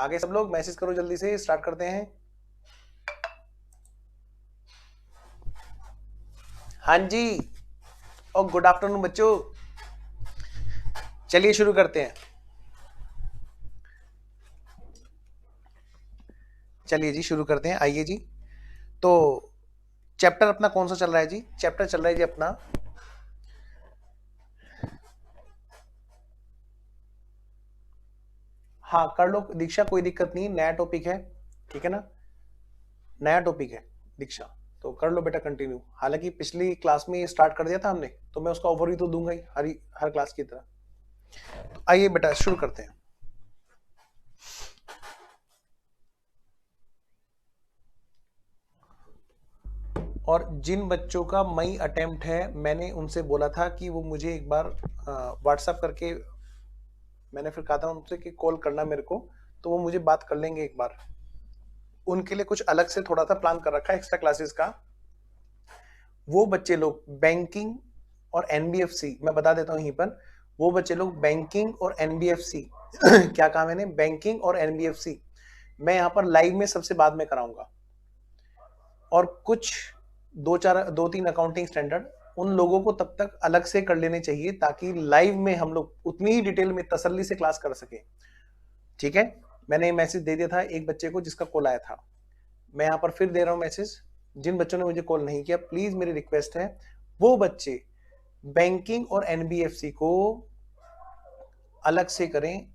आगे सब लोग मैसेज करो जल्दी से, स्टार्ट करते हैं। हाँ जी, और गुड आफ्टरनून बच्चों, चलिए शुरू करते हैं। चलिए जी शुरू करते हैं, आइए जी। तो चैप्टर अपना कौन सा चल रहा है जी? चैप्टर चल रहा है जी अपना हाँ कर लो दीक्षा, कोई दिक्कत नहीं, नया टॉपिक है, ठीक है ना, नया टॉपिक है दीक्षा, तो कर लो बेटा कंटिन्यू। हालांकि पिछली क्लास में स्टार्ट कर दिया था हमने, तो मैं उसका ओवरव्यू तो दूंगा ही हर क्लास की तरह। तो आइए बेटा शुरू करते हैं। और जिन बच्चों का मई अटेम्प्ट है, मैंने उनसे बोला था कि वो मुझे एक बार व्हाट्सएप करके, मैंने फिर कहा था उनसे कि कॉल करना मेरे को, तो वो मुझे बात कर लेंगे एक बार। उनके लिए कुछ अलग से थोड़ा सा प्लान कर रखा है एक्स्ट्रा क्लासेस का। वो बच्चे लोग बैंकिंग और एनबीएफसी, मैं बता देता हूँ यहीं पर, वो बच्चे लोग बैंकिंग और एनबीएफसी क्या कहा मैंने, बैंकिंग और एनबीएफसी मैं यहाँ पर लाइव में सबसे बाद में कराऊंगा। और कुछ दो तीन अकाउंटिंग स्टैंडर्ड उन लोगों को तब तक अलग से कर लेने चाहिए, ताकि लाइव में हम लोग उतनी ही डिटेल में तसल्ली से क्लास कर सके। ठीक है, मैंने मैसेज दे दिया था एक बच्चे को जिसका कॉल आया था, मैं यहाँ पर फिर दे रहा हूँ मैसेज। जिन बच्चों ने मुझे कॉल नहीं किया, प्लीज मेरी रिक्वेस्ट है, वो बच्चे बैंकिंग और एनबीएफसी को अलग से करें।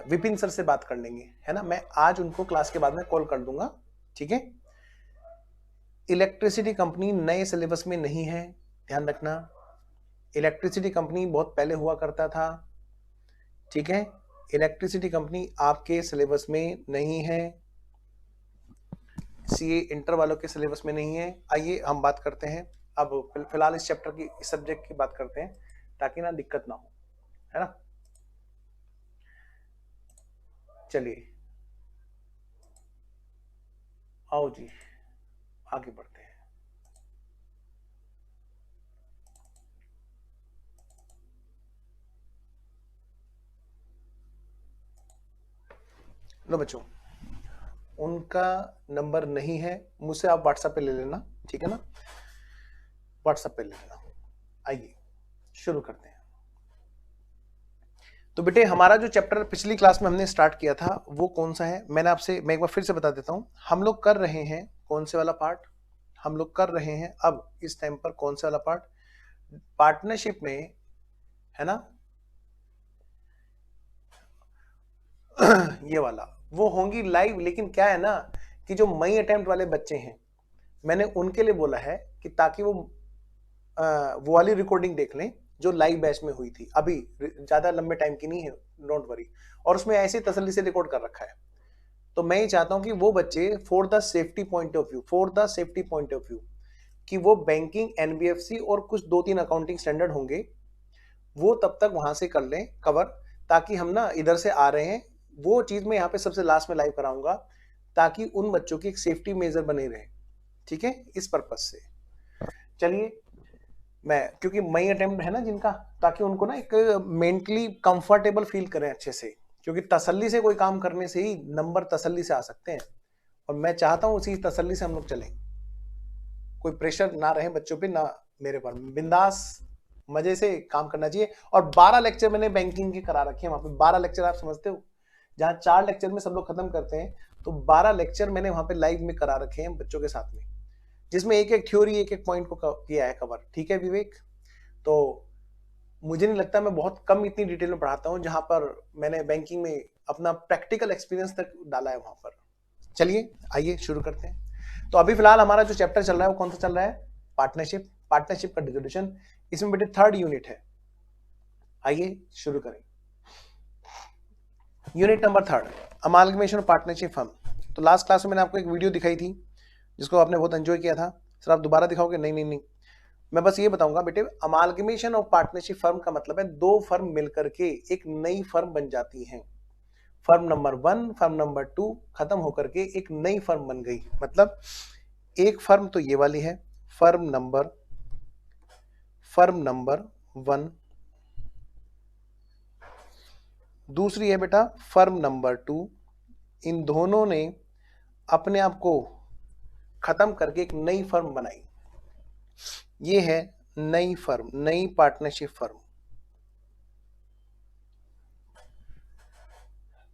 विपिन सर से बात कर लेंगे, है ना, मैं आज उनको क्लास के बाद में कॉल कर दूंगा। ठीक है, इलेक्ट्रिसिटी कंपनी नए सिलेबस में नहीं है, ध्यान रखना। इलेक्ट्रिसिटी कंपनी बहुत पहले हुआ करता था, ठीक है, इलेक्ट्रिसिटी कंपनी आपके सिलेबस में नहीं है, सीए इंटर वालों के सिलेबस में नहीं है। आइए हम बात करते हैं अब, फिलहाल इस चैप्टर की, इस सब्जेक्ट की बात करते हैं, ताकि ना दिक्कत ना हो, है ना। चलिए आओ जी, आगे बढ़ते हैं। लो बच्चों, उनका नंबर नहीं है, मुझसे आप व्हाट्सएप पे ले लेना, ठीक है ना, व्हाट्सएप पे ले लेना। आइए शुरू करते हैं। तो बेटे हमारा जो चैप्टर पिछली क्लास में हमने स्टार्ट किया था वो कौन सा है, मैं एक बार फिर से बता देता हूं। हम लोग कर रहे हैं कौन से वाला पार्ट, हम लोग कर रहे हैं अब इस टाइम पर कौन सा वाला पार्ट, पार्टनरशिप में, है ना ये वाला वो होंगी लाइव। लेकिन क्या है ना कि जो मई अटेम्प्ट वाले बच्चे हैं, मैंने उनके लिए बोला है कि ताकि वो वाली रिकॉर्डिंग देख लें जो लाइव बैच में हुई थी, अभी ज्यादा लंबे टाइम की नहीं है, डोंट वरी। और उसमें ऐसी तसल्ली से रिकॉर्ड कर रखा है। तो मैं ये चाहता हूं कि वो बच्चे for the safety point of view, कि वो बैंकिंग, एनबीएफसी और कुछ दो तीन अकाउंटिंग स्टैंडर्ड होंगे, वो तब तक वहां से कर लें कवर, ताकि हम ना इधर से आ रहे हैं, वो चीज मैं यहाँ पे सबसे लास्ट में लाइव कराऊंगा, ताकि उन बच्चों की एक सेफ्टी मेजर बने रहे। ठीक है, इस पर्पज से। चलिए, मैं क्योंकि मई अटेम्प्ट है ना जिनका, ताकि उनको ना एक मेंटली कंफर्टेबल फील करें अच्छे से, क्योंकि तसल्ली से कोई काम करने से ही नंबर तसल्ली से आ सकते हैं, और मैं चाहता हूं उसी तसल्ली से हम लोग चलें। कोई प्रेशर ना रहे बच्चों पे, ना मेरे पर, बिंदास मजे से काम करना चाहिए। और 12 लेक्चर मैंने बैंकिंग के करा रखे हैं वहां पे, 12 लेक्चर, आप समझते हो, जहां 4 लेक्चर में सब लोग खत्म करते हैं, तो 12 लेक्चर मैंने वहां पे लाइव में करा रखे हैं बच्चों के साथ में, जिसमें एक एक थ्योरी, एक एक पॉइंट को किया है कवर। ठीक है विवेक, तो मुझे नहीं लगता, मैं बहुत कम इतनी डिटेल में पढ़ाता हूं, जहां पर मैंने बैंकिंग में अपना प्रैक्टिकल एक्सपीरियंस तक डाला है वहां पर। चलिए आइए शुरू करते हैं। तो अभी फिलहाल हमारा जो चैप्टर चल रहा है वो कौन सा चल रहा है, पार्टनरशिप, पार्टनरशिप का डिस्कशन, इसमें बेटे 3rd यूनिट है। आइए शुरू करें। Unit number 3, amalgamation of partnership firm. तो लास्ट क्लास में मैंने आपको एक वीडियो दिखाई थी जिसको आपने बहुत एंजॉय किया था। सर आप दोबारा दिखाओगे? नहीं नहीं नहीं, मैं बस ये बताऊंगा बेटे, अमालगमेशन ऑफ पार्टनरशिप फर्म का मतलब है दो फर्म मिलकर के एक नई फर्म बन जाती हैं। फर्म नंबर 1, फर्म नंबर 2 खत्म होकर के एक नई फर्म बन गई। मतलब एक फर्म तो ये वाली है, फर्म नंबर 1, दूसरी है बेटा फर्म नंबर 2, इन दोनों ने अपने आप को खत्म करके एक नई फर्म बनाई। ये है नई फर्म, नई पार्टनरशिप फर्म।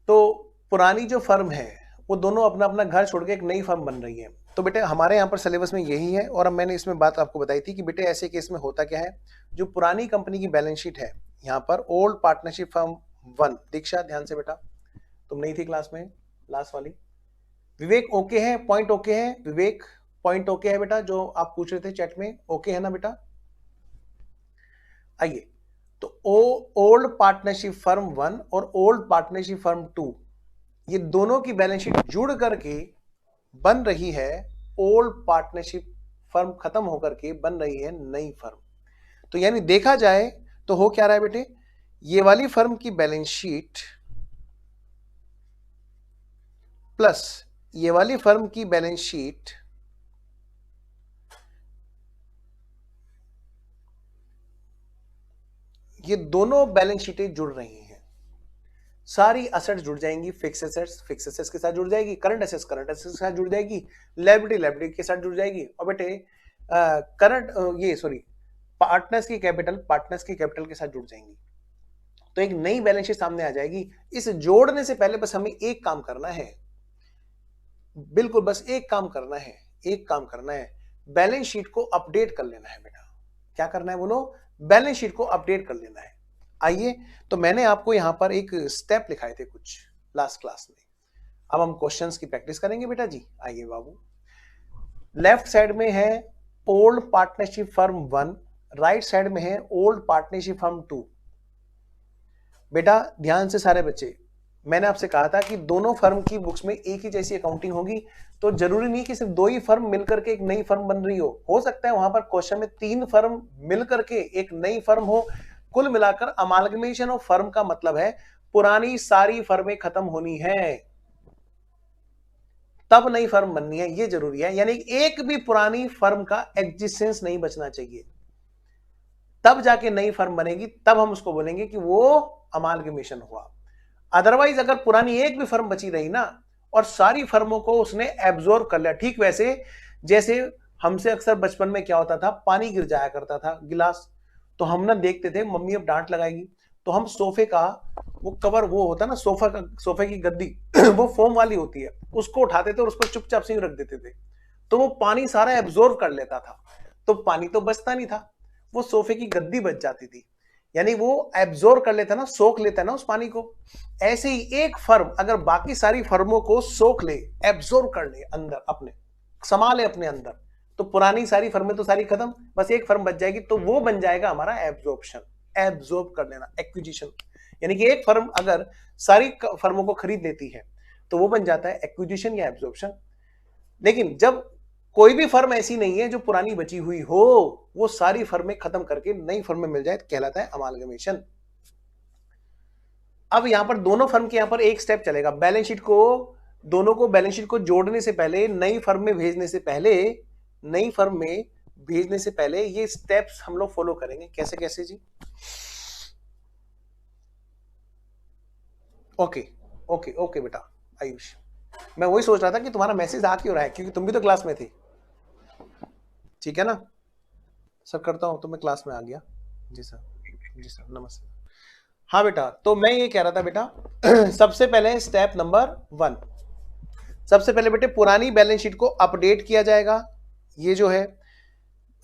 तो पुरानी जो फर्म है वो दोनों अपना अपना घर छोड़ के एक नई फर्म बन रही है। तो बेटे हमारे यहाँ पर सिलेबस में यही है, और अब मैंने इसमें बात आपको बताई थी कि बेटे ऐसे केस में होता क्या है, जो पुरानी कंपनी की बैलेंस शीट है, यहाँ पर ओल्ड पार्टनरशिप फर्म 1, दीक्षा ध्यान से बेटा, तुम नहीं थी क्लास में लास्ट वाली। विवेक ओके है, पॉइंट ओके है, विवेक पॉइंट ओके है बेटा, जो आप पूछ रहे थे चैट में, ओके है ना बेटा। आइए, तो ओल्ड पार्टनरशिप फर्म 1 और ओल्ड पार्टनरशिप फर्म 2, ये दोनों की बैलेंस शीट जुड़ करके बन रही है ओल्ड पार्टनरशिप फर्म, खत्म होकर के बन रही है नई फर्म। तो यानी देखा जाए तो हो क्या रहा है बेटे, ये वाली फर्म की बैलेंस शीट प्लस ये वाली फर्म की बैलेंस शीट ये दोनों बैलेंस शीटें जुड़ रही हैं। सारी असेट्स जुड़ जाएंगी, फिक्स एसेट्स के साथ जुड़ जाएगी, करंट एसेट्स के साथ जुड़ जाएगी, लायबिलिटी के साथ जुड़ जाएगी, और बेटे पार्टनर्स की कैपिटल के साथ जुड़ जाएंगी। तो एक नई बैलेंस शीट सामने आ जाएगी। इस जोड़ने से पहले बस हमें एक काम करना है, बिल्कुल बस एक काम करना है, बैलेंस शीट को अपडेट कर लेना है बेटा। क्या करना है बोलो, बैलेंस शीट को अपडेट कर लेना है। आइए, तो मैंने आपको यहां पर एक स्टेप लिखाए थे कुछ लास्ट क्लास में, अब हम क्वेश्चंस की प्रैक्टिस करेंगे बेटा जी। आइए बाबू, लेफ्ट साइड में है old partnership firm 1, right side में है ओल्ड पार्टनरशिप फर्म 2। बेटा ध्यान से सारे बच्चे, मैंने आपसे कहा था कि दोनों फर्म की बुक्स में एक ही जैसी अकाउंटिंग होगी, तो जरूरी नहीं कि सिर्फ दो ही फर्म मिलकर के एक नई फर्म बन रही हो सकता है वहां पर क्वेश्चन में 3 फर्म मिलकर के एक नई फर्म हो। कुल मिलाकर अमालगमेशन ऑफ फर्म का मतलब है पुरानी सारी फर्में खत्म होनी है, तब नई फर्म बननी है, ये जरूरी है। यानी एक भी पुरानी फर्म का एग्जिस्टेंस नहीं बचना चाहिए, तब जाके नई फर्म बनेगी, तब हम उसको बोलेंगे कि वो अमालगमेशन हुआ। अदरवाइज अगर पुरानी एक भी फर्म बची रही ना और सारी फर्मों को उसने एब्जॉर्ब कर लिया, ठीक वैसे जैसे हमसे अक्सर बचपन में क्या होता था, पानी गिर जाया करता था गिलास, तो हम ना देखते थे मम्मी अब डांट लगाएगी, तो हम सोफे का वो कवर, वो होता ना सोफे की गद्दी वो फोम वाली होती है, उसको उठाते थे और उसको चुपचाप से रख देते थे, तो वो पानी सारा एब्जॉर्ब कर लेता था, तो पानी तो बचता नहीं था, वो सोफे की गद्दी बच जाती थी। यानी वो एब्जॉर्ब कर लेता ना, सोख लेता ना उस पानी को। ऐसे ही एक फर्म अगर बाकी सारी फर्मों को सोख ले, एब्जॉर्ब कर ले, अंदर अपने समा ले अपने अंदर, तो पुरानी सारी फर्में तो सारी खत्म, बस एक फर्म बच जाएगी, तो वो बन जाएगा हमारा एब्जॉर्प्शन, एब्जॉर्ब कर लेना, एक्विजिशन। यानी कि एक फर्म अगर सारी फर्मों को खरीद लेती है तो वो बन जाता है एक्विजिशन या एब्जॉर्प्शन। लेकिन जब कोई भी फर्म ऐसी नहीं है जो पुरानी बची हुई हो, वो सारी फर्में खत्म करके नई फर्म में मिल जाए, कहलाता है अमालगमेशन। अब यहां पर दोनों फर्म के यहां पर एक स्टेप चलेगा, बैलेंस शीट को, दोनों को बैलेंस शीट को जोड़ने से पहले, नई फर्म में भेजने से पहले ये स्टेप्स हम लोग फॉलो करेंगे। कैसे कैसे जी? ओके ओके ओके बेटा आयुष, मैं वही सोच रहा था कि तुम्हारा मैसेज आ क्यों रहा है, क्योंकि तुम भी तो क्लास में थी, ठीक है ना सर? करता हूं तो मैं क्लास में आ गया। जी सर नमस्ते। हाँ बेटा, तो मैं ये कह रहा था बेटा सबसे पहले स्टेप नंबर 1, सबसे पहले बेटे पुरानी बैलेंस शीट को अपडेट किया जाएगा। ये जो है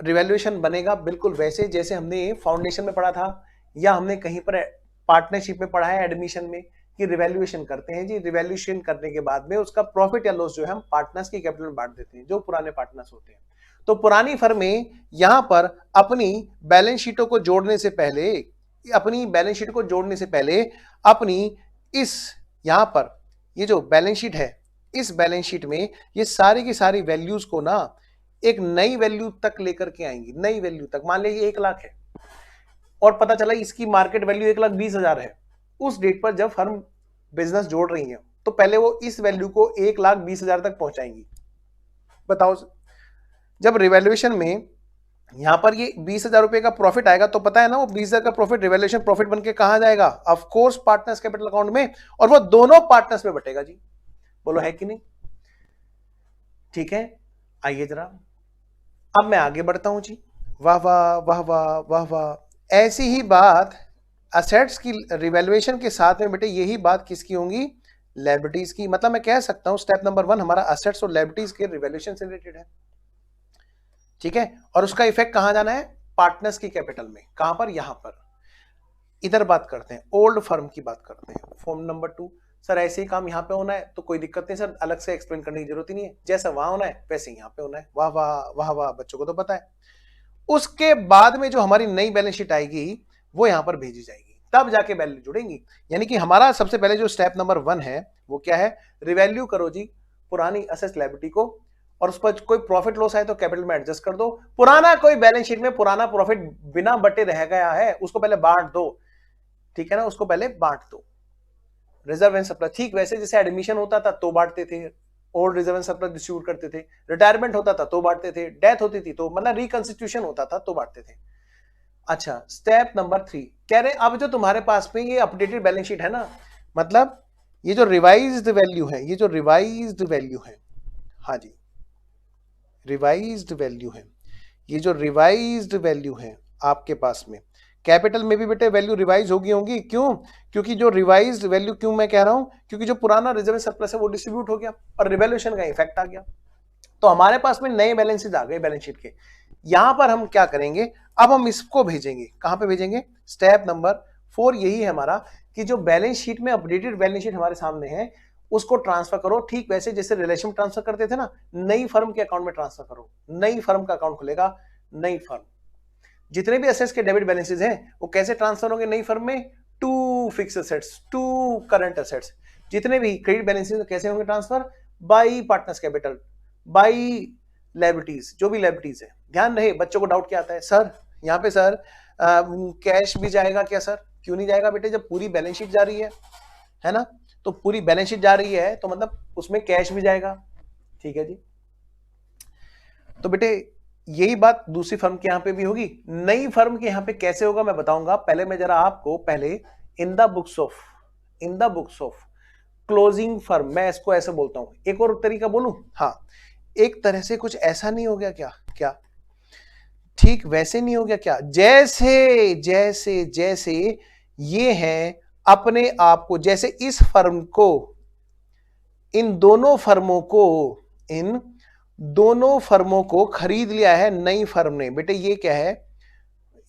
रिवैल्यूएशन बनेगा बिल्कुल वैसे जैसे हमने फाउंडेशन में पढ़ा था, या हमने कहीं पर पार्टनरशिप में पढ़ा है एडमिशन में, कि रिवैल्यूएशन करते हैं जी। रिवैल्यूएशन करने के बाद में उसका प्रॉफिट या लॉस जो है हम पार्टनर्स की कैपिटल में बांट देते हैं, जो पुराने पार्टनर्स होते हैं। तो पुरानी फर्में यहां पर अपनी बैलेंस शीटों को जोड़ने से पहले, अपनी इस यहां पर ये जो बैलेंस शीट है, इस बैलेंस शीट में ये सारी की सारी वैल्यूज को ना एक नई वैल्यू तक लेकर के आएंगी, नई वैल्यू तक। मान लीजिए 1 लाख है और पता चला इसकी मार्केट वैल्यू 1,20,000 है, उस डेट पर जब फर्म बिजनेस जोड़ रही है तो पहले वो इस वैल्यू को 1,20,000 तक पहुंचाएंगी। बताओ, जब रिवैल्यूएशन में यहां पर ये 20,000 रुपए का प्रॉफिट आएगा तो पता है ना वो 20,000 का प्रॉफिट रिवैल्यूएशन प्रॉफिट बन के कहां जाएगा? Of course partners capital account में, और वो दोनों पार्टनर्स में बटेगा जी, बोलो है कि नहीं? ठीक है, आइए जरा अब मैं आगे बढ़ता हूं जी। वाह वाह वाह वाह वाह वाह। ऐसी ही बात असेट्स की रिवैल्यूएशन के साथ में बेटे यही बात किसकी होंगी? लायबिलिटीज की। मतलब मैं कह सकता हूं स्टेप नंबर 1 हमारा असेट्स और लायबिलिटीज के रिवैल्यूएशन से रिलेटेड है। ठीक है, और उसका इफेक्ट कहां जाना है? पार्टनर्स की कैपिटल में। कहां पर? यहां पर। इधर बात करते हैं, ओल्ड फर्म की बात करते हैं। फॉर्म नंबर 2, सर ऐसे ही काम यहाँ पे होना है तो कोई दिक्कत नहीं सर, अलग से एक्सप्लेन करने की जरूरत ही नहीं है, जैसा वहां होना है वैसे यहाँ पे होना है। वाह वाह वाह वाह, बच्चों को तो पता है। उसके बाद में जो हमारी नई बैलेंस शीट आएगी वो यहाँ पर भेजी जाएगी, तब जाके वैल्यू जुड़ेंगी। यानी कि हमारा सबसे पहले जो स्टेप नंबर 1 है वो क्या है? रिवैल्यू करो जी पुरानी असेट लायबिलिटी को, और उस पर कोई प्रॉफिट लॉस आए तो कैपिटल में एडजस्ट कर दो। पुराना कोई बैलेंस शीट में पुराना प्रॉफिट बिना बटे रह गया है उसको पहले बांट दो। ठीक है ना, उसको पहले बांट दो। रिजर्व एंड सरप्लस, ठीक वैसे जैसे एडमिशन होता था तो बांटते थे, old reserve and surplus distribute करते थे, रिटायरमेंट होता था तो बांटते थे, डेथ होती थी तो मतलब रिकंस्टिट्यूशन होता था तो बांटते थे। अच्छा, स्टेप नंबर 3 कह रहे अब जो तुम्हारे पास में ये अपडेटेड बैलेंस शीट है ना, मतलब ये जो रिवाइज्ड वैल्यू है, ये जो रिवाइज्ड वैल्यू है, हाँ जी रिवाइज्ड वैल्यू है, ये जो रिवाइज्ड वैल्यू है आपके पास में कैपिटल में भी बेटे वैल्यू रिवाइज होगी। क्यों? क्योंकि जो रिवाइज्ड वैल्यू, क्यों मैं कह रहा हूं? क्योंकि जो पुराना रिजर्व सरप्लस है वो डिस्ट्रीब्यूट हो गया और रिवैल्यूएशन का इफेक्ट आ गया, तो हमारे पास में नए बैलेंसेज आ गए बैलेंस शीट के। यहां पर हम क्या करेंगे? अब हम इसको भेजेंगे, कहां पे भेजेंगे? स्टेप नंबर 4 यही है हमारा कि जो बैलेंस शीट में अपडेटेड बैलेंस शीट हमारे सामने है उसको ट्रांसफर करो, ठीक वैसे जैसे रिलेशन ट्रांसफर करते थे ना, नई फर्म के अकाउंट में ट्रांसफर करो। नई फर्म का अकाउंट खुलेगा, नई फर्म, जितने भी एसेट्स के डेबिट बैलेंसेस हैं वो कैसे ट्रांसफर होंगे नई फर्म में? To fix assets, to current assets. जितने भी क्रेडिट बैलेंसेस कैसे होंगे transfer? By partners capital, by liabilities, जो भी लायबिलिटीज है। ध्यान रहे, बच्चों को डाउट क्या आता है, सर यहाँ पे सर कैश भी जाएगा क्या? सर क्यों नहीं जाएगा बेटे, जब पूरी बैलेंस शीट जा रही है ना, तो पूरी बैलेंस शीट जा रही है तो मतलब उसमें कैश भी जाएगा। ठीक है जी, तो बेटे यही बात दूसरी फर्म के यहां पे भी होगी। नई फर्म के यहां पे कैसे होगा मैं बताऊंगा, पहले मैं जरा आपको पहले इन the books of closing firm, मैं इसको ऐसे बोलता हूं, एक और तरीका बोलूं, हाँ एक तरह से कुछ ऐसा नहीं हो गया क्या? क्या ठीक वैसे नहीं हो गया क्या? जैसे जैसे जैसे ये है अपने आप को, जैसे इस फर्म को, इन दोनों फर्मों को खरीद लिया है नई फर्म ने। बेटे ये क्या है?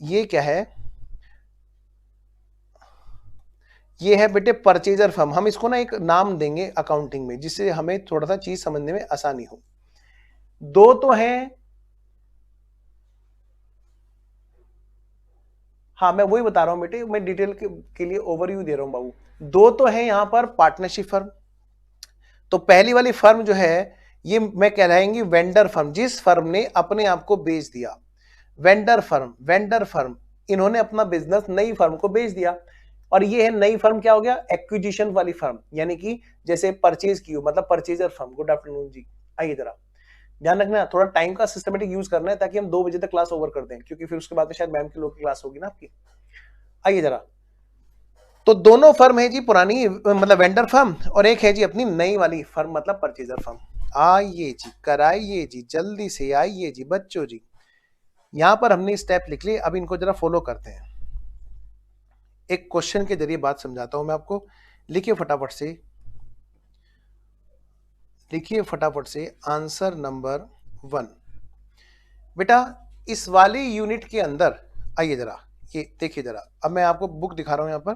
ये क्या है? ये है बेटे परचेजर फर्म। हम इसको ना एक नाम देंगे अकाउंटिंग में जिससे हमें थोड़ा सा चीज समझने में आसानी हो। दो तो हैं, हाँ मैं वही बता रहा हूं बेटे, मैं डिटेल के लिए ओवरव्यू दे रहा हूं बाबू। दो तो है यहां पर पार्टनरशिप फर्म। तो पहली वाली फर्म जो है ये मैं कहलाएंगी वेंडर फर्म, जिस फर्म ने अपने आप को बेच दिया। वेंडर फर्म, इन्होंने अपना बिजनेस नई फर्म को बेच दिया, और ये है नई फर्म क्या हो गया? एक्विजिशन वाली फर्म, यानी कि जैसे परचेज की हो, मतलब परचेजर फर्म। गुड आफ्टरनून जी, आइए जरा ध्यान रखना, थोड़ा टाइम का सिस्टमेटिक यूज करना है ताकि हम 2 बजे तक क्लास ओवर कर दें, क्योंकि फिर उसके बाद में शायद मैम की लोग की क्लास होगी ना आपकी। आइए जरा, तो दोनों फर्म है जी पुरानी, मतलब वेंडर फर्म, और एक है जी अपनी नई वाली फर्म, मतलब परचेजर फर्म। आइए जी, कराइए जी, जल्दी से आइए जी बच्चों जी। यहां पर हमने स्टेप लिख लिए, अब इनको जरा फॉलो करते हैं। एक क्वेश्चन के जरिए बात समझाता हूं मैं आपको। लिखिए फटाफट से, लिखिए फटाफट से आंसर नंबर 1। बेटा इस वाली यूनिट के अंदर आइए जरा, ये देखिए जरा, अब मैं आपको बुक दिखा रहा हूं यहां पर।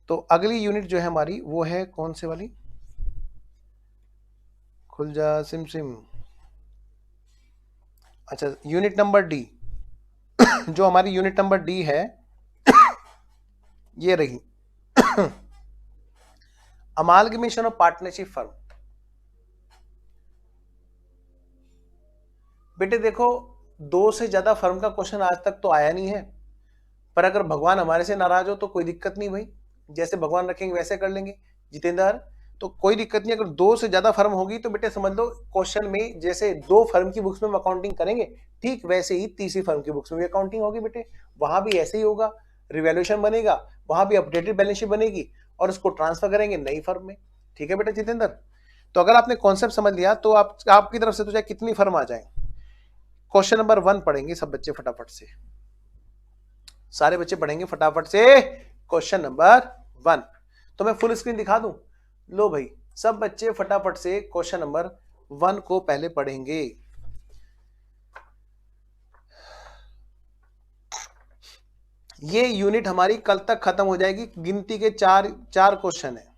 तो अगली यूनिट जो है हमारी वो है कौन से वाली? खुल जा सिम सिम। अच्छा, यूनिट नंबर डी। जो हमारी यूनिट नंबर डी है ये रही, अमालगमेशन ऑफ पार्टनरशिप फर्म। बेटे देखो, 2 से ज्यादा फर्म का क्वेश्चन आज तक तो आया नहीं है, पर अगर भगवान हमारे से नाराज हो तो कोई दिक्कत नहीं भाई, जैसे भगवान रखेंगे वैसे कर लेंगे जितेंद्र, तो कोई दिक्कत नहीं। अगर 2 से ज्यादा फर्म होगी तो बेटे समझ लो क्वेश्चन में जैसे 2 फर्म की बुक्स में अकाउंटिंग करेंगे, ठीक वैसे ही तीसरी फर्म की बुक्स में भी अकाउंटिंग होगी बेटे। वहां भी ऐसे ही होगा, रिवैल्यूएशन बनेगा, वहां भी अपडेटेड बैलेंस शीट बनेगी और उसको ट्रांसफर करेंगे नई फर्म में। ठीक है बेटा जितेंद्र। तो अगर आपने कॉन्सेप्ट समझ लिया तो आपकी तरफ से तो चाहे कितनी फर्म आ जाए। क्वेश्चन नंबर 1 पढ़ेंगे सब बच्चे फटाफट से, सारे बच्चे पढ़ेंगे फटाफट से क्वेश्चन नंबर 1। तो मैं फुल स्क्रीन दिखा दूं? लो भाई, सब बच्चे फटाफट से क्वेश्चन नंबर 1 को पहले पढ़ेंगे। ये यूनिट हमारी कल तक खत्म हो जाएगी। गिनती के चार क्वेश्चन है,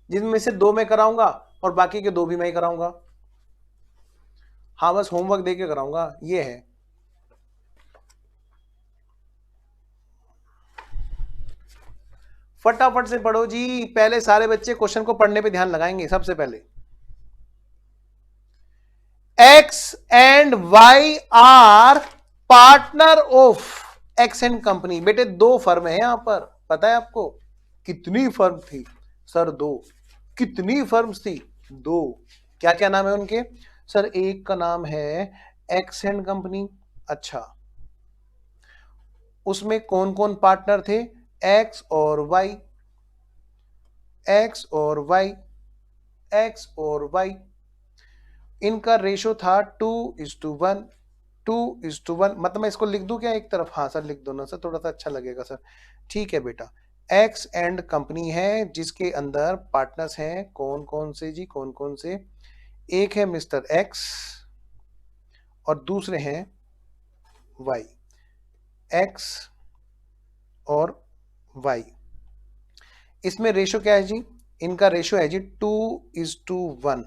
जिनमें से 2 मैं कराऊंगा और बाकी के 2 भी मैं ही कराऊंगा। हाँ, बस होमवर्क देके कराऊंगा, ये है। फटाफट से पढ़ो जी। पहले सारे बच्चे क्वेश्चन को पढ़ने पे ध्यान लगाएंगे। सबसे पहले X and Y are partner of X and company. बेटे 2 फर्म है यहां पर, पता है आपको? कितनी फर्म थी सर? 2। कितनी फर्म्स थी? 2। क्या क्या नाम है उनके सर? एक का नाम है एक्स एंड कंपनी। अच्छा, उसमें कौन कौन पार्टनर थे? एक्स और वाई, एक्स और वाई, एक्स और वाई। इनका रेशो था 2:1, 2:1। मतलब मैं इसको लिख दूं क्या एक तरफ? हाँ सर लिख दो ना सर, थोड़ा सा अच्छा लगेगा सर। ठीक है बेटा, एक्स एंड कंपनी है जिसके अंदर पार्टनर्स हैं कौन कौन से जी? कौन कौन से? एक है मिस्टर एक्स और दूसरे हैं वाई। एक्स और वाई, इसमें रेशो क्या है जी? इनका रेशो है जी 2:1।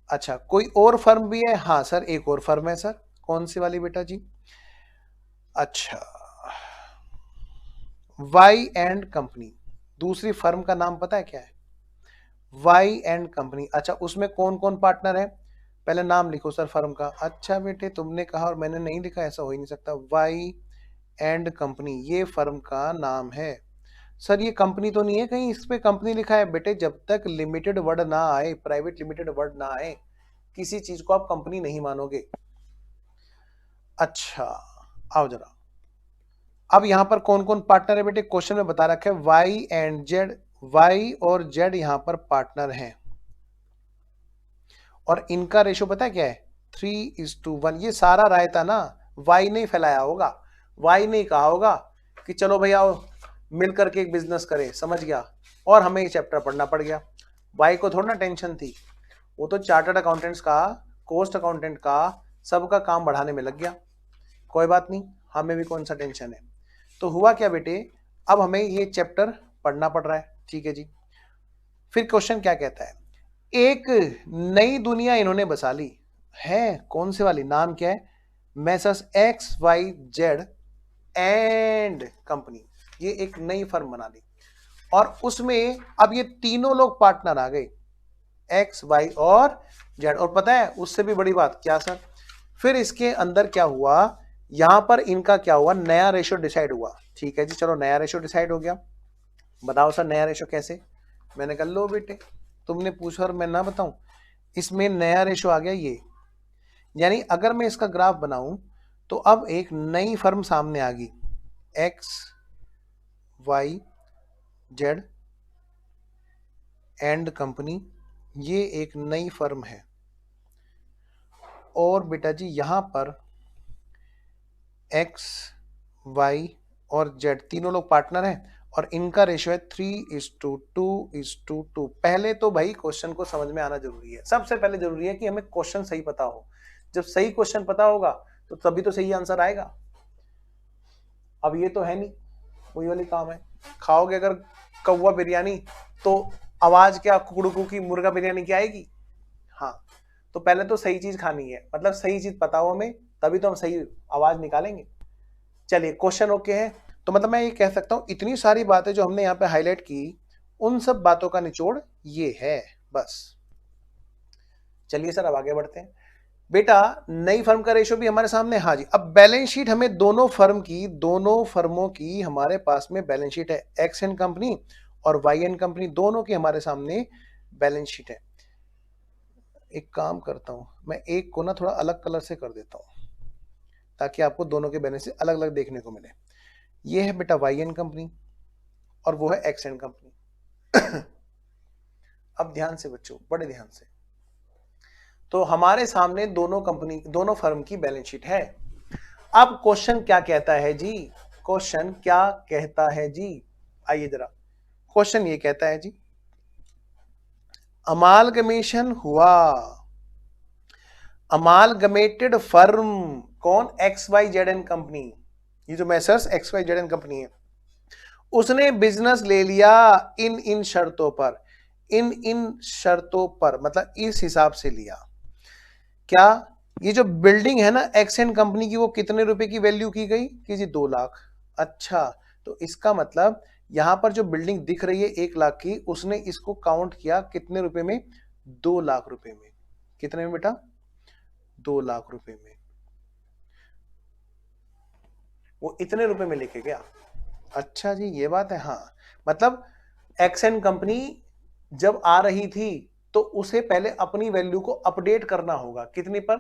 अच्छा, कोई और फर्म भी है? हाँ सर, एक और फर्म है सर। कौन सी वाली बेटा जी? अच्छा, वाई एंड कंपनी। दूसरी फर्म का नाम पता है क्या है? Y and company. अच्छा, उसमें कौन कौन पार्टनर है? पहले नाम लिखो सर फर्म का। अच्छा बेटे, तुमने कहा और मैंने नहीं लिखा, ऐसा हो ही नहीं सकता। वाई एंड कंपनी ये फर्म का नाम है। सर ये कंपनी तो नहीं है कहीं इस पे कंपनी लिखा है? बेटे जब तक लिमिटेड वर्ड ना आए, प्राइवेट लिमिटेड वर्ड ना आए, किसी चीज को आप कंपनी नहीं मानोगे। अच्छा, आओ जरा। अब यहां पर कौन कौन पार्टनर है बेटे? क्वेश्चन में बता रखा है वाई एंड जेड। वाई और जेड यहां पर पार्टनर हैं और इनका रेशो पता है क्या है? 3:1। ये सारा रायता ना वाई ने फैलाया होगा। वाई ने कहा होगा कि चलो भैया आओ मिल करके एक बिजनेस करें, समझ गया? और हमें ये चैप्टर पढ़ना पड़ गया। वाई को थोड़ा ना टेंशन थी, वो तो चार्टर्ड अकाउंटेंट्स का, कोस्ट अकाउंटेंट का, सबका काम बढ़ाने में लग गया। कोई बात नहीं, हमें भी कौन सा टेंशन है। तो हुआ क्या बेटे, अब हमें ये चैप्टर पढ़ना पड़ रहा है। ठीक है जी। फिर क्वेश्चन क्या कहता है? एक नई दुनिया इन्होंने बसा ली है। कौन से वाली? नाम क्या है? Messrs X Y Z and company. ये एक नई फर्म बना ली और उसमें अब ये तीनों लोग पार्टनर आ गए, एक्स वाई और जेड। और पता है उससे भी बड़ी बात क्या सर? फिर इसके अंदर क्या हुआ, यहां पर इनका क्या हुआ? नया रेशो डिसाइड हुआ। ठीक है जी, चलो नया रेशो डिसाइड हो गया। बताओ सर नया रेशो कैसे? मैंने कहा लो बेटे, तुमने पूछा और मैं ना बताऊं। इसमें नया रेशो आ गया ये, यानी अगर मैं इसका ग्राफ बनाऊं तो अब एक नई फर्म सामने आ गई, X Y Z and company. ये एक नई फर्म है और बेटा जी यहां पर एक्स वाई और जेड तीनों लोग पार्टनर हैं और इनका रेशियो है 3:2:2। पहले तो भाई क्वेश्चन को समझ में आना जरूरी है। सबसे पहले जरूरी है कि हमें क्वेश्चन सही पता हो। जब सही क्वेश्चन पता होगा तो तभी तो सही आंसर आएगा। अब ये तो है नहीं, वही वाली काम है। खाओगे अगर कौवा बिरयानी तो आवाज क्या कुकड़ू की मुर्गा बिरयानी की आएगी? हाँ, तो पहले तो सही चीज खानी है, मतलब सही चीज पता हो हमें, तभी तो हम सही आवाज निकालेंगे। चलिए क्वेश्चन ओके है। तो मतलब मैं ये कह सकता हूं इतनी सारी बातें जो हमने यहाँ पे हाईलाइट की, उन सब बातों का निचोड़ ये है बस। चलिए सर अब आगे बढ़ते हैं। बेटा नई फर्म का रेशियो भी हमारे सामने। हाँ जी, अब बैलेंस शीट हमें दोनों फर्मों की हमारे पास में बैलेंस शीट है। एक्स एंड कंपनी और वाई एंड कंपनी दोनों की हमारे सामने बैलेंस शीट है। एक काम करता हूं, मैं एक को ना थोड़ा अलग कलर से कर देता हूं ताकि आपको दोनों के बैलेंस शीट अलग अलग देखने को मिले। ये है बेटा वाई एंड कंपनी और वो है एक्स एंड कंपनी। अब ध्यान से बच्चों, बड़े ध्यान से। तो हमारे सामने दोनों फर्म की बैलेंस शीट है। अब क्वेश्चन क्या कहता है जी, क्वेश्चन क्या कहता है जी, आइए जरा, क्वेश्चन ये कहता है जी, अमालगमेशन हुआ, अमालगमेटेड फर्म, कौन, X Y Z and company, ये जो messrs X Y Z and company है, उसने बिजनेस ले लिया इन शर्तों पर, इन शर्तों पर, मतलब इस हिसाब से लिया। क्या ये जो बिल्डिंग है ना एक्स एन कंपनी की, वो कितने रुपए की वैल्यू की गई कि जी 2 लाख। अच्छा, तो इसका मतलब यहां पर जो बिल्डिंग दिख रही है 1 लाख की, उसने इसको काउंट किया कितने रुपए में, 2 लाख रुपए में। कितने में बेटा, 2 लाख रुपए में, वो इतने रुपए में लेके गया। अच्छा जी, ये बात है। हाँ, मतलब एक्स एन कंपनी जब आ रही थी तो उसे पहले अपनी वैल्यू को अपडेट करना होगा, कितने पर,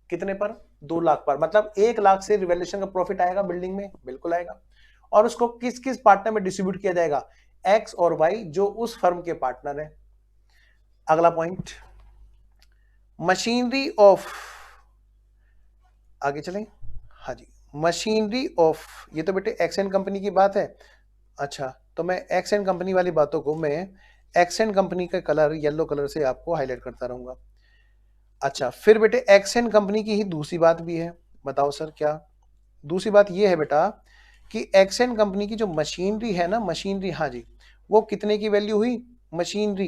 कितने पर, 2 लाख पर। मतलब 1 लाख से रिवैल्यूएशन का प्रॉफिट आएगा बिल्डिंग में, बिल्कुल आएगा। और उसको किस किस पार्टनर में डिस्ट्रीब्यूट किया जाएगा, एक्स और वाई जो उस फर्म के पार्टनर है। अगला पॉइंट, मशीनरी ऑफ, आगे चलें, हाँ जी, मशीनरी ऑफ, ये तो बेटे एक्स एन कंपनी की बात है। अच्छा, तो मैं एक्स एन कंपनी वाली बातों को मैं एक्स एन कंपनी का कलर येलो कलर से आपको हाईलाइट करता रहूंगा। अच्छा, फिर बेटे एक्स एन कंपनी की ही दूसरी बात भी है, बताओ सर क्या। दूसरी बात ये है बेटा कि एक्स एन कंपनी की जो मशीनरी है ना, मशीनरी, हाँ जी, वो कितने की वैल्यू हुई, मशीनरी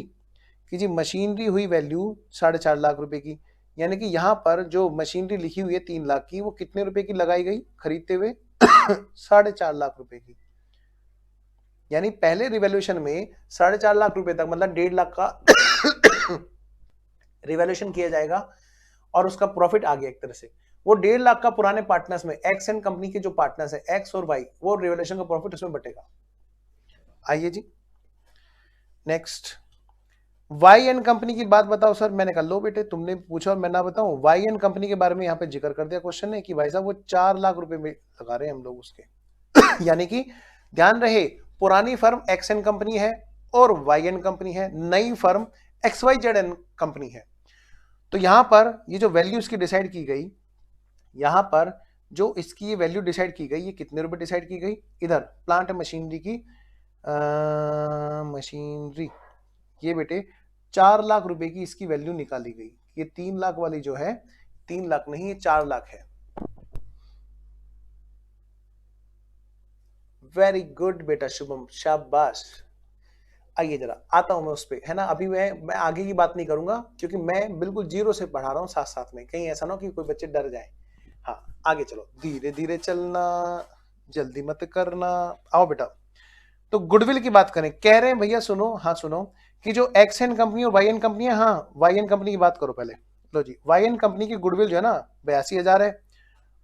की जी, मशीनरी हुई वैल्यू 4.5 लाख रुपए की। यानी कि यहां पर जो मशीनरी लिखी हुई है 3 लाख की, वो कितने रुपए की लगाई गई खरीदते हुए 4.5 लाख रुपए की। यानी पहले रिवैल्यूएशन में 4.5 लाख रुपए तक, मतलब 1.5 लाख का रिवैल्यूएशन किया जाएगा और उसका प्रॉफिट आ गया एक तरह से। वो 1.5 लाख का पुराने पार्टनर्स में, एक्स एंड कंपनी के जो पार्टनर्स है एक्स और वाई, वो रिवैल्यूएशन का प्रॉफिट उसमें बटेगा। आइए जी नेक्स्ट, वाई एंड कंपनी की बात बताओ सर। मैंने कहा लो बेटे, तुमने पूछा और मैं ना बताऊं। वाई एंड कंपनी के बारे में यहाँ पे जिक्र कर दिया क्वेश्चन ने कि भाई साहब वो 4 लाख रुपए में लगा रहे हैं हम लोग उसके। यानी कि ध्यान रहे, पुरानी फर्म एक्स एन कंपनी है और वाई एन कंपनी है, नई firm X Y Z and company है। तो यहां पर ये जो वैल्यू इसकी डिसाइड की गई, यहां पर जो इसकी ये वैल्यू डिसाइड की गई, ये कितने रुपए डिसाइड की गई, इधर प्लांट मशीनरी की, मशीनरी, ये बेटे 4 लाख रुपए की इसकी वैल्यू निकाली गई। ये 3 लाख वाली जो है, 3 लाख नहीं, ये 4 लाख है। वेरी गुड बेटा शुभम, शाबाश। आइए जरा आता हूं मैं उस पे, है ना। अभी मैं आगे की बात नहीं करूंगा क्योंकि मैं बिल्कुल जीरो से पढ़ा रहा हूं साथ साथ में, कहीं ऐसा ना हो कि कोई बच्चे डर जाए। हाँ, आगे चलो, धीरे धीरे चलना, जल्दी मत करना। आओ बेटा, तो गुडविल की बात करें, कह रहे हैं भैया सुनो, हाँ सुनो, कि जो एक्स एन कंपनी और वाई एन कंपनी है, हाँ वाई एन कंपनी की बात करो पहले। लो जी, वाई एन कंपनी की गुडविल जो है ना 82,000 है।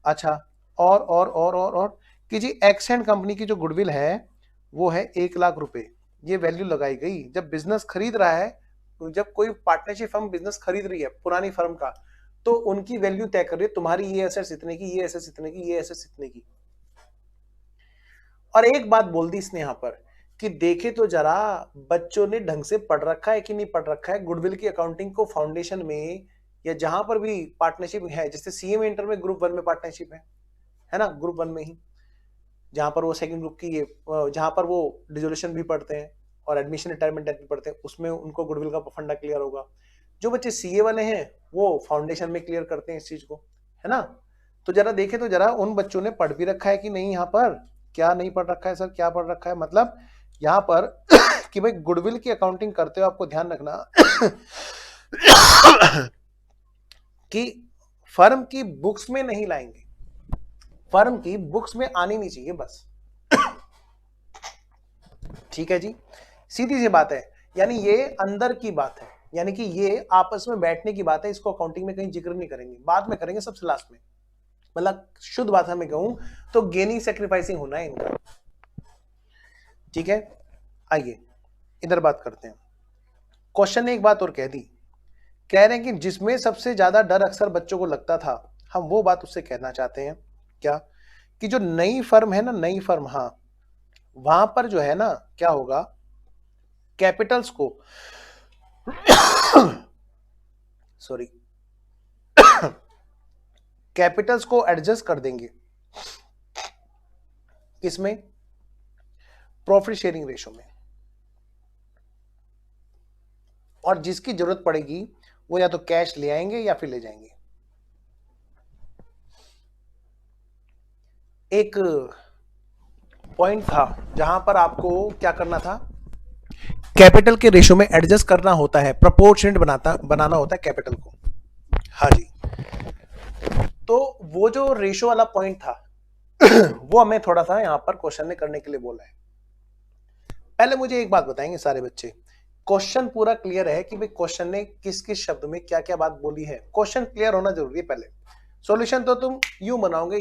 अच्छा, और कि जी एक्स एन कंपनी की जो गुडविल है वो है 1 लाख रुपए। ये वैल्यू लगाई गई जब बिजनेस खरीद रहा है, तो जब कोई पार्टनरशिप फर्म बिजनेस खरीद रही है पुरानी फर्म का, तो उनकी वैल्यू तय कर रही है, तुम्हारी ये एसेट्स इतने की, ये एसेट्स इतने की, ये एसेट्स इतने की। और एक बात बोल दी इसने यहां पर कि देखे तो जरा बच्चों ने ढंग से पढ़ रखा है कि नहीं पढ़ रखा है गुडविल की अकाउंटिंग को, फाउंडेशन में या जहां पर भी पार्टनरशिप है, जैसे सीएम इंटर में ग्रुप 1 में पार्टनरशिप है ना, ग्रुप 1 में ही, जहां पर वो सेकंड ग्रुप की ये, जहां पर वो डिसोल्यूशन भी पढ़ते हैं और एडमिशन रिटायरमेंट डेथ भी पढ़ते हैं, उसमें उनको गुडविल का फंडा क्लियर होगा। जो बच्चे सीए वाले हैं वो फाउंडेशन में क्लियर करते हैं इस चीज को, है ना। तो जरा देखे तो जरा उन बच्चों ने पढ़ भी रखा है कि नहीं, यहाँ पर क्या नहीं पढ़ रखा है सर, क्या पढ़ रखा है, मतलब यहाँ पर कि भाई गुडविल की अकाउंटिंग करते हो आपको ध्यान रखना कि फर्म की बुक्स में नहीं लाएंगे, फर्म की बुक्स में आनी नहीं चाहिए बस। ठीक है जी, सीधी सी बात है, यानी ये अंदर की बात है, यानी कि ये आपस में बैठने की बात है, इसको अकाउंटिंग में कहीं जिक्र नहीं करेंगे, बाद में करेंगे सबसे लास्ट में। मतलब शुद्ध भाषा में कहूं तो गेनिंग सेक्रीफाइसिंग होना है इनका। ठीक है, आइए इधर बात करते हैं। क्वेश्चन ने एक बात और कह दी, कह रहे हैं कि जिसमें सबसे ज्यादा डर अक्सर बच्चों को लगता था, हम वो बात उससे कहना चाहते हैं। क्या, कि जो नई फर्म है ना, नई फर्म, हाँ वहां पर जो है ना क्या होगा, कैपिटल्स को सॉरी कैपिटल्स को एडजस्ट कर देंगे किसमें, प्रॉफिट शेयरिंग रेशो में, और जिसकी जरूरत पड़ेगी वो या तो कैश ले आएंगे या फिर ले जाएंगे। एक पॉइंट था जहां पर आपको क्या करना था, कैपिटल के रेशो में एडजस्ट करना होता है, प्रोपोर्शनेट बनाना होता है कैपिटल को। हाँ जी, तो वो जो रेशो वाला पॉइंट था वो हमें थोड़ा सा यहां पर क्वेश्चन ने करने के लिए बोला है। पहले मुझे एक बात बताएंगे सारे बच्चे, क्वेश्चन पूरा क्लियर है कि भाई क्वेश्चन ने किस किस शब्द में क्या क्या बात बोली है, क्वेश्चन क्लियर होना जरूरी है। पहले सॉल्यूशन तो तुम यूं बनाओगे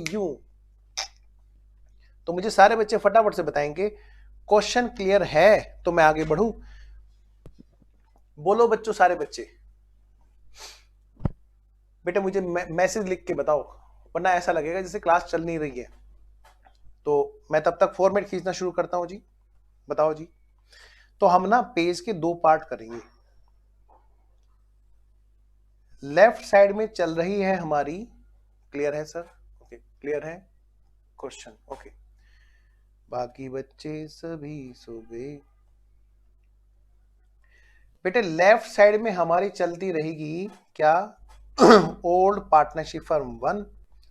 यूं, तो मुझे सारे बच्चे फटाफट से बताएंगे क्वेश्चन क्लियर है तो मैं आगे बढ़ूं। बोलो बच्चों, सारे बच्चे बेटे मुझे मैसेज लिख के बताओ, वरना ऐसा लगेगा जैसे क्लास चल नहीं रही है। तो मैं तब तक फॉर्मेट खींचना शुरू करता हूं जी, बताओ जी। तो हम ना पेज के दो पार्ट करेंगे, लेफ्ट साइड में चल रही है हमारी, क्लियर है सर? ओके क्लियर है क्वेश्चन, ओके। बाकी बच्चे सभी सो गए। बेटे लेफ्ट साइड में हमारी चलती रहेगी क्या, ओल्ड पार्टनरशिप फर्म 1।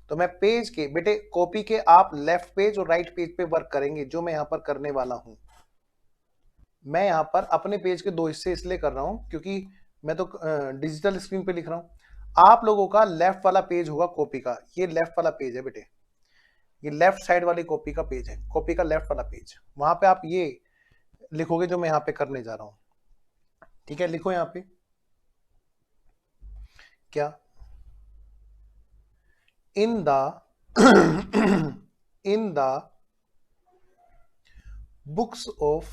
तो मैं पेज के बेटे कॉपी के आप लेफ्ट पेज और राइट पेज पे वर्क करेंगे, जो मैं यहां पर करने वाला हूं। मैं यहां पर अपने पेज के दो हिस्से इसलिए कर रहा हूं क्योंकि मैं तो डिजिटल स्क्रीन पे लिख रहा हूं। आप लोगों का लेफ्ट वाला पेज होगा कॉपी का, ये लेफ्ट वाला पेज है बेटे, ये लेफ्ट साइड वाली कॉपी का पेज है, कॉपी का लेफ्ट वाला पेज। वहां पे आप ये लिखोगे जो मैं यहां पे करने जा रहा हूं, ठीक है? लिखो यहां पे क्या, इन द बुक्स ऑफ,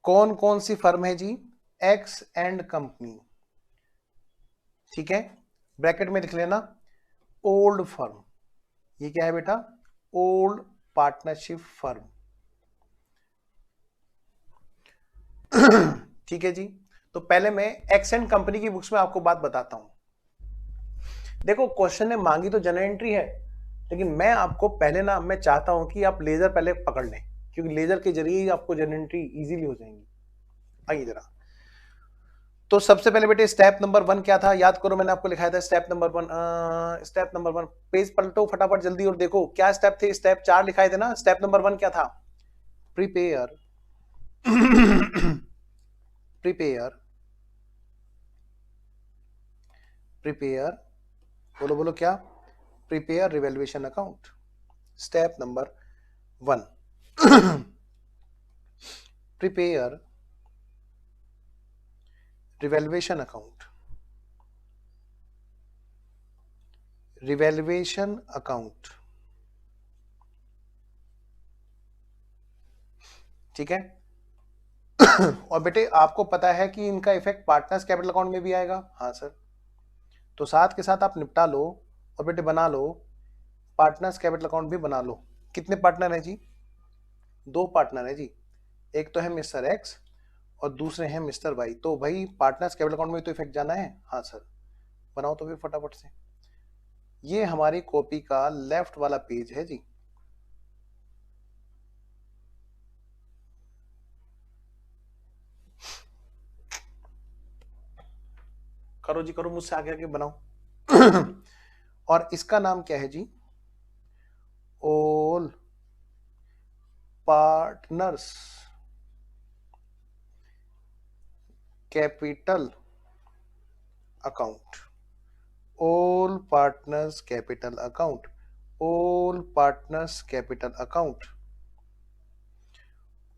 कौन कौन सी फर्म है जी, एक्स एंड कंपनी, ठीक है? ब्रैकेट में लिख लेना ओल्ड फर्म, ये क्या है बेटा, ओल्ड पार्टनरशिप फर्म, ठीक है जी। तो पहले मैं एक्स एंड कंपनी की बुक्स में आपको बात बताता हूं। देखो क्वेश्चन ने मांगी तो जनरल एंट्री है, लेकिन मैं आपको पहले ना, मैं चाहता हूं कि आप लेजर पहले पकड़ लें, क्योंकि लेजर के जरिए ही आपको जनरल एंट्री इजीली हो जाएंगी। आइए जरा, तो सबसे पहले बेटे स्टेप नंबर 1 क्या था, याद करो मैंने आपको लिखाया था step number 1। Step number 1 page पलटो फटाफट जल्दी और देखो क्या स्टेप थे, स्टेप 4 लिखाए थे ना। स्टेप नंबर 1 क्या था, प्रिपेयर प्रिपेयर प्रिपेयर, बोलो बोलो क्या, prepare revaluation account. Step number 1 prepare revaluation account, revaluation account, ठीक है? और बेटे आपको पता है कि इनका इफेक्ट पार्टनर्स कैपिटल अकाउंट में भी आएगा, हाँ सर। तो साथ के साथ आप निपटा लो और बेटे बना लो पार्टनर्स कैपिटल अकाउंट भी बना लो। कितने पार्टनर है जी, 2 पार्टनर है जी, एक तो है मिस्टर एक्स और दूसरे हैं मिस्टर वाई। तो भाई पार्टनर्स कैपिटल अकाउंट में तो इफेक्ट जाना है, हाँ सर। बनाओ तो फिर फटाफट से। ये हमारी कॉपी का लेफ्ट वाला पेज है जी, करो जी करो, मुझसे आगे आगे बनाओ। और इसका नाम क्या है जी, all partners capital account, all partners capital account, all partners capital account,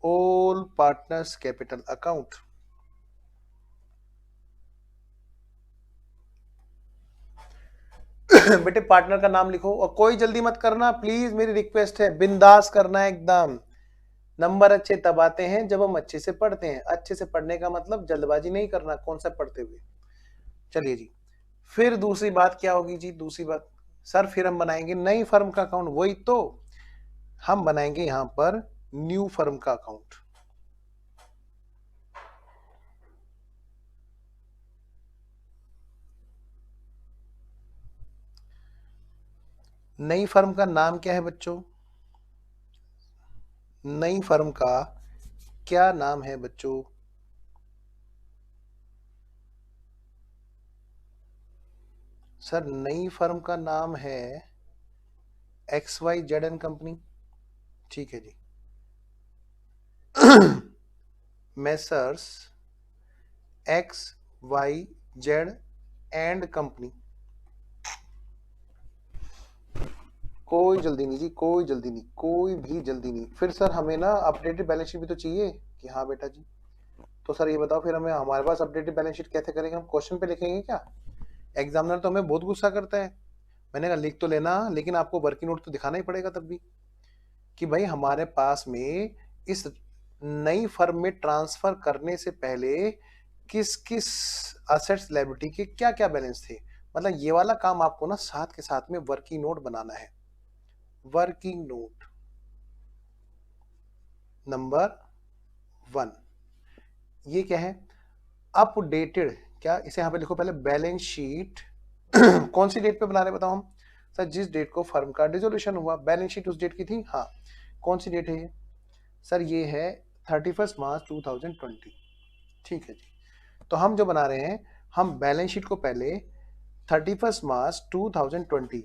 all partners capital account. बेटे पार्टनर का नाम लिखो और कोई जल्दी मत करना प्लीज, मेरी रिक्वेस्ट है, बिंदास करना है एकदम। नंबर अच्छे तब आते हैं जब हम अच्छे से पढ़ते हैं, अच्छे से पढ़ने का मतलब जल्दबाजी नहीं करना कॉन्सेप्ट पढ़ते हुए। चलिए जी, फिर दूसरी बात क्या होगी जी, दूसरी बात सर फिर हम बनाएंगे नई फर्म का अकाउंट, वही तो हम बनाएंगे यहां पर न्यू फर्म का अकाउंट। नई फर्म का नाम क्या है बच्चों? नई फर्म का क्या नाम है बच्चों? सर नई फर्म का नाम है XYZ एंड कंपनी। ठीक है जी। Messrs XYZ and company. कोई जल्दी नहीं जी, कोई जल्दी नहीं, कोई भी जल्दी नहीं। फिर सर हमें ना अपडेटेड बैलेंस शीट भी तो चाहिए कि हाँ बेटा जी। तो सर ये बताओ फिर हमें, हमारे पास अपडेटेड बैलेंस शीट कैसे करेंगे? हम क्वेश्चन पे लिखेंगे क्या? एग्जामिनर तो हमें बहुत गुस्सा करता है। मैंने कहा लिख तो लेना, लेकिन आपको वर्किंग नोट तो दिखाना ही पड़ेगा तब भी, कि भाई हमारे पास में इस नई फर्म में ट्रांसफर करने से पहले किस किस असेट्स लायबिलिटी के क्या क्या बैलेंस थे। मतलब ये वाला काम आपको ना साथ के साथ में वर्किंग नोट बनाना है। वर्किंग नोट नंबर 1, ये क्या है? अपडेटेड, क्या इसे यहां पे लिखो पहले, बैलेंस शीट। कौन सी डेट पे बना रहे बताओ हम? सर जिस डेट को फर्म का डिसोल्यूशन हुआ, बैलेंस शीट उस डेट की थी। हाँ, कौन सी डेट है ये? सर ये है 31 मार्च 2020। ठीक है जी। तो हम जो बना रहे हैं, हम बैलेंस शीट को पहले 31 मार्च 2020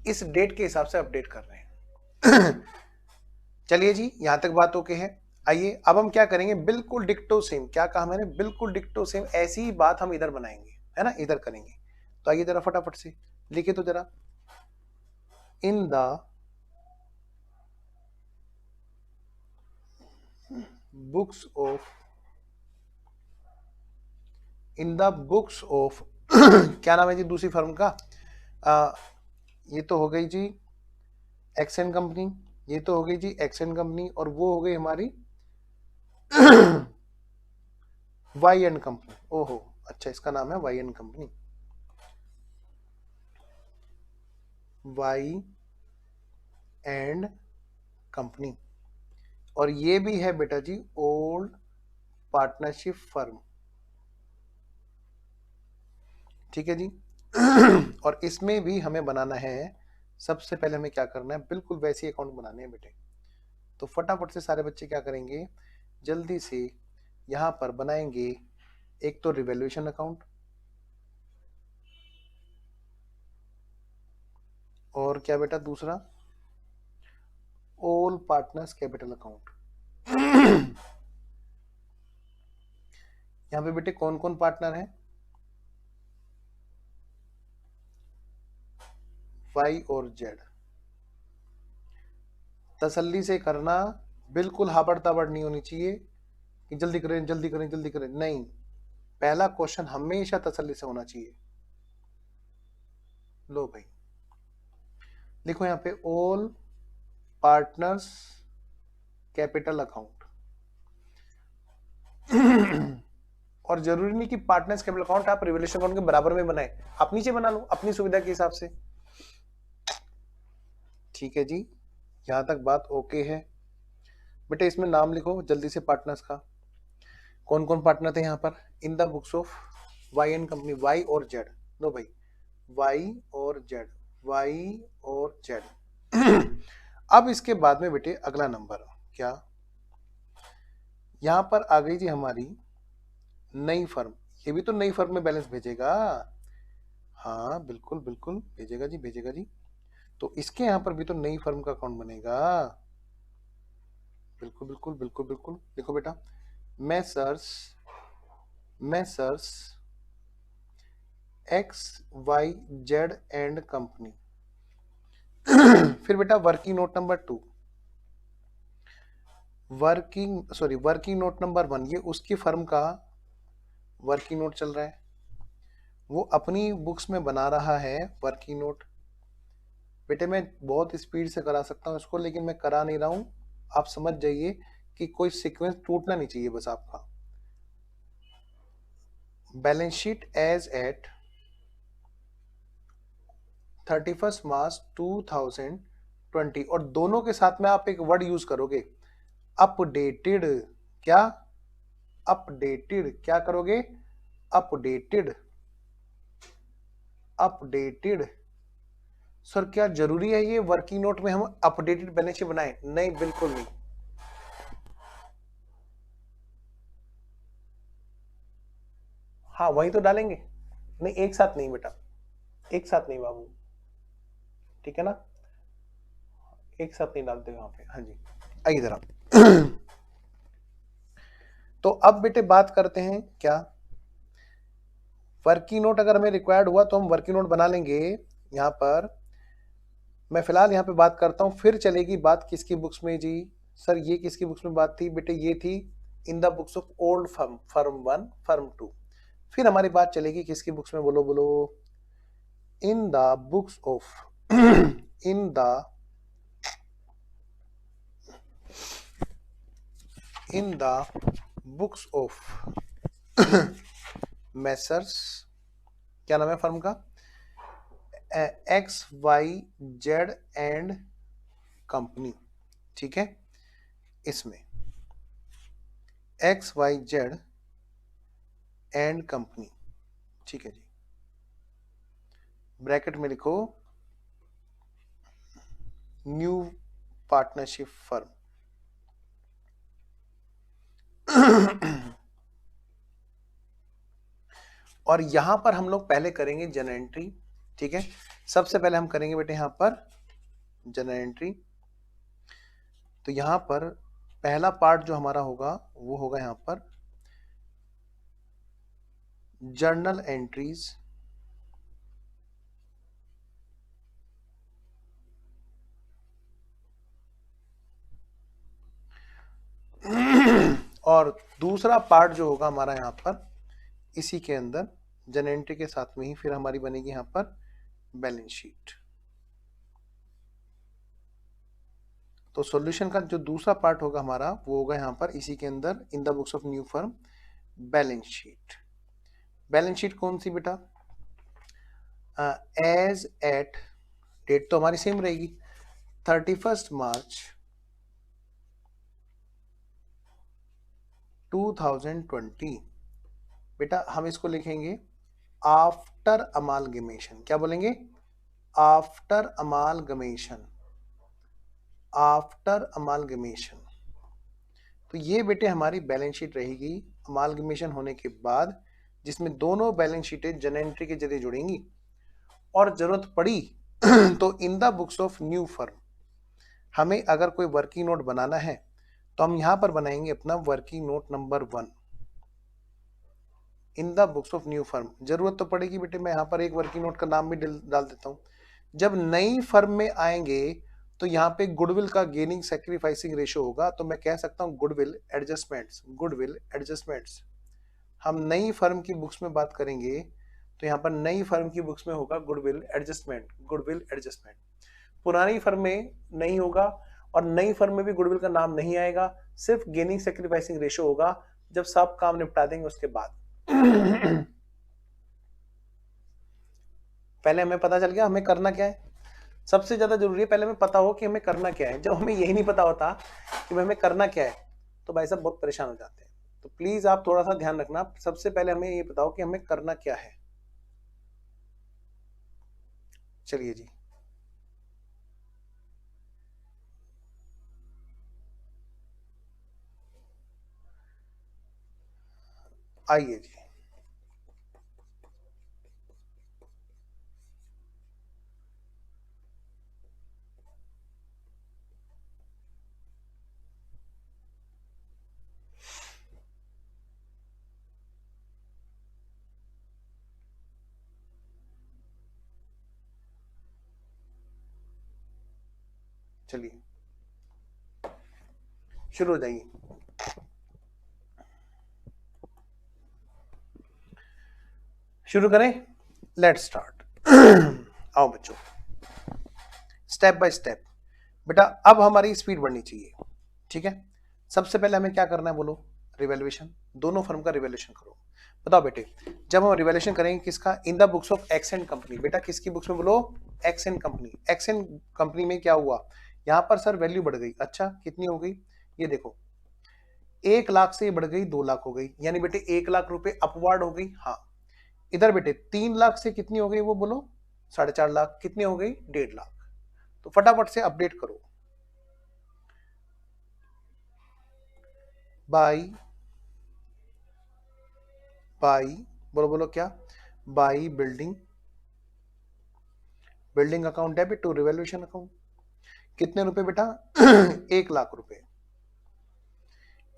इस डेट के हिसाब से अपडेट कर रहे हैं। चलिए जी, यहां तक बात ओके है। आइए अब हम क्या करेंगे, बिल्कुल डिक्टो सेम, क्या कहा मैंने, बिल्कुल डिक्टो सेम ऐसी ही बात हम इधर बनाएंगे, है ना, इधर करेंगे। तो आइए जरा फटाफट से लिखिए तो जरा, इन the books of, in the books of क्या नाम है जी दूसरी फर्म का? ये तो हो गई जी एक्सन कंपनी, ये तो हो गई जी एक्सन कंपनी, और वो हो गई हमारी वाई एंड कंपनी। ओहो अच्छा, इसका नाम है Y and company, Y and company. और ये भी है बेटा जी ओल्ड पार्टनरशिप फर्म। ठीक है जी। और इसमें भी हमें बनाना है, सबसे पहले हमें क्या करना है, बिल्कुल वैसे ही अकाउंट बनाने हैं बेटे। तो फटाफट से सारे बच्चे क्या करेंगे, जल्दी से यहां पर बनाएंगे एक तो रिवैल्यूएशन अकाउंट, और क्या बेटा दूसरा, ऑल पार्टनर्स कैपिटल अकाउंट। यहां पे बेटे कौन कौन पार्टनर है? वाई और जेड। तसल्ली से करना, बिल्कुल हाबड़ ताबड़ नहीं होनी चाहिए कि जल्दी करें जल्दी करें जल्दी करें, नहीं। पहला क्वेश्चन हमेशा तसल्ली से होना चाहिए। लो भाई लिखो यहां पे ऑल पार्टनर्स कैपिटल अकाउंट। और जरूरी नहीं कि पार्टनर्स कैपिटल अकाउंट आप रिवैल्यूएशन अकाउंट के बराबर में बनाए, आप नीचे बना लो अपनी सुविधा के हिसाब से। ठीक है जी, यहां तक बात ओके है बेटे। इसमें नाम लिखो जल्दी से पार्टनर्स का, कौन कौन पार्टनर थे यहाँ पर in the books of Y and company, Y और जेड। लो भाई वाई और जेड, वाई और जेड। अब इसके बाद में बेटे अगला नंबर क्या, यहां पर आ गई जी हमारी नई फर्म। ये भी तो नई फर्म में बैलेंस भेजेगा। हाँ बिल्कुल बिल्कुल भेजेगा जी, भेजेगा जी। तो इसके यहां पर भी तो नई फर्म का अकाउंट बनेगा। बिल्कुल बिल्कुल बिल्कुल बिल्कुल, देखो बेटा, Messrs Messrs XYZ and company. फिर बेटा working note number 2, working note number 1, ये उसकी फर्म का वर्किंग नोट चल रहा है, वो अपनी बुक्स में बना रहा है वर्किंग नोट। बेटे मैं बहुत स्पीड से करा सकता हूँ इसको, लेकिन मैं करा नहीं रहा हूं, आप समझ जाइए कि कोई सीक्वेंस टूटना नहीं चाहिए बस आपका। बैलेंस शीट एज एट 31 मार्च 2020, और दोनों के साथ में आप एक वर्ड यूज करोगे, अपडेटेड। क्या? अपडेटेड क्या करोगे? अपडेटेड सर क्या जरूरी है ये वर्किंग नोट में हम अपडेटेड बैलेंस शीट बनाएं? नहीं, बिल्कुल नहीं। हाँ वही तो डालेंगे। नहीं एक साथ नहीं बेटा, एक साथ नहीं बाबू, ठीक है ना, एक साथ नहीं डालते वहां पे। हाँ जी, आइए जरा। तो अब बेटे बात करते हैं क्या, वर्किंग नोट अगर हमें रिक्वायर्ड हुआ तो हम वर्किंग नोट बना लेंगे। यहां पर मैं फिलहाल यहाँ पे बात करता हूँ, फिर चलेगी बात किसकी बुक्स में जी? सर ये किसकी बुक्स में बात थी बेटे? ये थी इन the books of old firm, firm 1, firm 2। फिर हमारी बात चलेगी किसकी बुक्स में? बोलो बोलो। इन the books of in the books of Messrs, क्या नाम है फर्म का? XYZ एंड कंपनी, ठीक है। इसमें XYZ एंड कंपनी, ठीक है जी। ब्रैकेट में लिखो न्यू पार्टनरशिप फर्म। और यहां पर हम लोग पहले करेंगे जनरल एंट्री, ठीक है। सबसे पहले हम करेंगे बेटे यहां पर जनरल एंट्री। तो यहां पर पहला पार्ट जो हमारा होगा वो होगा यहां पर जर्नल एंट्रीज। और दूसरा पार्ट जो होगा हमारा यहां पर इसी के अंदर जनरल एंट्री के साथ में ही फिर हमारी बनेगी यहां पर बैलेंस शीट। तो सॉल्यूशन का जो दूसरा पार्ट होगा हमारा वो होगा यहां पर इसी के अंदर इन the books of new firm balance sheet. Balance sheet कौन सी बेटा? एज एट, डेट तो हमारी सेम रहेगी 31 मार्च 2020। बेटा हम इसको लिखेंगे आफ्टर अमालगमेशन। क्या बोलेंगे? After amalgamation, after amalgamation. तो ये बेटे हमारी बैलेंस शीट रहेगी अमालगमेशन होने के बाद, जिसमें दोनों बैलेंस शीटें जनरल एंट्री के जरिए जुड़ेंगी। और जरूरत पड़ी तो इन the books of new firm हमें अगर कोई वर्किंग नोट बनाना है तो हम यहां पर बनाएंगे अपना working note number 1 in the books of new firm. जरूरत तो पड़ेगी बेटे, मैं यहां पर एक वर्किंग नोट का नाम भी डाल देता हूं। जब नई फर्म में आएंगे तो यहाँ पे गुडविल का गेनिंग सैक्रिफाइसिंग रेशियो होगा, तो मैं कह सकता हूँ गुडविल एडजस्टमेंट्स, गुडविल एडजस्टमेंट्स। हम नई फर्म की बुक्स में बात करेंगे तो यहाँ पर नई फर्म की बुक्स में होगा गुडविल एडजस्टमेंट, गुडविल एडजस्टमेंट। पुरानी फर्म में नहीं होगा और नई फर्म में भी गुडविल का नाम नहीं आएगा, सिर्फ गेनिंग सैक्रिफाइसिंग रेशियो होगा जब सब काम निपटा देंगे उसके बाद। पहले हमें पता चल गया हमें करना क्या है। सबसे ज्यादा जरूरी है पहले हमें पता हो कि हमें करना क्या है। जब हमें यही नहीं पता होता कि हमें करना क्या है तो भाई साहब बहुत परेशान हो जाते हैं। तो प्लीज आप थोड़ा सा ध्यान रखना, सबसे पहले हमें ये बताओ कि हमें करना क्या है। चलिए जी, आइए जी। चलिए शुरू हो जाइए। शुरू करें, लेट्स स्टार्ट। आओ बच्चों, स्टेप बाय स्टेप। बेटा अब हमारी स्पीड बढ़नी चाहिए, ठीक है। सबसे पहले हमें क्या करना है बोलो? रिवैल्यूएशन, दोनों फर्म का रिवैल्यूएशन करो। बताओ बेटे, जब हम रिवैल्यूएशन करेंगे किसका? इन the books of X and company. बेटा किसकी बुक्स में बोलो? X and company. X and company में क्या हुआ? यहां पर सर वैल्यू बढ़ गई। अच्छा कितनी हो गई? ये देखो 1 लाख से बढ़ गई 2 लाख हो गई, यानी बेटे 1 लाख रुपए अपवार्ड हो गई। हाँ, इधर बेटे 3 लाख से कितनी हो गई वो बोलो, 4.5 लाख, कितनी हो गई 1.5 लाख। तो फटाफट से अपडेट करो। बाई बोलो बोलो क्या, by building account debit to revaluation account, कितने रुपए बेटा 1 लाख रुपए।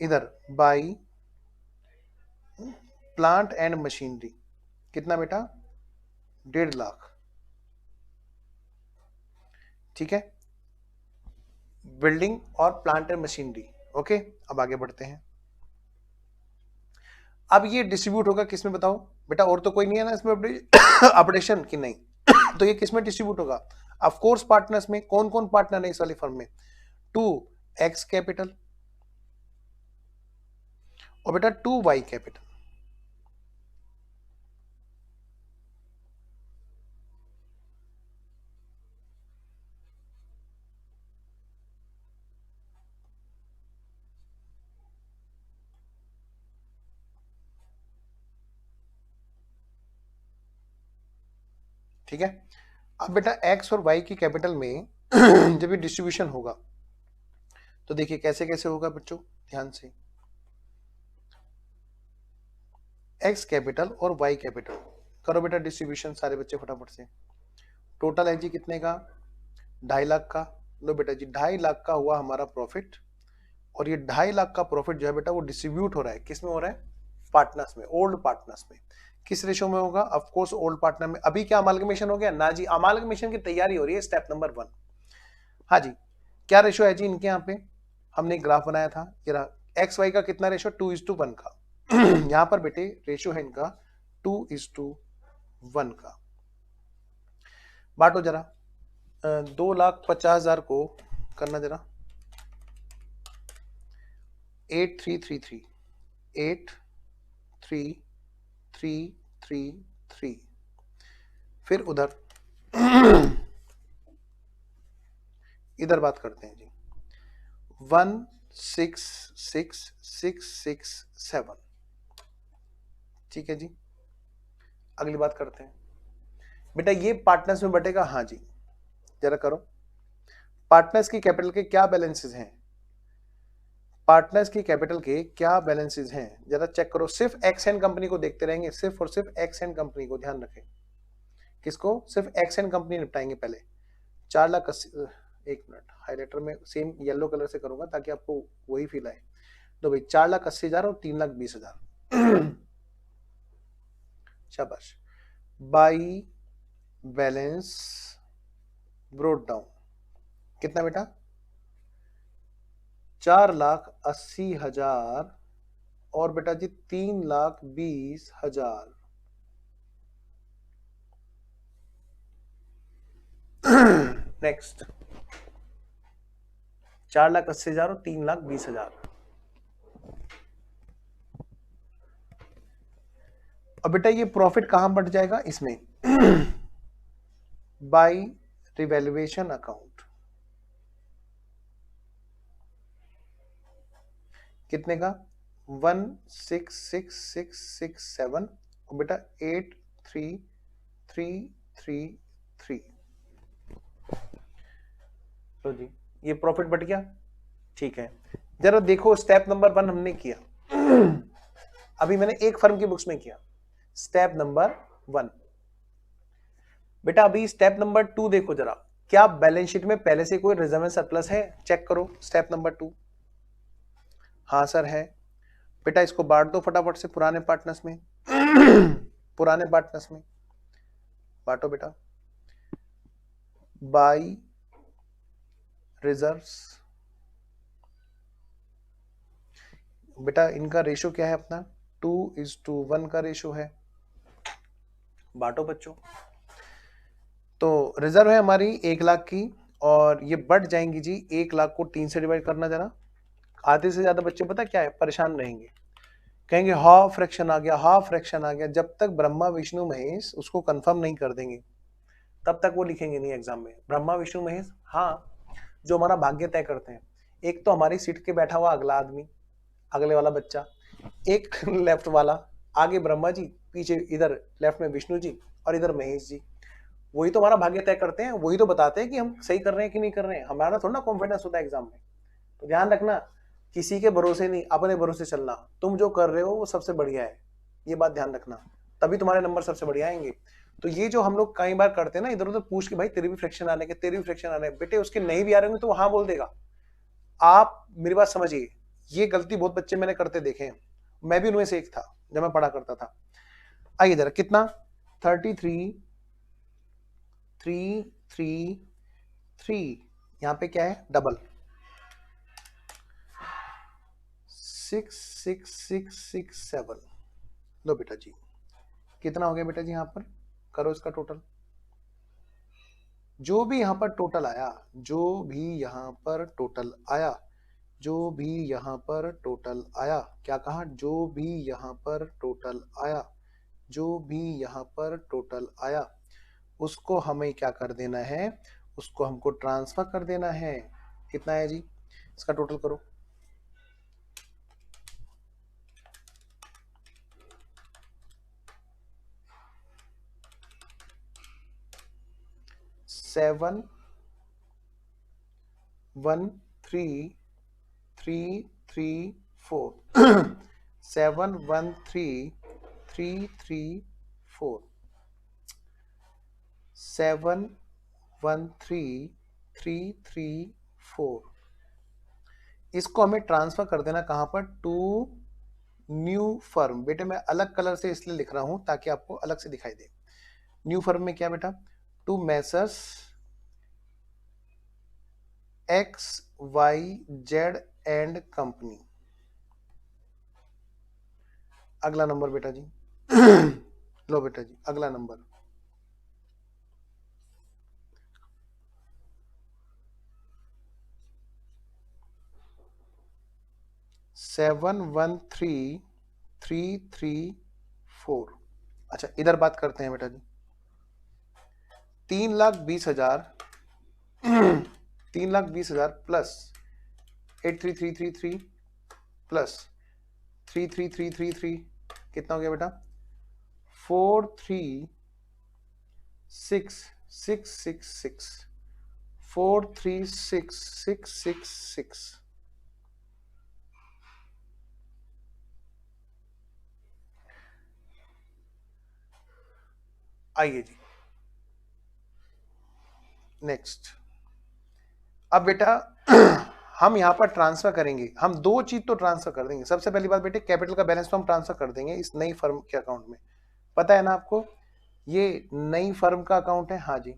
इधर बाई प्लांट एंड मशीनरी, कितना बेटा 1.5 लाख। ठीक है, बिल्डिंग और प्लांट एंड मशीनरी। ओके, अब आगे बढ़ते हैं। अब ये डिस्ट्रीब्यूट होगा किसमें बताओ बेटा, और तो कोई नहीं है ना इसमें अपडेशन की नहीं, तो ये किसमें डिस्ट्रीब्यूट होगा, ऑफ कोर्स पार्टनर्स में। कौन कौन पार्टनर है इस वाली फर्म में, 2x कैपिटल और बेटा 2y कैपिटल। ठीक है, अब बेटा x और y की कैपिटल में जब ये डिस्ट्रीब्यूशन होगा तो देखिए कैसे कैसे होगा बच्चों, ध्यान से। x कैपिटल और y कैपिटल, करो बेटा डिस्ट्रीब्यूशन सारे बच्चे फटाफट से। टोटल है जी कितने का, 2.5 लाख का। लो बेटा जी 2.5 लाख का हुआ हमारा प्रॉफिट, और ये 2.5 लाख का प्रॉफिट जो है बेटा वो डिस्ट्रीब्यूट हो रहा है, किस में हो रहा है, पार्टनर्स में, ओल्ड पार्टनर्स में। किस रेशो में होगा, ऑफ कोर्स ओल्ड पार्टनर में। अभी क्या अमालगमेशन हो गया ना जी, अमालगमेशन की तैयारी हो रही है, स्टेप नंबर 1। हाँ जी, क्या रेशो है जी इनके, यहाँ पे हमने ग्राफ बनाया था, ये रहा एक्स वाई का कितना रेशो, 2:1 का। यहां पर बेटे रेशो है इनका 2:1 का। बांटो जरा, 2,50,000 को करना जरा 8333, 8333, फिर उधर इधर बात करते हैं जी 166,667। ठीक है जी, अगली बात करते हैं बेटा, ये पार्टनर्स में बटेगा। हाँ जी, जरा करो, पार्टनर्स की कैपिटल के क्या बैलेंसेस हैं, पार्टनर्स की कैपिटल के क्या बैलेंसेस हैं, जरा चेक करो। सिर्फ एक्स एन कंपनी को देखते रहेंगे, सिर्फ और सिर्फ एक्स एन कंपनी को, ध्यान रखें। किसको, सिर्फ एक्स एन कंपनी निपटाएंगे पहले। 4,80,000, एक मिनट हाईलाइटर में सेम येलो कलर से करूंगा ताकि आपको वही फील आए। तो भाई 4,80,000 और 3,20,000। शाबाश। बाई बैलेंस ब्रोट डाउन, कितना बेटा 4,80,000 और बेटा जी 3,20,000। नेक्स्ट 4,80,000 और 3,20,000। और बेटा ये प्रॉफिट कहां बढ़ जाएगा, इसमें बाई रिवैल्यूएशन अकाउंट, कितने का 166,667 और बेटा 83,333। तो जी ये प्रॉफिट बढ़ गया। ठीक है, जरा देखो स्टेप नंबर 1 हमने किया, अभी मैंने एक फर्म की बुक्स में किया स्टेप नंबर 1। बेटा अभी स्टेप नंबर 2 देखो जरा, क्या बैलेंस शीट में पहले से कोई रिजर्व एंड सरप्लस है, चेक करो स्टेप नंबर 2। हाँ सर है। बेटा इसको बांट दो फटाफट से पुराने पार्टनर्स में। पुराने पार्टनर्स में बांटो बेटा, बाई रिजर्व्स। बेटा इनका रेशो क्या है अपना, 2:1 का रेशो है। बांटो बच्चों, तो रिजर्व है हमारी 1 लाख की, और ये बढ़ जाएंगी जी 1 लाख को 3 से डिवाइड करना जरा। आधे से ज्यादा बच्चे पता क्या है परेशान रहेंगे, कहेंगे हाफ फ्रैक्शन आ गया, हाफ फ्रैक्शन आ गया। जब तक ब्रह्मा विष्णु महेश उसको कंफर्म नहीं कर देंगे तब तक वो लिखेंगे नहीं एग्जाम में। ब्रह्मा विष्णु महेश हाँ, जो हमारा भाग्य तय करते हैं। एक तो हमारी सीट के बैठा हुआ अगला आदमी, अगले वाला बच्चा, एक लेफ्ट वाला, आगे ब्रह्मा जी, पीछे इधर लेफ्ट में विष्णु जी और इधर महेश जी। वही तो हमारा भाग्य तय करते हैं, वही तो बताते हैं कि हम सही कर रहे हैं कि नहीं कर रहे हैं। हमारा थोड़ा ना कॉन्फिडेंस होता है एग्जाम में। तो ध्यान रखना, किसी के भरोसे नहीं, अपने भरोसे चलना। तुम जो कर रहे हो वो सबसे बढ़िया है, ये बात ध्यान रखना, तभी तुम्हारे नंबर सबसे बढ़िया आएंगे। तो ये जो हम लोग कई बार करते हैं ना, इधर उधर पूछ के, भाई तेरे भी फ्रैक्शन आने के, तेरे भी फ्रैक्शन आने, बेटे उसके नहीं भी आ रहे होंगे तो वो हाँ बोल देगा। आप मेरी बात समझिए, ये गलती बहुत बच्चे मैंने करते देखे हैं, मैं भी उनमें से एक था जब मैं पढ़ा करता था। आइए जरा, कितना 33 3 3 3, यहाँ पे क्या है डबल, 6 6 6 6 7। लो बेटा जी, कितना हो गया बेटा जी, यहाँ पर करो इसका टोटल। जो भी यहाँ पर टोटल आया, जो भी यहाँ पर टोटल आया, जो भी यहाँ पर टोटल आया, क्या कहा, जो भी यहाँ पर टोटल आया, जो भी यहाँ पर टोटल आया, उसको हमें क्या कर देना है, उसको हमको ट्रांसफर कर देना है। कितना है जी, इसका टोटल करो। 7 1 3 3 3 4 7 1 3 3 3 4 7 1 3 3 3 4। इसको हमें ट्रांसफर कर देना कहां पर, टू न्यू फर्म। बेटे मैं अलग कलर से इसलिए लिख रहा हूं ताकि आपको अलग से दिखाई दे। न्यू फर्म में क्या बेटा, to messrs X Y Z and company. अगला नंबर बेटा जी लो बेटा जी, अगला नंबर 7 1 3 3 3 4। अच्छा इधर बात करते हैं बेटा जी, 3,20,000 3,20,000 प्लस 83333 प्लस 33333, कितना हो गया बेटा, 43666 43666। आइए जी नेक्स्ट। अब बेटा हम यहां पर ट्रांसफर करेंगे, हम दो चीज तो ट्रांसफर कर देंगे। सबसे पहली बात बेटे, कैपिटल का बैलेंस तो हम ट्रांसफर कर देंगे इस नई फर्म के अकाउंट में, पता है ना आपको, ये नई फर्म का अकाउंट है। हाँ जी,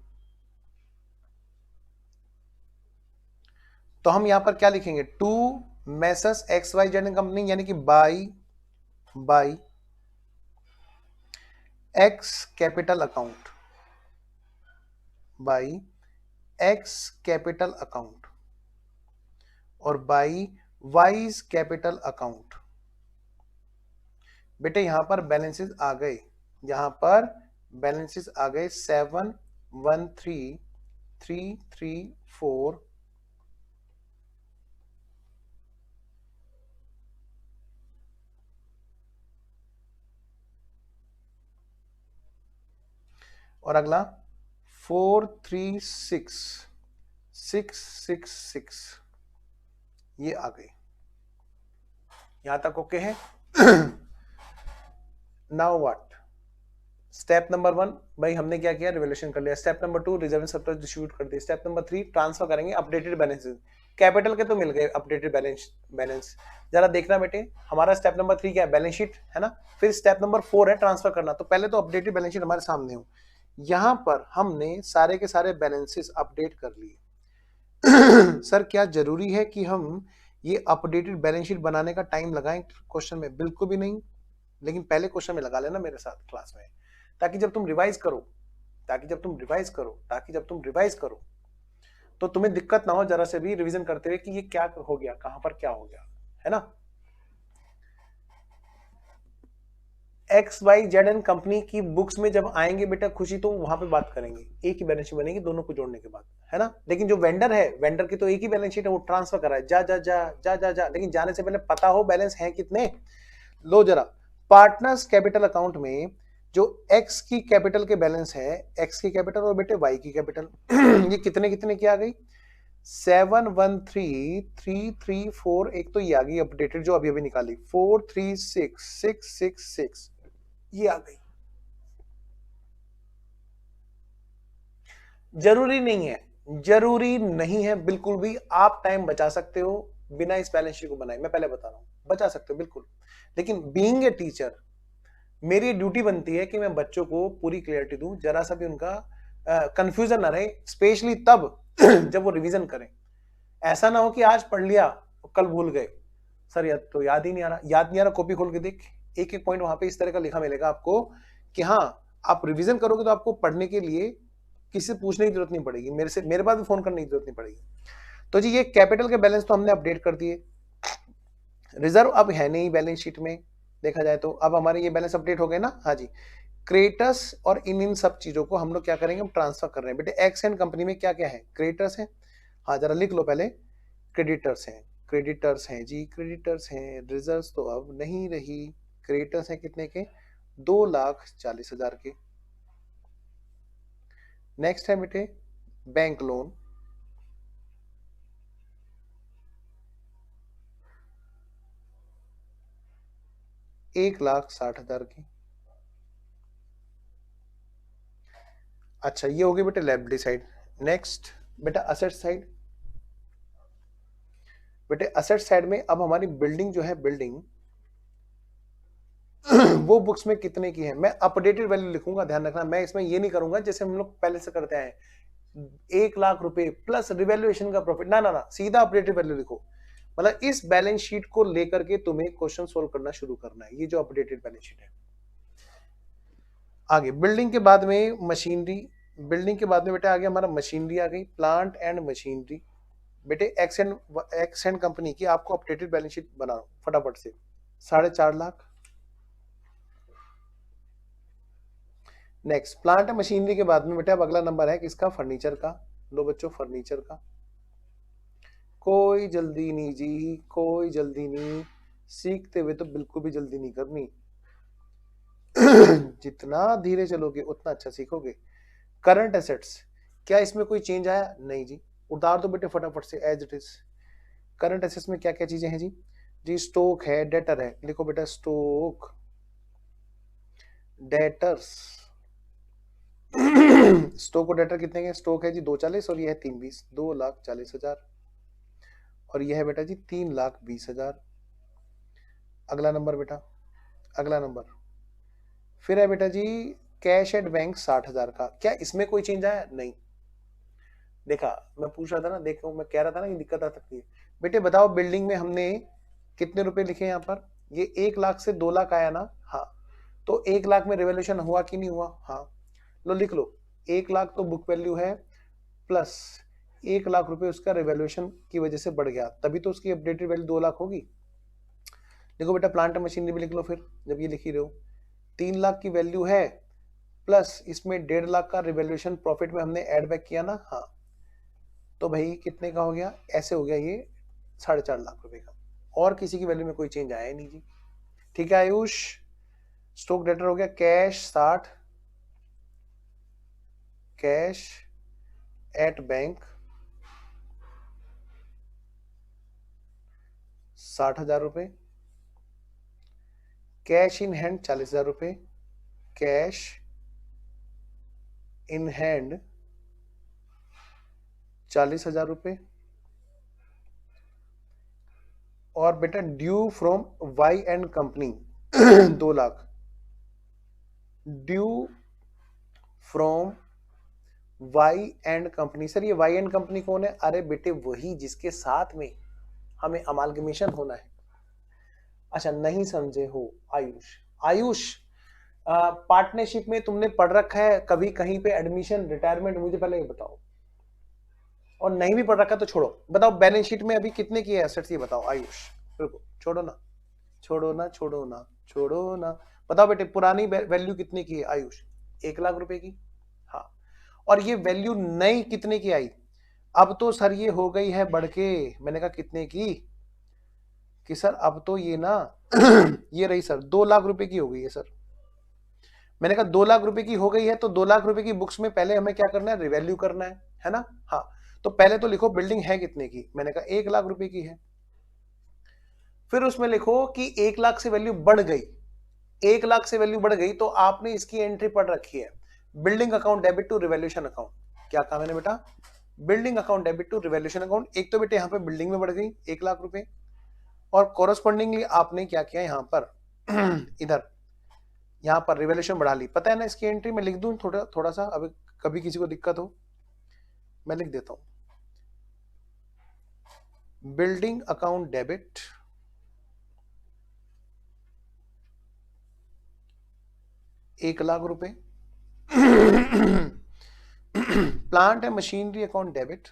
तो हम यहां पर क्या लिखेंगे, to messrs X Y Z company, यानी कि by X capital account, by X capital account और बाई वाइज कैपिटल अकाउंट। बेटे यहां पर बैलेंसेस आ गए, यहां पर बैलेंसेस आ गए 7 1 3 3 3 4 और अगला 4 3 6 6 6 6, ये आ गई। यहां तक ओके है नाउ व्हाट, स्टेप नंबर 1 भाई हमने क्या किया, रिवैल्यूएशन कर लिया। Step number 2 reserve surplus distribute कर दिया। स्टेप नंबर 3 ट्रांसफर करेंगे अपडेटेड बैलेंसेस। कैपिटल के तो मिल गए अपडेटेड बैलेंस। जरा देखना बेटे, हमारा स्टेप नंबर 3 क्या है, बैलेंस शीट है ना। फिर स्टेप नंबर 4 है ट्रांसफर करना। तो पहले तो अपडेटेड बैलेंस शीट हमारे सामने हो, यहां पर हमने सारे के सारे बैलेंसेस अपडेट कर लिए सर क्या जरूरी है कि हम ये अपडेटेड बैलेंस शीट बनाने का टाइम लगाएं क्वेश्चन में? बिल्कुल भी नहीं, लेकिन पहले क्वेश्चन में लगा लेना मेरे साथ क्लास में, ताकि जब तुम रिवाइज करो तो तुम्हें दिक्कत ना हो जरा से भी रिवीजन करते हुए कि ये क्या हो गया, कहां पर क्या हो गया, है ना। XYZN कंपनी की बुक्स में जब आएंगे बेटा खुशी, तो वहां पे बात करेंगे, एक ही बैलेंस शीट बनेगी दोनों को जोड़ने के बाद, है ना। लेकिन जो वेंडर है, वेंडर की तो एक ही बैलेंस शीट है, वो ट्रांसफर कर रहा है, जा जा जा जा जा जा, लेकिन जाने से पहले पता हो बैलेंस है कितने। लो जरा, पार्टनर्स कैपिटल अकाउंट में जो एक्स की कैपिटल के बैलेंस है, एक्स की कैपिटल और बेटे वाई की कैपिटल ये कितने कितने की आ गई, 713,334, एक तो ये आ गई अपडेटेड जो अभी अभी निकाली, 436,666 ये आ गई। जरूरी नहीं है, जरूरी नहीं है बिल्कुल भी, आप टाइम बचा सकते हो बिना इस बैलेंस शीट को बनाए, मैं पहले बता रहा हूं, बचा सकते हो बिल्कुल। लेकिन बीइंग ए टीचर मेरी ड्यूटी बनती है कि मैं बच्चों को पूरी क्लियरिटी दूं, जरा सा भी उनका कंफ्यूजन ना रहे, स्पेशली तब जब वो रिवीजन करें। ऐसा ना हो कि आज पढ़ लिया कल भूल गए, सर याद तो याद ही नहीं आ रहा, याद नहीं आ रहा, कॉपी खोल के देख, एक एक पॉइंट वहां पे इस तरह का लिखा मिलेगा आपको कि हाँ आप रिवीजन करोगे तो आपको पढ़ने के लिए किसी से पूछने की जरूरत नहीं पड़ेगी, मेरे पास भी फोन करने की जरूरत नहीं पड़ेगी। तो जी ये कैपिटल के बैलेंस तो हमने अपडेट कर दिए, रिजर्व अब है नहीं बैलेंस शीट में देखा जाए तो, अब हमारे ये बैलेंस अपडेट हो गए ना, हाँ जी। क्रेडिटर्स और इन सब चीजों को हम लोग क्या करेंगे, हम ट्रांसफर कर रहे हैं बेटे। एक्स एंड कंपनी में क्या क्या है, क्रेडिटर्स है, हाँ जरा लिख लो पहले, क्रेडिटर्स हैं, क्रेडिटर्स हैं जी, क्रेडिटर्स हैं, रिजर्व्स तो अब नहीं रही, क्रेडिटर्स हैं कितने के, 2,40,000 के। नेक्स्ट है बेटे बैंक लोन, $1,60,000 की। अच्छा ये हो गई बेटे लायबिलिटी साइड। नेक्स्ट बेटा असेट साइड, बेटे असेट साइड में अब हमारी बिल्डिंग जो है, बिल्डिंग वो बुक्स में कितने की है, मैं अपडेटेड वैल्यू लिखूंगा, ध्यान रखना, मैं इसमें ये नहीं करूंगा जैसे हम लोग पहले से करते हैं 1,00,000 रुपए प्लस रिवैल्यूएशन का प्रॉफिट, ना ना ना, सीधा अपडेटेड वैल्यू लिखो। मतलब इस बैलेंस शीट को लेकर के तुम्हें क्वेश्चन सोल्व करना शुरू करना है, ये जो अपडेटेड बैलेंस शीट है। आगे बिल्डिंग के बाद में मशीनरी, बिल्डिंग के बाद में बेटा आ गया हमारा मशीनरी आ गई, प्लांट एंड मशीनरी। बेटे एक्स एंड कंपनी की आपको अपडेटेड बैलेंस शीट बना फटाफट से, 4.5 lakh. Next plant and machinery के बाद में बेटा अब अगला नंबर है किसका, फर्नीचर का। लो बच्चों फर्नीचर का, कोई जल्दी नहीं जी, कोई जल्दी नहीं, सीखते हुए तो बिल्कुल भी जल्दी नहीं करनी जितना धीरे चलोगे उतना अच्छा सीखोगे। करंट एसेट्स, क्या इसमें कोई चेंज आया, नहीं जी, उतार दो बेटे फटाफट से as it is. Current assets में क्या क्या चीजें हैं जी, जी स्टॉक है, डेटर है, लिखो बेटा स्टॉक, डेटर्स स्टॉक और डेटर कितने के, स्टॉक है जी 240 और ये है 320, 2,40,000 और यह है बेटा जी 3,20,000। अगला नंबर बेटा, अगला नंबर फिर है बेटा जी कैश एट बैंक 60,000 का, क्या इसमें कोई चेंज आया, नहीं। देखा मैं पूछ रहा था ना, देखो मैं कह रहा था ना कि दिक्कत आ सकती है। बेटे बताओ बिल्डिंग में हमने कितने रुपए लिखे यहाँ पर, ये 1,00,000 से 2,00,000 आया ना, हाँ। तो 1,00,000 में रिवैल्यूएशन हुआ कि नहीं हुआ, हाँ। लो लिख लो, 1,00,000 तो बुक वैल्यू है, प्लस 1,00,000 रुपए उसका रिवैल्यूएशन की वजह से बढ़ गया, तभी तो उसकी अपडेटेड वैल्यू 2,00,000 होगी। देखो बेटा प्लांट मशीनरी भी लिख लो फिर, जब ये लिख ही रहे हो, 3,00,000 की वैल्यू है, प्लस इसमें 1,50,000 का रिवैल्यूएशन प्रॉफिट में हमने ऐड बैक किया ना, हाँ। तो भाई कितने का हो गया, ऐसे हो गया ये 4.5 लाख रुपए का, और किसी की वैल्यू में कोई चेंज आया ही नहीं जी। ठीक है आयुष, स्टॉक डेटर हो गया, कैश 60, कैश एट बैंक 60,000 रुपए, कैश इन हैंड 40,000 रुपए, कैश इन हैंड 40,000 रुपए, और बेटा due from Y and company 2,00,000, due from Y and company. Sir ये वाई एंड कंपनी कौन है, अरे बेटे वही जिसके साथ में हमें अमालगमेशन होना है। अच्छा नहीं समझे हो आयुष, आयुष पार्टनरशिप में तुमने पढ़ रखा है कभी कहीं पे एडमिशन रिटायरमेंट, मुझे पहले ये बताओ, और नहीं भी पढ़ रखा तो छोड़ो, बताओ बैलेंस शीट में अभी कितने की है एसेट्स, ये बताओ आयुष, बिल्कुल छोड़ो ना छोड़ो ना छोड़ो ना छोड़ो ना, बताओ बेटे पुरानी वैल्यू कितने की है आयुष? 1 लाख रुपए की। हाँ, और ये वैल्यू नई कितने की आई? अब तो सर ये हो गई है बढ़ के, मैंने कहा कितने की, कि सर अब तो ये ना ये रही सर 2 लाख रुपए की हो गई है सर। मैंने कहा 2 लाख रुपए की हो गई है तो 2 लाख रुपए की बुक्स में पहले हमें क्या करना है, रिवैल्यू करना है ना। हाँ, तो पहले तो लिखो बिल्डिंग है कितने की, मैंने कहा 1 लाख रुपए की है। फिर उसमें लिखो कि 1 लाख से वैल्यू बढ़ गई, 1 लाख से वैल्यू बढ़ गई तो आपने इसकी एंट्री पढ़ रखी है, building account debit to revaluation account. क्या कहा मैंने बेटा? Building account debit to revaluation account. एक तो बेटे यहाँ पे बिल्डिंग में बढ़ गई 1 लाख रुपए, और कोरस्पॉन्डिंगली आपने क्या किया यहाँ पर इधर यहाँ पर रिवैल्यूएशन बढ़ा ली। पता है ना इसकी एंट्री मैं लिख दूं थोड़ा थोड़ा सा, अभी कभी किसी को दिक्कत हो मैं लिख देता हूं, building account debit ₹1,00,000 plant and machinery account debit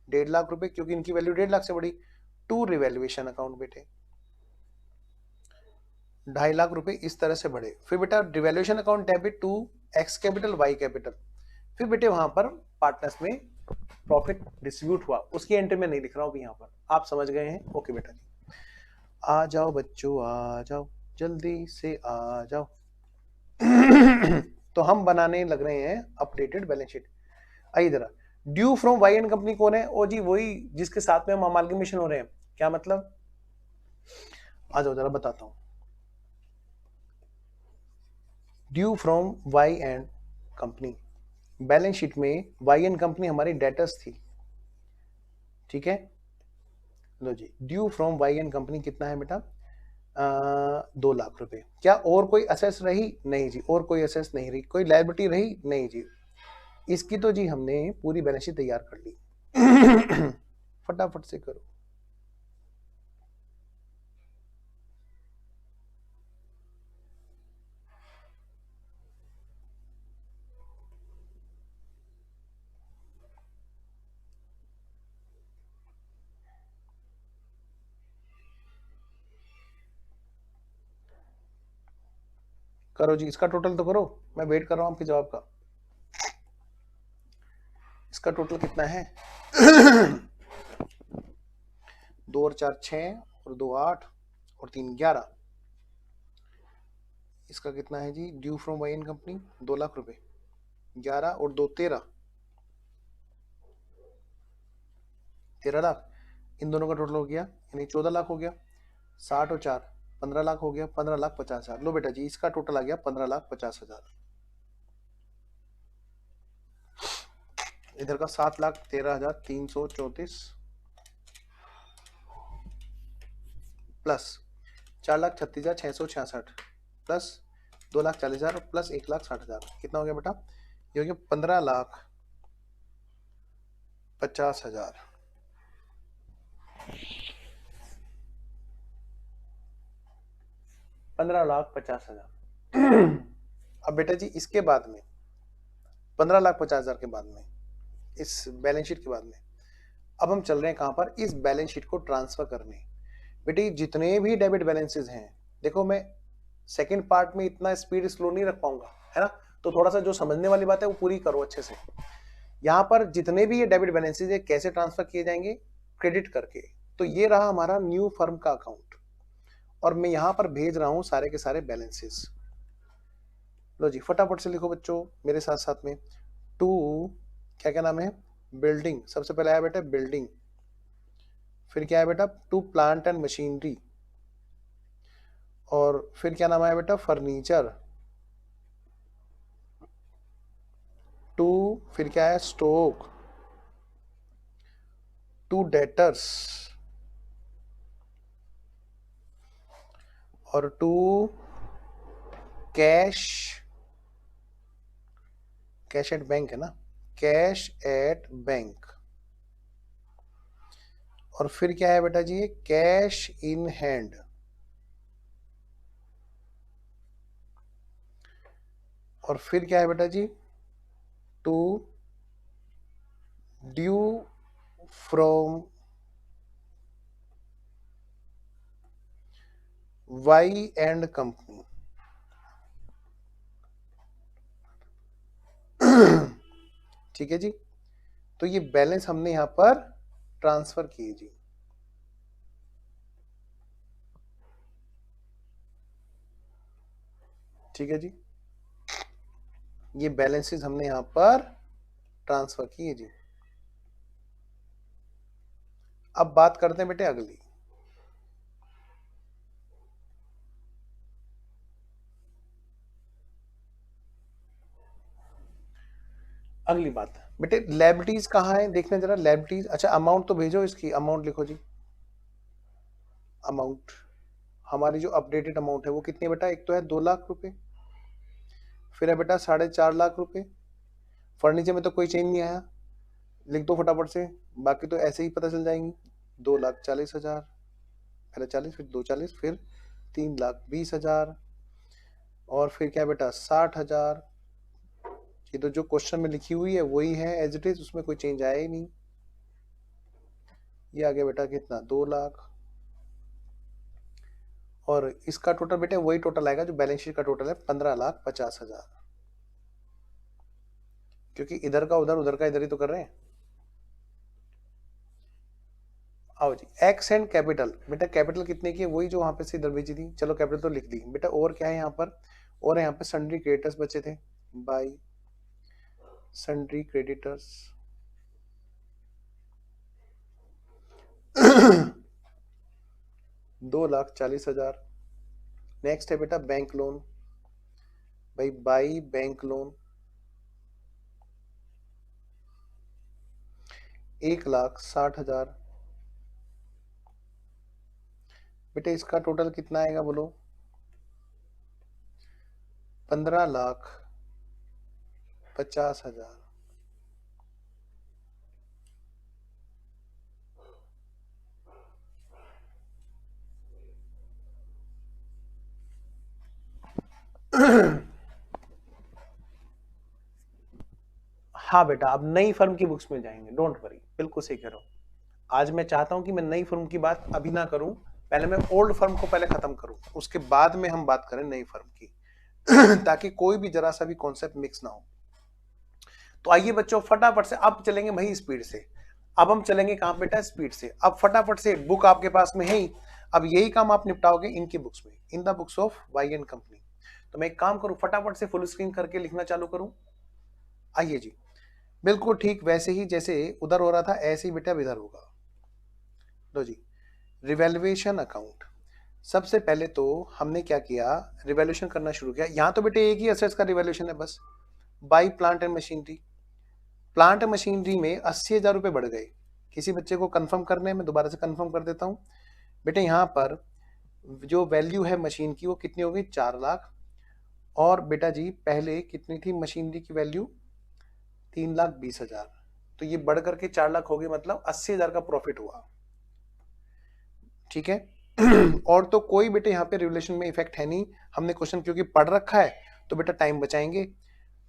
₹1,50,000 क्योंकि इनकी वैल्यू 1.5 लाख से बढ़ी, टू रिवैल्यूएशन अकाउंट बेटे ₹2,50,000 इस तरह से बढ़े। फिर बेटा revaluation account debit to X capital Y capital, फिर बेटे वहां पर पार्टनर्स में प्रॉफिट डिस्ट्रीब्यूट हुआ, उसकी एंट्री में नहीं लिख रहा हूं यहाँ पर, आप समझ गए हैं? ओके बेटा जी, आ जाओ बच्चों आ जाओ, जल्दी से आ जाओ। तो हम बनाने लग रहे हैं अपडेटेड बैलेंस शीट। आइए जरा, due from Y and company कौन है? ओ जी वही जिसके साथ में हम अमालगमेशन हो रहे हैं। क्या मतलब? आ जाओ जरा बताता हूं। Due from Y and company, balance sheet में वाई एंड कंपनी हमारी डेटर्स थी, ठीक है। लो जी, due from Y and company कितना है बेटा? 2 लाख रुपए। क्या और कोई असेस रही? नहीं जी, और कोई असेस नहीं रही। कोई लायबिलिटी रही? नहीं जी। इसकी तो जी हमने पूरी बैलेंस शीट तैयार कर ली। फटाफट से करो। करो जी, इसका टोटल तो करो, मैं वेट कर रहा हूं आपके जवाब का। इसका टोटल कितना है? 2 और 4 6 और 2 8 और 3 11। इसका कितना है जी? Due from Y and company 2 lakh रुपए, 11 और 2 13, 13 लाख। इन दोनों का टोटल हो गया यानी 14 लाख हो गया। 60 और 4 15 लाख हो गया, 15,50,000। लो बेटा जी, इसका टोटल आ गया 15,50,000। इधर का 7,13,334 प्लस 4,36,666 प्लस 2,40,000 प्लस 1,60,000, कितना हो गया बेटा? ये हो गया 15,50,000। अब बेटा जी इसके बाद में 15,50,000 के बाद में, इस बैलेंस शीट के बाद में अब हम चल रहे हैं कहां पर? इस बैलेंस शीट को ट्रांसफर करने। बेटे जितने भी डेबिट बैलेंसेस हैं, देखो मैं सेकंड पार्ट में इतना स्पीड स्लो नहीं रख पाऊंगा, है ना, तो थोड़ा सा जो समझने वाली बात है वो पूरी करो अच्छे से। यहाँ पर जितने भी ये डेबिट बैलेंसेस है कैसे ट्रांसफर किए जाएंगे? क्रेडिट करके। तो ये रहा हमारा न्यू फर्म का अकाउंट, और मैं यहाँ पर भेज रहा हूँ सारे के सारे बैलेंसेस। लो जी फटाफट से लिखो बच्चों मेरे साथ साथ में। टू क्या क्या नाम है? बिल्डिंग, सबसे पहले आया बेटा बिल्डिंग, फिर क्या है बेटा? टू प्लांट एंड मशीनरी, और फिर क्या नाम आया बेटा? फर्नीचर। टू फिर क्या है? स्टॉक। टू डेटर्स, और to cash, cash at bank है ना, कैश एट बैंक। और फिर क्या है बेटा जी? Cash in hand. और फिर क्या है बेटा जी? To due from Y and company. ठीक है जी। तो ये बैलेंस हमने यहां पर ट्रांसफर किए जी। ठीक है जी, ये बैलेंसेस हमने यहां पर ट्रांसफर किए जी। अब बात करते हैं बेटे अगली। अगली बात बेटे, लायबिलिटीज कहाँ है देखना जरा, लायबिलिटीज। अच्छा अमाउंट तो भेजो, इसकी अमाउंट लिखो जी। अमाउंट हमारी जो अपडेटेड अमाउंट है वो कितनी है बेटा, एक तो है 2 लाख रुपए, फिर है बेटा 4.5 लाख रुपए। फर्नीचर में तो कोई चेंज नहीं आया, लिख दो फटाफट से, बाकी तो ऐसे ही पता चल जाएंगी। 2,40,000, पहले 40, फिर 2,40, फिर 3,20,000, और फिर क्या बेटा 60,000। ये तो जो क्वेश्चन में लिखी हुई है वही है एज इट इज, उसमें कोई चेंज आया ही नहीं। ये आ गया बेटा कितना, 2 लाख, और इसका टोटल बेटे वही टोटल आएगा जो बैलेंस शीट का टोटल है, 15,50,000, क्योंकि इधर का उधर, उधर का इधर ही तो कर रहे हैं। आओ जी, एक्स एंड कैपिटल। बेटा कैपिटल कितने की है, वही जो वहां पे से इधर भेजी थी, चलो कैपिटल तो लिख दी बेटा। और क्या है यहाँ पर, और यहाँ पे सन्ड्री क्रेडिटर्स बचे थे, बाई सन्ड्री क्रेडिटर्स 2,40,000। नेक्स्ट है बेटा बैंक लोन, भाई बाई बैंक लोन 1,60,000। बेटे इसका टोटल कितना आएगा बोलो, 15,50,000। हाँ बेटा, अब नई फर्म की बुक्स में जाएंगे, डोंट वरी, बिल्कुल सही कह रहा हूँ। आज मैं चाहता हूं कि मैं नई फर्म की बात अभी ना करूं, पहले मैं ओल्ड फर्म को पहले खत्म करूं, उसके बाद में हम बात करें नई फर्म की ताकि कोई भी जरा सा भी कॉन्सेप्ट मिक्स ना हो। तो आइए बच्चों फटाफट से अब चलेंगे भाई स्पीड से। अब हम चलेंगे कहां बेटा, स्पीड से। अब फटाफट से, बुक आपके पास में है ही, अब यही काम आप निपटाओगे इनकी बुक्स में, in the books of Y and company. तो मैं एक काम करूं, फटाफट से फुल स्क्रीन करके लिखना चालू करूं। आइए जी, बिल्कुल ठीक वैसे ही जैसे उधर हो रहा था ऐसे ही बेटा इधर होगा। लो जी, रिवैल्यूएशन अकाउंट। सबसे पहले तो हमने क्या किया, रिवैल्यूएशन करना शुरू किया। यहां तो बेटे एक ही असेट्स का रिवैल्यूएशन है बस, by plant and machinery. Plant machinery में 80,000 रुपए बढ़ गए। किसी बच्चे को कंफर्म करने में दोबारा से कंफर्म कर देता हूं बेटे, यहां पर जो वैल्यू है मशीन की वो कितनी हो गई, 4 लाख। और बेटा जी पहले कितनी थी मशीनरी की वैल्यू, 3,20,000। तो ये बढ़ करके 4 लाख हो गई, मतलब 80,000 का प्रॉफिट हुआ। ठीक है और तो कोई बेटे यहाँ पे रिवैल्यूएशन में इफेक्ट है नहीं, हमने क्वेश्चन क्योंकि पढ़ रखा है तो बेटा टाइम बचाएंगे।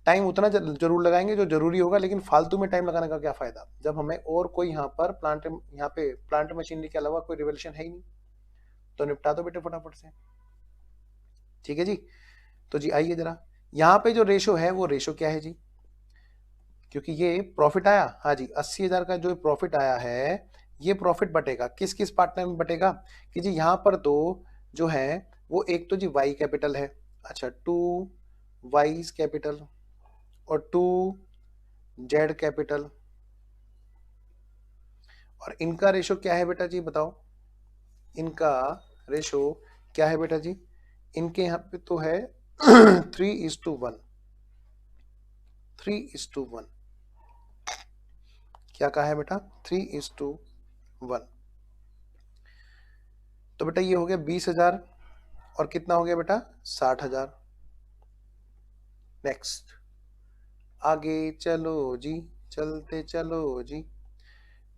टाइम उतना जरूर लगाएंगे जो जरूरी होगा, लेकिन फालतू में टाइम लगाने का क्या फायदा जब हमें और कोई यहाँ पर यहाँ पे प्लांट मशीनरी के अलावा कोई रिवैल्यूएशन है ही नहीं। तो निपटा दो बेटे फटाफट से। ठीक है जी, तो जी आइए जरा, यहाँ पे जो रेशो है वो रेशो क्या है जी, क्योंकि ये प्रॉफिट आया, हाँ जी 80,000 का जो प्रॉफिट आया है, ये प्रॉफिट बटेगा किस किस पार्टनर में बटेगा, कि जी यहाँ पर तो जो है वो एक तो जी वाई कैपिटल है, अच्छा 2 वाइज कैपिटल और 2 जेड कैपिटल। और इनका रेशो क्या है बेटा जी बताओ, इनका रेशो क्या है बेटा जी, इनके यहाँ पे तो है 3:1, 3:1। क्या कहा है बेटा, 3:1। तो बेटा ये हो गया 20,000, और कितना हो गया बेटा 60,000। नेक्स्ट, आगे चलो जी, चलते चलो जी।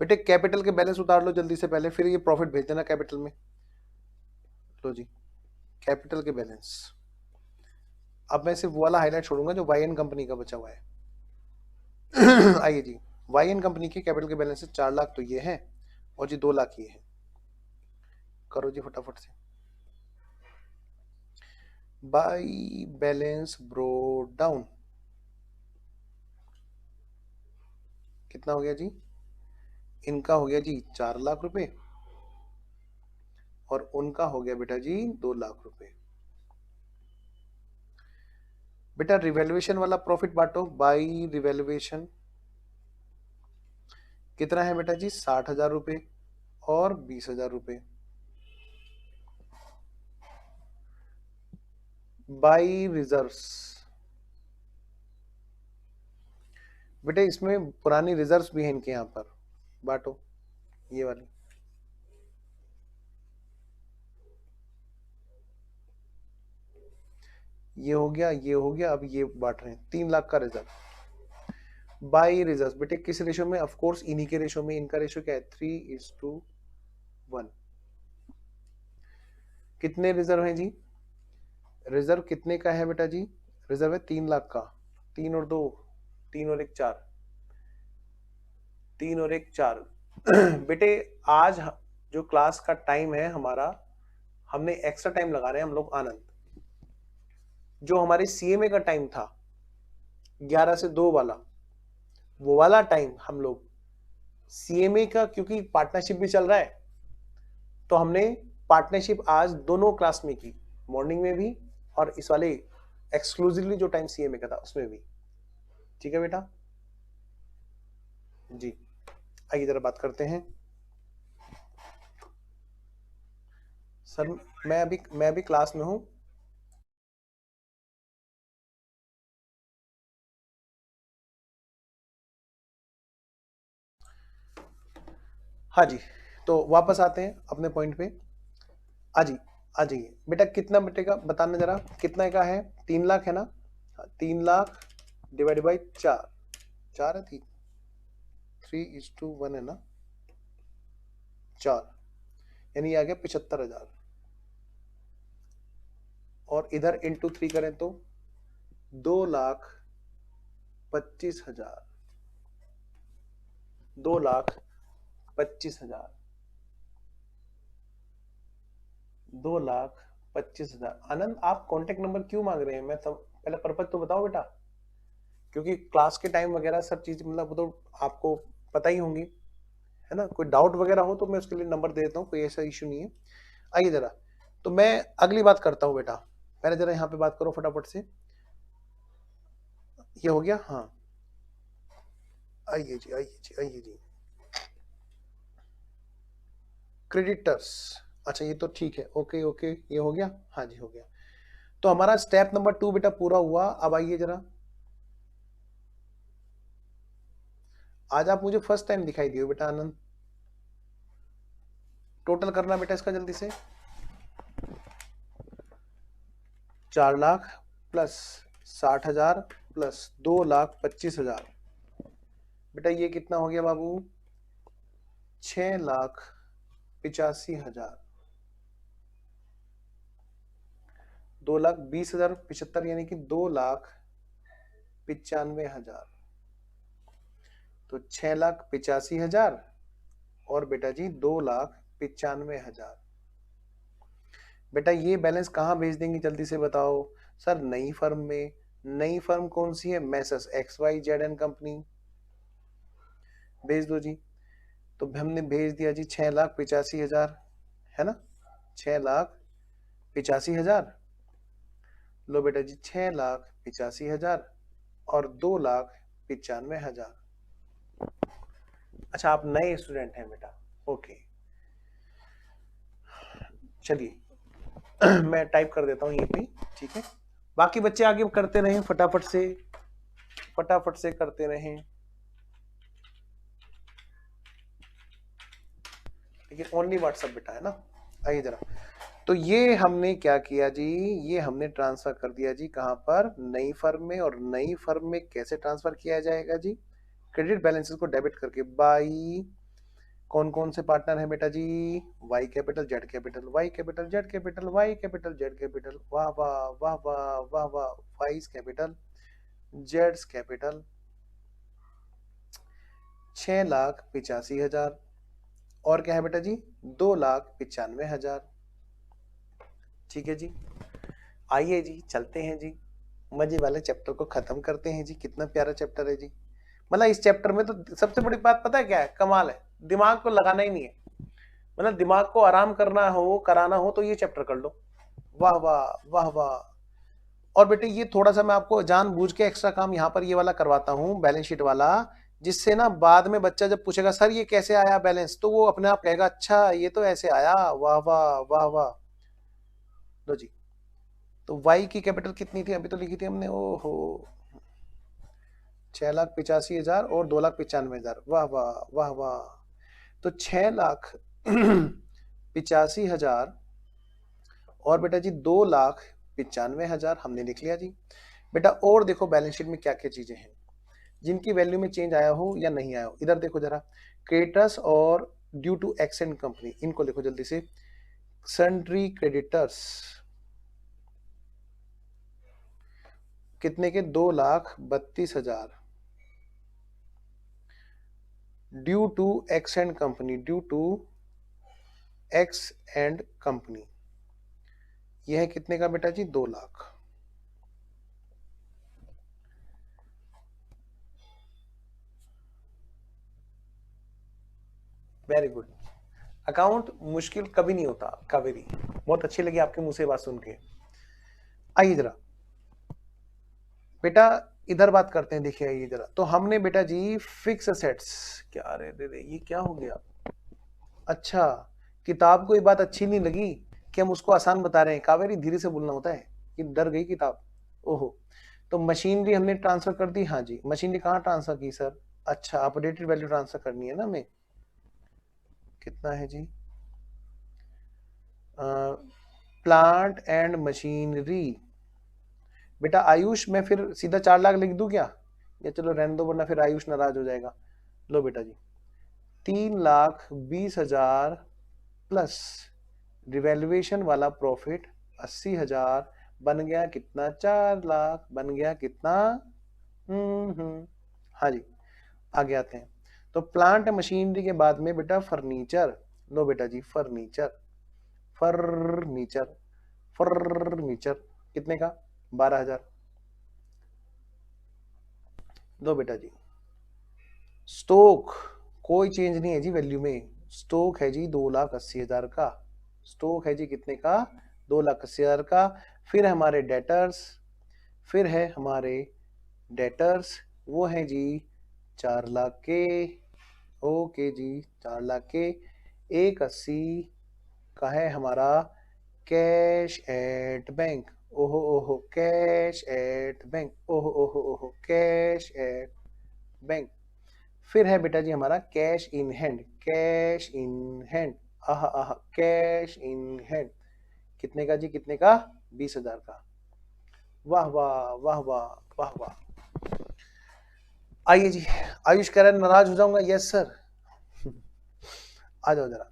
बेटे कैपिटल के बैलेंस उतार लो जल्दी से पहले, फिर ये प्रॉफिट भेज देना कैपिटल में। लो जी, कैपिटल के बैलेंस। अब मैं सिर्फ वो वाला हाईलाइट छोड़ूंगा जो वाई एन कंपनी का बचा हुआ है आइए जी, वाई एन कंपनी के कैपिटल के बैलेंस 4 लाख तो ये है, और जी 2 लाख ये है। करो जी फटाफट से, बाई बैलेंस ब्रो डाउन। कितना हो गया जी, इनका हो गया जी 4 लाख रुपए और उनका हो गया बेटा जी 2 लाख रुपए। बेटा रिवैल्यूएशन वाला प्रॉफिट बांटो बाई रिवैल्यूएशन, कितना है बेटा जी 60,000 रुपए और 20,000 रुपए बाई रिजर्व्स। बेटे इसमें पुरानी रिजर्व्स भी हैं इनके यहाँ पर, बांटो ये वाली। ये हो गया, ये हो गया, अब ये बांट रहे हैं 3 लाख का रिजर्व बाई रिजर्व। बेटे किस रेशो में, ऑफ कोर्स इन्हीं के रेशो में। इनका रेशो क्या है 3:1। कितने रिजर्व हैं जी, रिजर्व कितने का है बेटा जी, रिजर्व है 3 लाख का। 3 और 2, 3 और 1 4, 3 और 1 4। बेटे आज जो क्लास का टाइम है हमारा, हमने एक्स्ट्रा टाइम लगा रहे हैं हम लोग आनंद। जो हमारे सीएमए का टाइम था 11 से 2 वाला, वो वाला टाइम हम लोग सीएमए का, क्योंकि पार्टनरशिप भी चल रहा है तो हमने पार्टनरशिप आज दोनों क्लास में की, मॉर्निंग में भी और इस वाले एक्सक्लूसिवली जो टाइम सीएमए का था उसमें भी। ठीक है बेटा जी, आइए जरा बात करते हैं। सर मैं अभी क्लास में हूं। हाँ जी, तो वापस आते हैं अपने पॉइंट पे। आ जाइए बेटा, कितना बटेगा बताना जरा, कितना का है, 3 लाख है ना, 3 लाख डिवाइड बाई 4, 4 है 3:1 है ना, 4 यानी आ गया 75,000 और इधर इंटू 3 करें तो 2,25,000, 2,25,000, 2,25,000। आनंद आप कांटेक्ट नंबर क्यों मांग रहे हैं, मैं सब पहले पर्पज तो बताओ बेटा, क्योंकि क्लास के टाइम वगैरह सब चीज मतलब तो आपको पता ही होंगी, है ना। कोई डाउट वगैरह हो तो मैं उसके लिए नंबर दे देता हूँ, कोई ऐसा इश्यू नहीं है। आइए जरा, तो मैं अगली बात करता हूँ बेटा, पहले जरा यहाँ पे बात करो फटाफट से। ये हो गया, हाँ आइए जी, आइए जी, आइए जी। क्रेडिटर्स, अच्छा ये तो ठीक है, ओके ओके, ये हो गया, हाँ जी हो गया। तो हमारा स्टेप नंबर 2 बेटा पूरा हुआ। अब आइए जरा, आज आप मुझे फर्स्ट टाइम दिखाई दिए बेटा आनंद। टोटल करना बेटा इसका जल्दी से, 4 लाख प्लस 60,000 प्लस 2,25,000, बेटा ये कितना हो गया बाबू, 6,85,000, 2,20,075 यानी कि 2,95,000। तो 6,85,000 और बेटा जी 2,95,000। बेटा ये बैलेंस कहाँ भेज देंगे जल्दी से बताओ। सर नई फर्म में। नई फर्म कौन सी है, मैसर्स XYZ एंड कंपनी, भेज दो जी। तो हमने भेज दिया जी 6,85,000, है ना, 6,85,000। लो बेटा जी 6,85,000 और 2,95,000। अच्छा आप नए स्टूडेंट हैं बेटा, ओके चलिए मैं टाइप कर देता हूँ ये पे, ठीक है। बाकी बच्चे आगे करते रहें, फटाफट से करते रहें, लेकिन ओनली व्हाट्सएप बेटा, है ना। आइए जरा, तो ये हमने क्या किया जी, ये हमने ट्रांसफर कर दिया जी कहां पर, नई फर्म में। और नई फर्म में कैसे ट्रांसफर किया जाएगा जी, क्रेडिट बैलेंसेस को डेबिट करके बाई कौन कौन से पार्टनर है बेटा जी, Y capital, Z capital, Y capital, Z capital, Y capital, Z capital, वाह वाह वाह वाह वाह वाह, वाइस कैपिटल, जेड्स कैपिटल, 6,85,000 और क्या है बेटा जी 2,95,000। ठीक है जी, आइए जी चलते हैं जी, मजे वाले चैप्टर को खत्म करते हैं जी। कितना प्यारा चैप्टर है जी, मतलब इस चैप्टर में तो सबसे बड़ी बात पता है क्या है, कमाल है, दिमाग को लगाना ही नहीं है। मतलब दिमाग को आराम करना हो, कराना हो तो ये चैप्टर कर लो। वाह वाह वाह वाह। और बेटे ये थोड़ा सा मैं आपको जानबूझ के एक्स्ट्रा काम यहाँ पर ये वाला करवाता हूँ, बैलेंस शीट वाला, जिससे ना बाद में बच्चा जब पूछेगा सर ये कैसे आया बैलेंस, तो वो अपने आप कहेगा अच्छा ये तो ऐसे आया। वाह वाह वाह वाह। लो जी, तो वाई की कैपिटल कितनी थी, अभी तो लिखी थी हमने, ओहो 6,85,000 और 2,95,000। वाह वाह वाह वाह। तो 6,85,000 और बेटा जी 2,95,000 हमने लिख लिया जी। बेटा और देखो बैलेंस शीट में क्या क्या चीजें हैं जिनकी वैल्यू में चेंज आया हो या नहीं आया हो। इधर देखो जरा, क्रेडिटर्स और ड्यू टू एक्सेंट कंपनी, इनको लिखो जल्दी से। सन्ड्री क्रेडिटर्स कितने के, 2,32,000। Due to X and company, due to X and company, यह है कितने का बेटा जी, 2 लाख। Very good. अकाउंट मुश्किल कभी नहीं होता कावेरी, बहुत अच्छी लगी आपके मुंह से बात सुन के। आइए जरा बेटा इधर बात करते हैं, देखिए आइए जरा। तो हमने बेटा जी फिक्स असेट्स, क्या रे दे ये क्या हो गया। अच्छा, किताब को ये बात अच्छी नहीं लगी कि हम उसको आसान बता रहे हैं, कावेरी धीरे से बोलना होता है, ये डर गई किताब। ओहो, तो मशीनरी हमने ट्रांसफर कर दी, हाँ जी। मशीनरी कहाँ ट्रांसफर की सर, अच्छा अपडेटेड वैल्यू ट्रांसफर करनी है ना हमें। कितना है जी, प्लांट एंड मशीनरी। बेटा आयुष मैं फिर सीधा 4 लाख लिख दूं क्या, या चलो रहने दो वरना फिर आयुष नाराज हो जाएगा। लो बेटा जी 3,20,000 प्लस रिवैल्यूएशन वाला प्रॉफिट 80,000 बन गया कितना, 4 लाख बन गया कितना। हाँ जी, आगे आते हैं। तो प्लांट मशीनरी के बाद में बेटा फर्नीचर। लो बेटा जी फर्नीचर, फर्नीचर फर्नीचर कितने का, 12,000। लो बेटा जी स्टॉक, कोई चेंज नहीं है जी वैल्यू में, स्टॉक है जी 2,80,000 का। स्टॉक है जी कितने का, 2,80,000 का। फिर हमारे डेटर्स, फिर है हमारे डेटर्स, वो है जी 4 लाख के। ओके जी 4 लाख के। 1,80 का है हमारा कैश एट बैंक। ओहो ओहो कैश एट बैंक, ओहो ओहो ओहो कैश एट बैंक। फिर है बेटा जी हमारा cash in hand, cash in hand, आहा आहा कैश इन हैंड कितने का जी, कितने का, 20,000 का। वाह वाह वाह वाह वाह वाह। आइए जी, आयुष कह रहा है नाराज हो जाऊंगा, यस सर। आ जाओ जरा,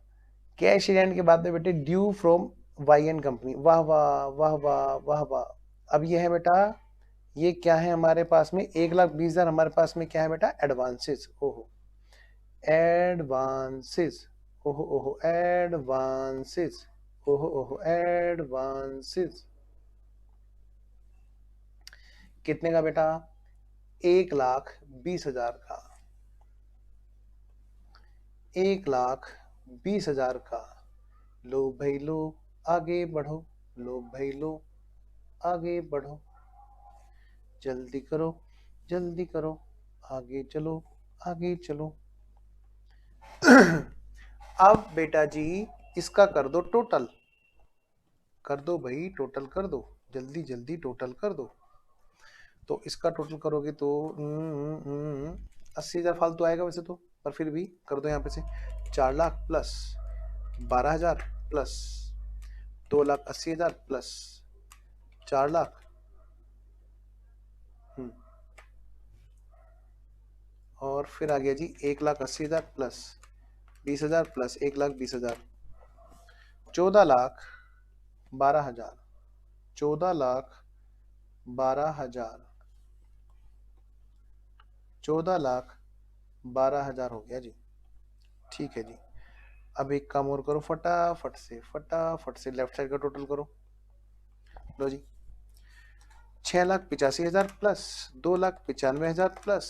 कैश इन हैंड के बाद में बेटे due from Y and company. वाह वाह वाह वाह वाह वाह। अब ये है बेटा, ये क्या है हमारे पास में, 1,20,000 हमारे पास में क्या है बेटा, एडवांसेस। ओहो एडवांसेस, ओहो ओहो एडवांसेस, ओहो ओहो एडवांसेस कितने का बेटा, 1,20,000 का। 1,20,000 का। लो भाई लो आगे बढ़ो, लो भाई लो आगे बढ़ो, जल्दी करो जल्दी करो, आगे चलो आगे चलो। अब बेटा जी इसका कर दो टोटल, कर दो भाई टोटल कर दो, जल्दी जल्दी टोटल कर दो। तो इसका टोटल करोगे तो 80,000 फालतू आएगा वैसे तो, पर फिर भी कर दो यहाँ पे से। 4 lakh plus 12,000 plus 2,80,000 plus 4 lakh, और फिर आ गया जी 1,80,000 प्लस 20,000 प्लस 1,20,000, 14,12,000, 14,12,000, 14,12,000 हो गया जी। ठीक है जी, अब एक काम और करो, फटाफट से लेफ्ट साइड का टोटल करो। लो जी 6,85,000 प्लस 2,95,000 प्लस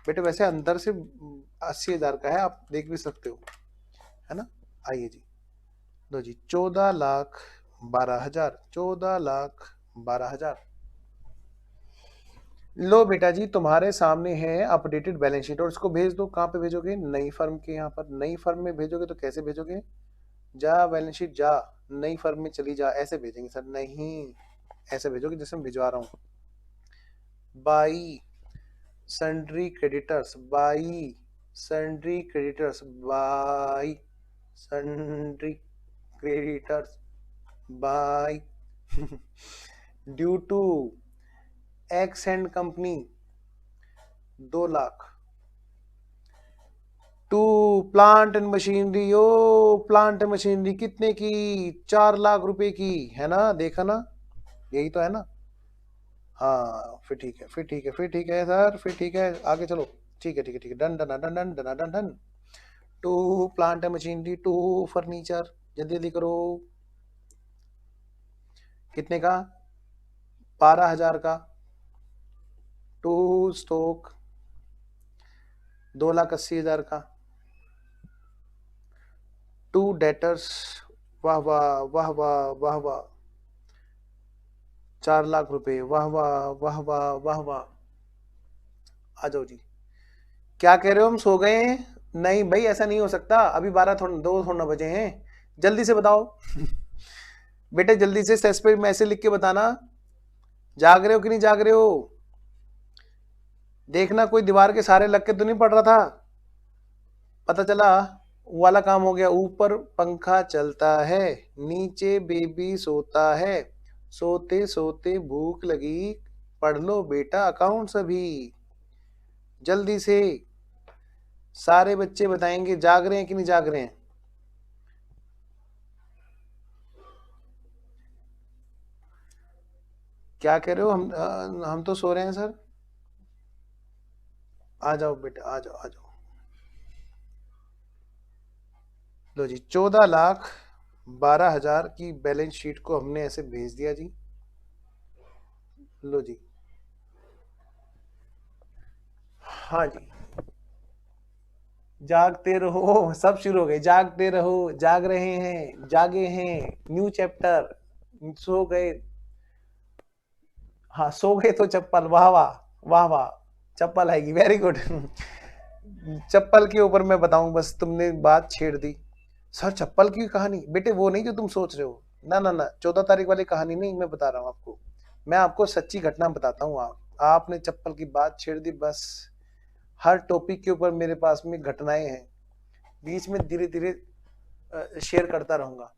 बेटे वैसे अंदर से 80,000 का है, आप देख भी सकते हो, है ना। आइए जी, लो जी, 14,12,000, 14,12,000। लो बेटा जी, तुम्हारे सामने है अपडेटेड बैलेंस शीट, और इसको भेज दो। कहाँ पे भेजोगे? नई फर्म के यहाँ पर। नई फर्म में भेजोगे तो कैसे भेजोगे? जा बैलेंस शीट जा, नई फर्म में चली जा, ऐसे भेजेंगे सर? नहीं, ऐसे भेजोगे जैसे मैं भिजवा रहा हूँ। By sundry creditors, by sundry creditors, by sundry creditors, by due to X and company 2 lakh. To plant and machinery, ओ प्लांट एंड मशीनरी कितने की? 4 लाख रुपए की, है ना? देखा ना, यही तो है ना। हाँ फिर ठीक है, फिर ठीक है, फिर ठीक है सर, फिर ठीक है, आगे चलो। ठीक है, ठीक है, ठीक है, done done done done done done done. To plant and machinery, to furniture, जल्दी जल्दी करो। कितने का? 12,000 का। टू स्टॉक 2,80,000 का। टू डेटर्स, वाह वाह वाह वाह वाह वाह, 4 लाख रुपए, वाह वाह वाह वाह वाह वाह। आ जाओ जी। क्या कह रहे हो, हम सो गए हैं? नहीं भाई, ऐसा नहीं हो सकता, अभी 2 थोड़ा बजे हैं, जल्दी से बताओ। बेटे जल्दी से सेस पे मैसेज लिख के बताना, जाग रहे हो कि नहीं जाग रहे हो। देखना कोई दीवार के सहारे लग के तो नहीं पड़ रहा था। पता चला वो वाला काम हो गया। ऊपर पंखा चलता है, नीचे बेबी सोता है, सोते सोते भूख लगी, पढ़ लो बेटा अकाउंट्स अभी, जल्दी से। सारे बच्चे बताएंगे जाग रहे हैं कि नहीं जाग रहे हैं। क्या कह रहे हो? हम तो सो रहे हैं सर। आ जाओ बेटा, आ जाओ, आ जाओ। लो जी, 14,12,000 की बैलेंस शीट को हमने ऐसे भेज दिया जी। लो जी, हाँ जी, जागते रहो, सब शुरू हो गए, जागते रहो, जाग रहे हैं, जागे हैं, न्यू चैप्टर, सो गए। हाँ, सो गए तो चप्पल, वाह वाह वाह वाह, चप्पल आएगी, वेरी गुड। चप्पल के ऊपर मैं बताऊं, बस तुमने बात छेड़ दी। सर चप्पल की कहानी? बेटे वो नहीं जो तुम सोच रहे हो, ना ना ना, 14 तारीख वाली कहानी नहीं, मैं बता रहा हूँ आपको। मैं आपको सच्ची घटना बताता हूँ। आपने चप्पल की बात छेड़ दी, बस हर टॉपिक के ऊपर मेरे पास में घटनाएं हैं, बीच में धीरे धीरे शेयर करता रहूंगा।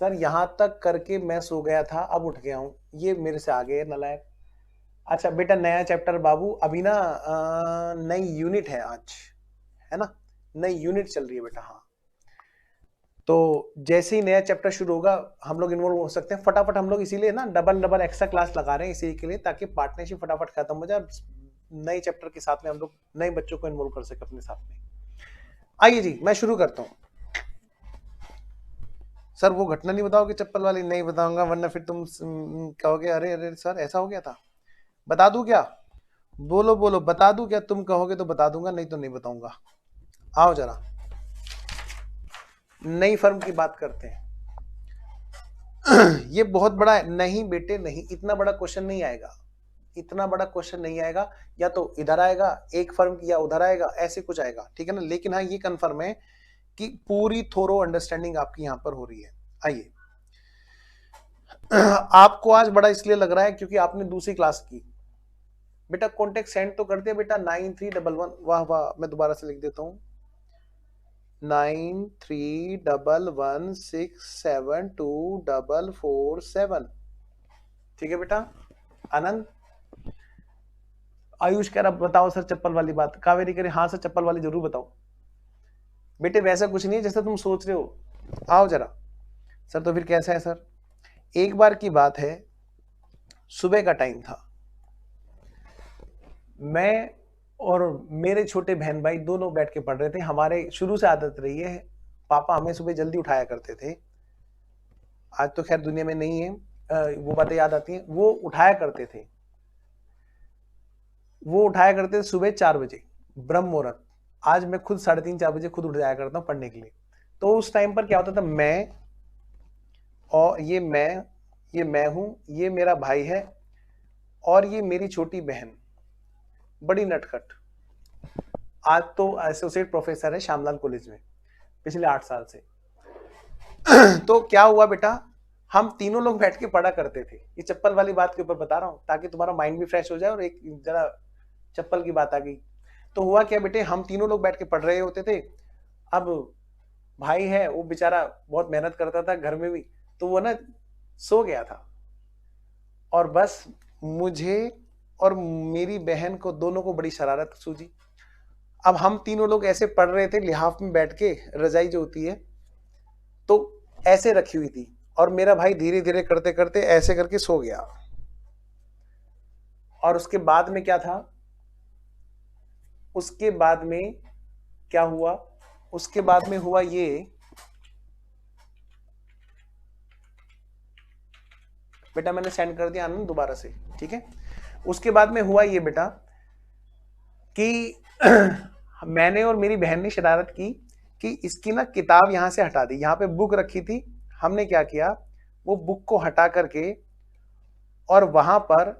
सर यहाँ तक करके मैं सो गया था, अब उठ गया हूँ, ये मेरे से आगे है नालायक। अच्छा बेटा, नया चैप्टर बाबू, अभी ना नई यूनिट है आज, है ना, नई यूनिट चल रही है बेटा। हाँ, तो जैसे ही नया चैप्टर शुरू होगा हम लोग इन्वॉल्व हो सकते हैं फटाफट। हम लोग इसीलिए ना डबल डबल एक्स्ट्रा क्लास लगा रहे हैं इसी के लिए, ताकि पार्टनरशिप फटाफट खत्म हो जाए, नए चैप्टर के साथ में हम लोग नए बच्चों को इन्वॉल्व कर सके अपने साथ में। आइए जी, मैं शुरू करता हूँ। सर वो घटना नहीं बताओगे चप्पल वाली? नहीं बताऊंगा, वरना फिर तुम कहोगे अरे अरे सर ऐसा हो गया था। बता दूं क्या? बोलो बोलो, बता दूं क्या? तुम कहोगे तो बता दूंगा, नहीं तो नहीं बताऊंगा। आओ जरा, नई फर्म की बात करते हैं। ये बहुत बड़ा है। नहीं बेटे नहीं, इतना बड़ा क्वेश्चन नहीं आएगा, इतना बड़ा क्वेश्चन नहीं आएगा। या तो इधर आएगा एक फर्म की, या उधर आएगा, ऐसे कुछ आएगा, ठीक है ना। लेकिन हाँ, ये कंफर्म है कि पूरी थोरो अंडरस्टैंडिंग आपकी यहाँ पर हो रही है। आइए, आपको आज बड़ा इसलिए लग रहा है क्योंकि आपने दूसरी क्लास की। बेटा कॉन्टेक्ट सेंड तो कर दिया बेटा, 9311, वाह वाह, मैं दोबारा से लिख देता हूँ, 9311672447। ठीक है बेटा। आनंद, आयुष कह रहा बताओ सर चप्पल वाली बात। कावेरी कह रही हाँ सर चप्पल वाली जरूर बताओ। बेटे वैसा कुछ नहीं है जैसा तुम सोच रहे हो, आओ जरा। सर तो फिर कैसा है सर? एक बार की बात है, सुबह का टाइम था, मैं और मेरे छोटे बहन भाई दोनों बैठ के पढ़ रहे थे। हमारे शुरू से आदत रही है, पापा हमें सुबह जल्दी उठाया करते थे। आज तो खैर दुनिया में नहीं है, वो बातें याद आती हैं, वो उठाया करते थे। वो उठाया करते थे सुबह 4 बजे ब्रह्म मुहूर्त। आज मैं खुद 3:30-4 बजे खुद उठ जाया करता हूँ पढ़ने के लिए। तो उस टाइम पर क्या होता था, मैं और ये मैं हूं, ये मेरा भाई है और ये मेरी छोटी बहन, बड़ी नटखट। आज तो एसोसिएट प्रोफेसर है श्यामलाल कॉलेज में पिछले 8 साल से। तो क्या हुआ बेटा, हम तीनों लोग बैठ के पढ़ा करते थे। ये चप्पल वाली बात के ऊपर बता रहा हूं ताकि तुम्हारा माइंड भी फ्रेश हो जाए। और एक जरा चप्पल की बात आ गई तो हुआ क्या बेटे, हम तीनों लोग बैठ के पढ़ रहे होते थे। अब भाई है वो बेचारा बहुत मेहनत करता था घर में भी, तो वो ना सो गया था और बस मुझे और मेरी बहन को दोनों को बड़ी शरारत सूझी। अब हम तीनों लोग ऐसे पढ़ रहे थे लिहाफ में बैठ के, रजाई जो होती है तो ऐसे रखी हुई थी, और मेरा भाई धीरे धीरे करते करते ऐसे करके सो गया। और उसके बाद में क्या था, उसके बाद में क्या हुआ, उसके बाद में हुआ ये, बेटा मैंने सेंड कर दिया आनंद दोबारा से, ठीक है। उसके बाद में हुआ ये बेटा कि मैंने और मेरी बहन ने शरारत की कि इसकी ना किताब यहां से हटा दी। यहां पे बुक रखी थी, हमने क्या किया, वो बुक को हटा करके और वहां पर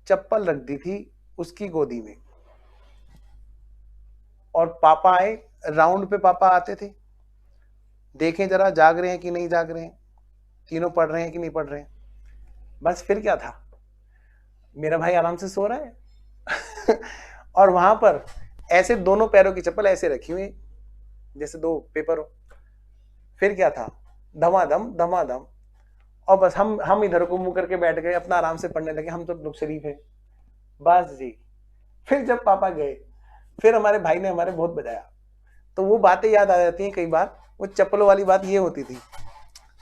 चप्पल रख दी थी उसकी गोदी में। और पापा आए, राउंड पे पापा आते थे, देखें जरा जाग रहे हैं कि नहीं जाग रहे हैं, तीनों पढ़ रहे हैं कि नहीं पढ़ रहे हैं। बस फिर क्या था, मेरा भाई आराम से सो रहा है और वहां पर ऐसे दोनों पैरों की चप्पल ऐसे रखी हुई जैसे दो पेपर हो। फिर क्या था, धमाधम धमाधम, और बस हम इधर को मुंह करके बैठ गए, अपना आराम से पढ़ने लगे, हम तो लोग शरीफ है। बस जी, फिर जब पापा गए फिर हमारे भाई ने हमारे बहुत बजाया। तो वो बातें याद आ जाती हैं कई बार। वो चप्पलों वाली बात ये होती थी।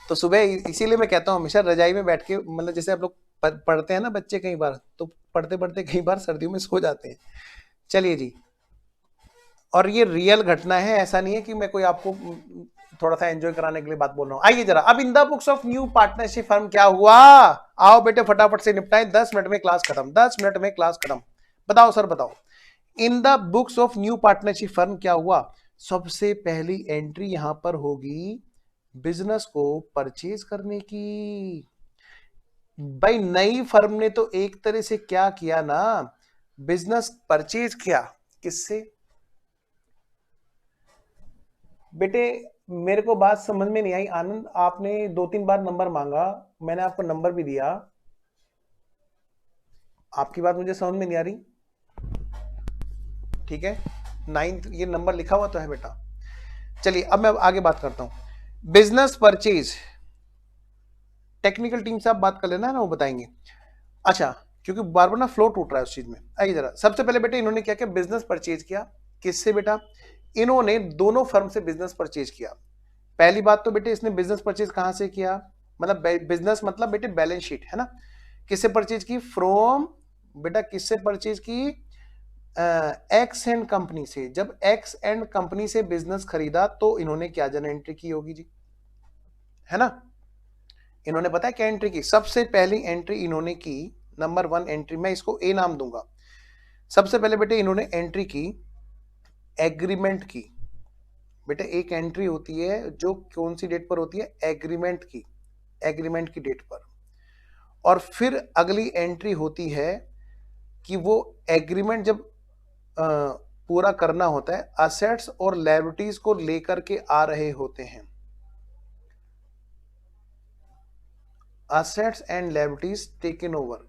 तो सुबह इसीलिए मैं कहता हूँ हमेशा रजाई में बैठ के, मतलब जैसे आप लोग पढ़ते हैं ना बच्चे, कई बार तो पढ़ते पढ़ते कई बार सर्दियों में सो जाते हैं। चलिए जी, और ये रियल घटना है, ऐसा नहीं है कि मैं कोई आपको थोड़ा सा एंजॉय कराने के लिए बात बोल रहा हूं। आइए जरा, अब इन the books of new partnership firm क्या हुआ, आओ बेटे फटाफट से निपटाएं, 10 मिनट में क्लास खत्म, 10 मिनट में क्लास खत्म। बताओ सर बताओ, इन the books of new partnership firm क्या हुआ। सबसे पहली एंट्री यहां पर होगी बिजनेस को परचेज करने की। भाई नई फर्म ने तो एक तरह से क्या किया ना, बिजनेस परचेज किया। किससे बेटे, मेरे को बात समझ में नहीं आई आनंद, आपने 2-3 बार नंबर मांगा, मैंने आपको नंबर भी दिया, आपकी बात मुझे समझ में नहीं आ रही। ठीक है, 9th ये नंबर लिखा हुआ तो है बेटा। चलिए अब मैं आगे बात करता हूं। बिजनेस परचेज, टेक्निकल टीम से आप बात कर लेना है ना, वो बताएंगे। अच्छा, क्योंकि बार बार ना फ्लो टूट रहा है उस चीज में। आइए जरा, सबसे पहले बेटे इन्होंने क्या किया, बिजनेस परचेज किया। किससे बेटा, इन्होंने दोनों फर्म से बिजनेस परचेज किया। पहली बात तो बेटे इसने बिजनेस परचेज कहां से किया, मतलब बिजनेस मतलब बेटे बैलेंस शीट है ना। किससे परचेज की, फ्रॉम, बेटा किससे परचेज की, एक्स एंड कंपनी से। जब एक्स एंड कंपनी से बिजनेस खरीदा तो इन्होंने क्या जन एंट्री की होगी जी, है ना। इन्होंने पता है क्या एंट्री की, सबसे पहली एंट्री इन्होंने की, नंबर 1 एंट्री, मैं इसको ए नाम दूंगा। सबसे पहले बेटे इन्होंने एंट्री की एग्रीमेंट की। बेटा एक एंट्री होती है जो कौन सी डेट पर होती है, एग्रीमेंट की, एग्रीमेंट की डेट पर। और फिर अगली एंट्री होती है कि वो एग्रीमेंट जब पूरा करना होता है, असेट्स और लायबिलिटीज को लेकर के आ रहे होते हैं। Assets and liabilities taken over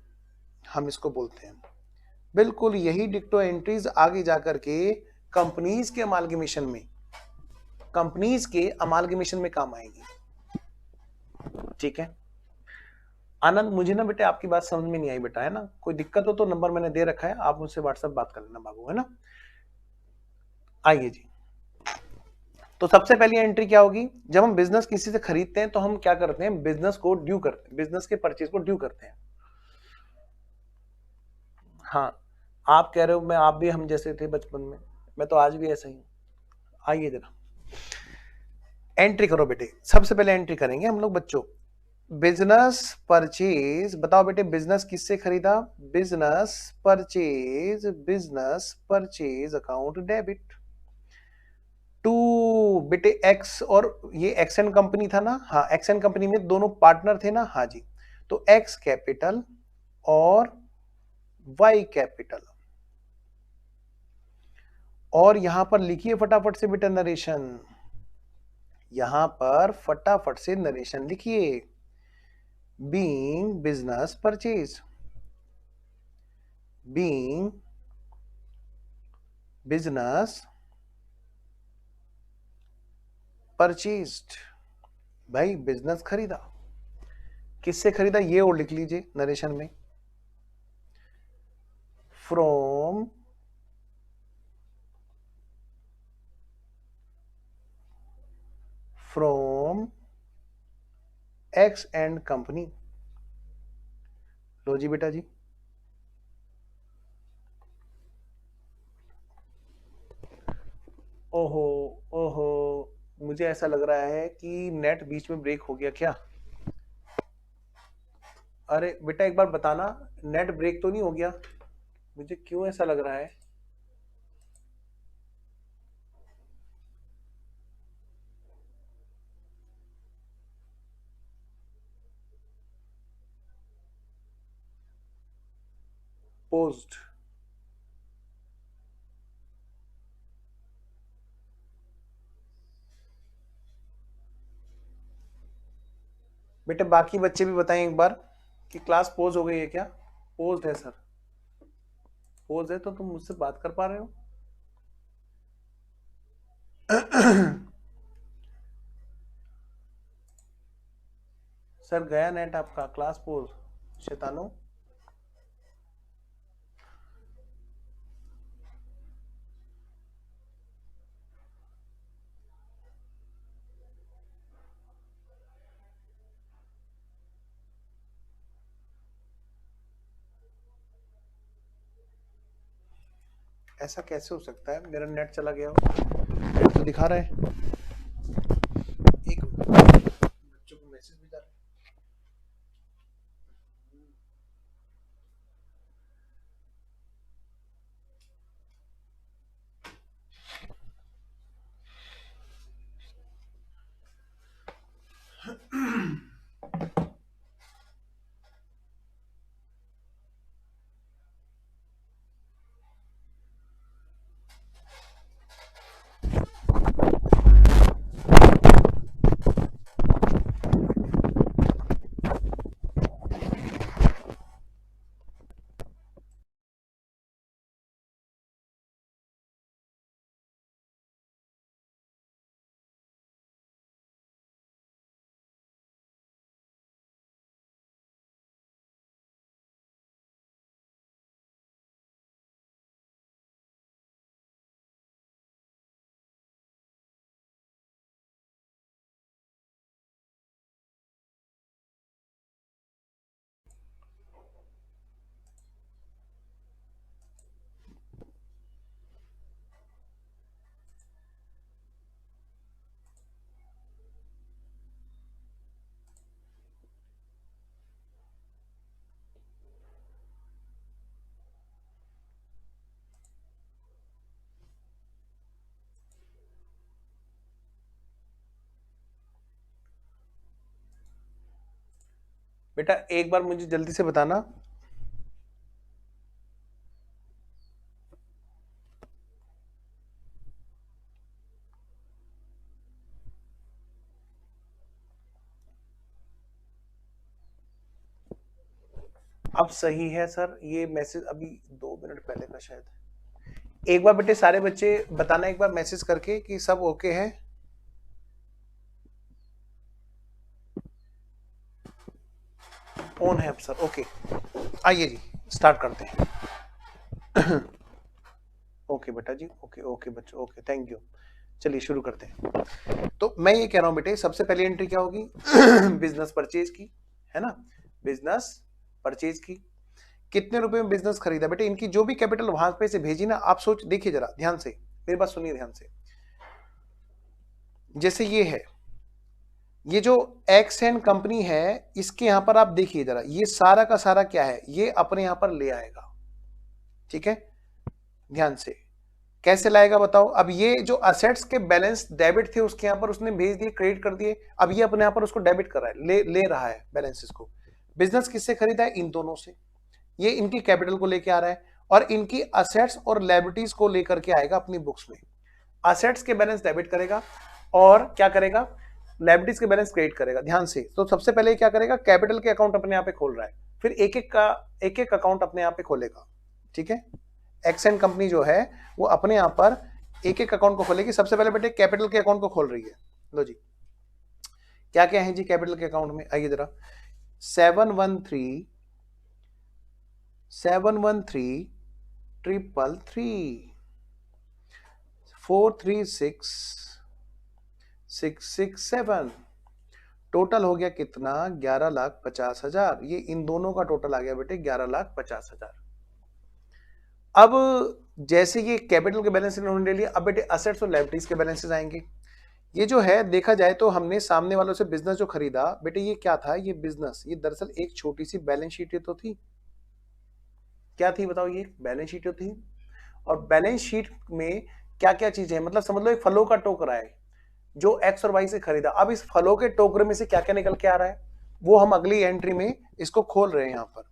हम इसको बोलते हैं। बिल्कुल यही डिक्टो एंट्रीज आगे जाकर के कंपनीज के अमालगमेशन में, कंपनीज के अमालगमेशन में काम आएंगी। ठीक है आनंद, मुझे ना बेटे आपकी बात समझ में नहीं आई बेटा, है ना। कोई दिक्कत हो तो नंबर मैंने दे रखा है, आप मुझसे व्हाट्सएप बात कर लेना बाबू, है ना। आइए जी, तो सबसे पहली एंट्री क्या होगी, जब हम बिजनेस किसी से खरीदते हैं तो हम क्या करते हैं, बिजनेस को ड्यू करते हैं, बिजनेस के परचेज को ड्यू करते हैं। हाँ, आप कह रहे हो मैं, आप भी हम जैसे थे बचपन में, मैं तो आज भी ऐसा ही हूं। आइए जरा एंट्री करो बेटे, सबसे पहले एंट्री करेंगे हम लोग बच्चों, बिजनेस परचेज, बताओ बेटे बिजनेस किससे खरीदा? Business purchase account debit to बेटे एक्स, और ये एक्सन कंपनी था ना, हाँ एक्सन कंपनी में दोनों पार्टनर थे ना, हाँ जी, तो एक्स कैपिटल और वाई कैपिटल। और यहां पर लिखिए फटाफट से बेटा नरेशन, यहां पर फटाफट से नरेशन लिखिए। Being business purchase, being business purchased, भाई बिजनेस खरीदा, किससे खरीदा ये और लिख लीजिए नरेशन में, फ्रॉम एक्स एंड कंपनी। लो जी बेटा जी, ओहो ओहो, मुझे ऐसा लग रहा है कि नेट बीच में ब्रेक हो गया क्या? अरे बेटा एक बार बताना, नेट ब्रेक तो नहीं हो गया? मुझे क्यों ऐसा लग रहा है? पोस्ट, बेटे बाकी बच्चे भी बताएं एक बार कि क्लास पोज हो गई है क्या? पोज है सर, पोज है तो तुम मुझसे बात कर पा रहे हो? सर गया नेट आपका, क्लास पोज, शैतानो। ऐसा कैसे हो सकता है, मेरा नेट चला गया हो? नेट तो दिखा रहा है। एक बच्चों को मैसेज भी जा रहा है। बेटा एक बार मुझे जल्दी से बताना, अब सही है सर? ये मैसेज अभी 2 मिनट पहले का शायद। एक बार बेटे सारे बच्चे बताना एक बार मैसेज करके कि सब ओके है। ऑन है अब सर, ओके। आइए जी स्टार्ट करते हैं। ओके बेटा जी, ओके ओके बच्चों, ओके थैंक यू। चलिए शुरू करते हैं। तो मैं ये कह रहा हूं बेटे, सबसे पहली एंट्री क्या होगी? बिजनेस परचेज की, है ना, बिजनेस परचेज की। कितने रुपए में बिजनेस खरीदा? बेटे इनकी जो भी कैपिटल वहां पे से भेजी ना, आप सोच देखिए जरा ध्यान से, मेरी बात सुनिए ध्यान से। जैसे ये है ये जो एक्स एंड कंपनी है, इसके यहां पर आप देखिए जरा, ये सारा का सारा क्या है, ये अपने यहां पर ले आएगा। ठीक है, ध्यान से कैसे लाएगा बताओ। अब ये जो असेट्स के बैलेंस डेबिट थे उसके यहां पर उसने भेज दिए, क्रेडिट कर दिए। अब ये अपने यहां पर उसको डेबिट कर रहा है, ले रहा है बैलेंसेस को। बिजनेस किससे खरीदा है, इन दोनों से। ये इनकी कैपिटल को लेके आ रहा है और इनकी असेट्स और लायबिलिटीज को लेकर के आएगा अपनी बुक्स में। असेट्स के बैलेंस डेबिट करेगा और क्या करेगा, लायबिलिटीज के बैलेंस क्रेडिट करेगा। ध्यान से, तो सबसे पहले क्या करेगा, कैपिटल के अकाउंट अपने यहाँ पे खोल रहा है, फिर एक एक अकाउंट अपने यहाँ पे खोलेगा। ठीक है, एक्सेंट कंपनी जो है वो अपने यहाँ पर एक एक अकाउंट को खोलेगी। सबसे पहले बेटे कैपिटल के अकाउंट को खोल रही है। लो जी, क्या क्या है जी कैपिटल के अकाउंट में, आइए जरा। 713 333 436 667, टोटल हो गया कितना, 11,50,000। ये इन दोनों का टोटल आ गया बेटे 11,50,000। अब जैसे ये कैपिटल के बैलेंस इन्होंने ले लिया, अब बेटे असेट्स और लायबिलिटीज के बैलेंसेस आएंगे। ये जो है देखा जाए तो हमने सामने वालों से बिजनेस जो खरीदा बेटे, ये क्या था, ये बिजनेस, ये दरअसल एक छोटी सी बैलेंस शीट तो थी। क्या थी बताओ, ये बैलेंस शीट थी। और बैलेंस शीट में क्या क्या चीजें हैं, मतलब समझ लो एक फलों का टोकरा है जो एक्स और वाई से खरीदा। अब इस फलों के टोकरे में से क्या क्या निकल के आ रहा है, वो हम अगली एंट्री में इसको खोल रहे हैं यहां पर।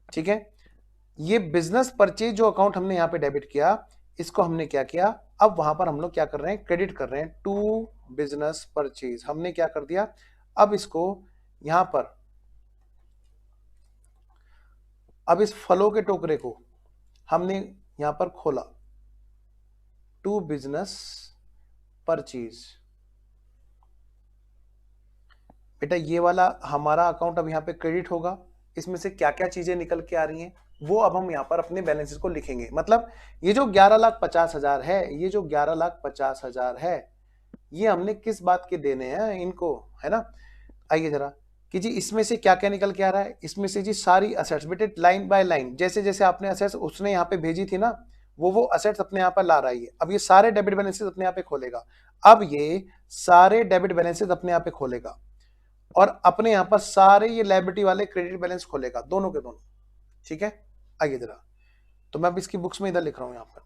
ठीक है, ये बिजनेस परचेज जो अकाउंट हमने यहां पे डेबिट किया, इसको हमने क्या किया, अब वहां पर हम लोग क्या कर रहे हैं, क्रेडिट कर रहे हैं टू बिजनेस परचेज। हमने क्या कर दिया, अब इसको यहां पर, अब इस फलों के टोकरे को हमने यहां पर खोला, टू बिजनेस परचेज। बेटा ये वाला हमारा अकाउंट अब यहाँ पे क्रेडिट होगा। इसमें से क्या क्या चीजें निकल के आ रही हैं वो अब हम यहाँ पर अपने बैलेंसेस को लिखेंगे। मतलब ये जो 11,50,000 है, ये जो 11,50,000 है, ये हमने किस बात के देने हैं इनको, है ना। आइए जरा कि जी इसमें से क्या क्या निकल के आ रहा है, इसमें से जी सारी असेट्स बेटे लाइन बाय लाइन, जैसे जैसे आपने असेट्स उसने यहाँ पे भेजी थी ना, वो असेट्स अपने यहाँ पर ला रही है। अब ये सारे डेबिट बैलेंसेस अपने यहाँ पे खोलेगा। अब ये सारे डेबिट बैलेंसेस अपने यहाँ पे खोलेगा और अपने यहां पर सारे ये लायबिलिटी वाले क्रेडिट बैलेंस खोलेगा, दोनों के दोनों। ठीक है, आइए जरा, तो मैं अब इसकी बुक्स में इधर लिख रहा हूं यहां पर।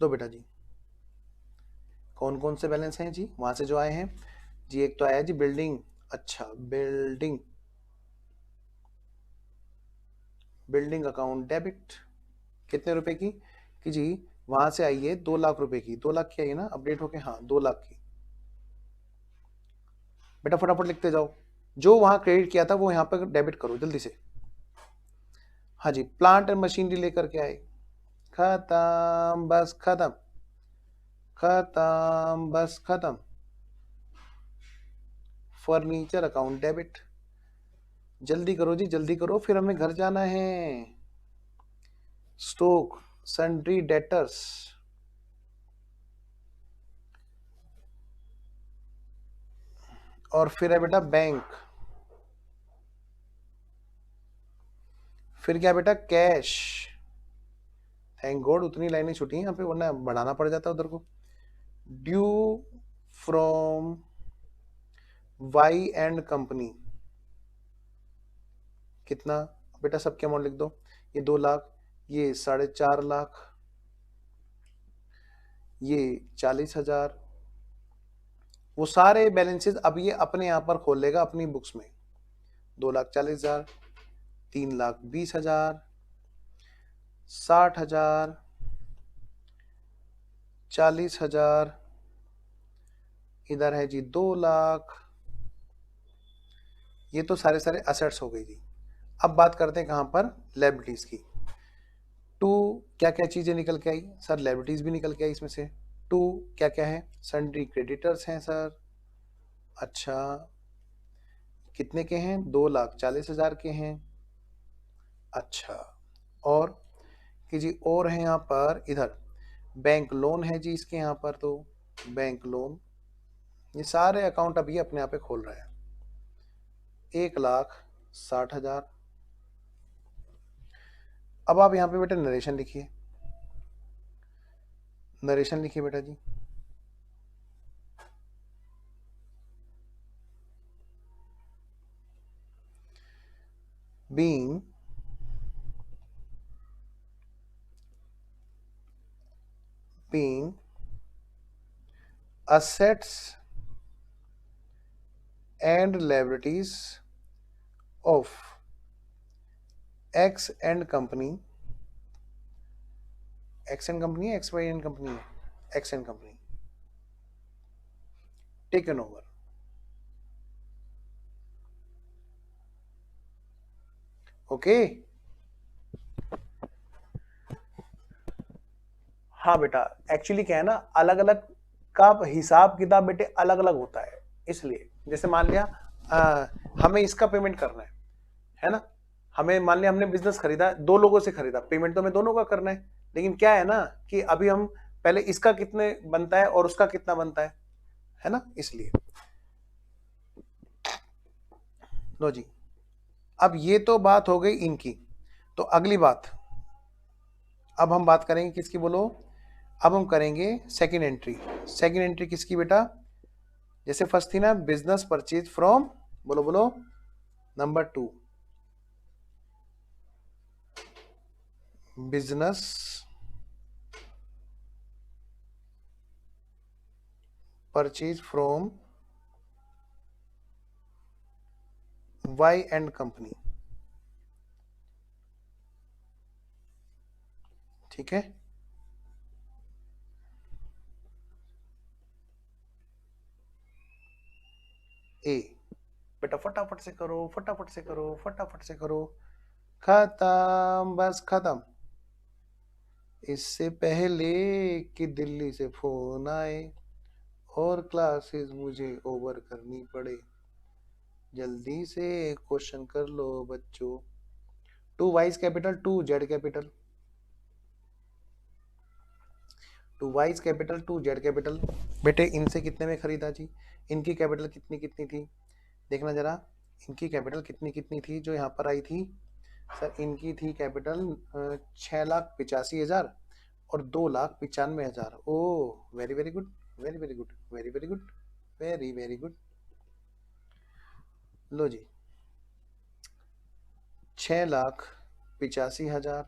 दो बेटा जी, कौन कौन से बैलेंस हैं जी वहां से जो आए हैं जी, एक तो आया जी बिल्डिंग। अच्छा, बिल्डिंग, बिल्डिंग अकाउंट डेबिट कितने रुपए की, कि जी वहां से आई है 2 लाख रुपए की। 2 लाख की आई है ना अपडेट होके, हाँ 2 लाख की। बेटा फटाफट लिखते जाओ, जो वहां क्रेडिट किया था वो यहां पर डेबिट करो जल्दी से। हाँ जी, प्लांट एंड मशीनरी लेकर के आए, खत्म, बस खत्म, खत्म, बस खत्म। फर्नीचर अकाउंट डेबिट, जल्दी करो जी जल्दी करो, फिर हमें घर जाना है। स्टॉक सन्ड्री डेटर्स, और फिर है बेटा बैंक, फिर क्या बेटा, कैश। थैंक गॉड उतनी लाइनें छुटी हैं यहाँ पे, वरना बढ़ाना पड़ जाता उधर को। Due from Y and company, कितना बेटा, सबके अमाउंट लिख दो। ये 2 लाख, ये 4.5 लाख, ये 40,000। वो सारे बैलेंसेस अब ये अपने यहाँ पर खोल लेगा अपनी बुक्स में। 2,40,000, 3,20,000, 60,000, 40,000, इधर है जी 2 लाख। ये तो सारे सारे असेट्स हो गई जी। अब बात करते हैं कहां पर, लायबिलिटीज की। टू क्या क्या चीजें निकल के आई सर, लायबिलिटीज भी निकल के आई इसमें से। टू क्या क्या है, सन्ड्री क्रेडिटर्स हैं सर। अच्छा, कितने के हैं, 2,40,000 के हैं। अच्छा, और कि जी और है यहाँ पर, इधर बैंक लोन है जी इसके यहाँ पर, तो बैंक लोन। ये सारे अकाउंट अभी अपने आप पे खोल रहे हैं। 1,60,000। अब आप यहाँ पे बेटा नरेशन लिखिए, नरेशन लिखिए बेटा जी। being assets and liabilities of X and company, X and company, X Y and company, X and company taken over. Okay हाँ बेटा, एक्चुअली क्या है ना, अलग अलग का हिसाब किताब बेटे अलग अलग होता है। इसलिए जैसे मान लिया हमें इसका पेमेंट करना है ना, हमें मान लिया हमने बिजनेस खरीदा, दो लोगों से खरीदा, पेमेंट तो हमें दोनों का करना है, लेकिन क्या है ना कि अभी हम पहले इसका कितने बनता है और उसका कितना बनता है ना, इसलिए। लो जी, अब ये तो बात हो गई इनकी। तो अगली बात अब हम बात करेंगे किसकी बोलो, अब हम करेंगे सेकंड एंट्री। सेकंड एंट्री किसकी बेटा, जैसे फर्स्ट थी ना बिजनेस परचेज फ्रॉम, बोलो बोलो, number 2 business purchase from Y and company, ठीक है। ए बेटा फटाफट से करो, फटाफट से करो, फटाफट से करो, खत्म, बस खत्म। इससे पहले कि दिल्ली से फोन आए और क्लासेस मुझे ओवर करनी पड़े, जल्दी से क्वेश्चन कर लो बच्चों। 2 wise capital 2 Z capital, 2 wise capital 2 Z capital. बेटे इनसे कितने में खरीदा जी, इनकी कैपिटल कितनी कितनी थी, देखना जरा, इनकी कैपिटल कितनी कितनी थी जो यहाँ पर आई थी। सर इनकी थी कैपिटल 6,85,000 और 2,95,000। Oh very very good, very very good, very very good, very very good. लो जी 6,85,000,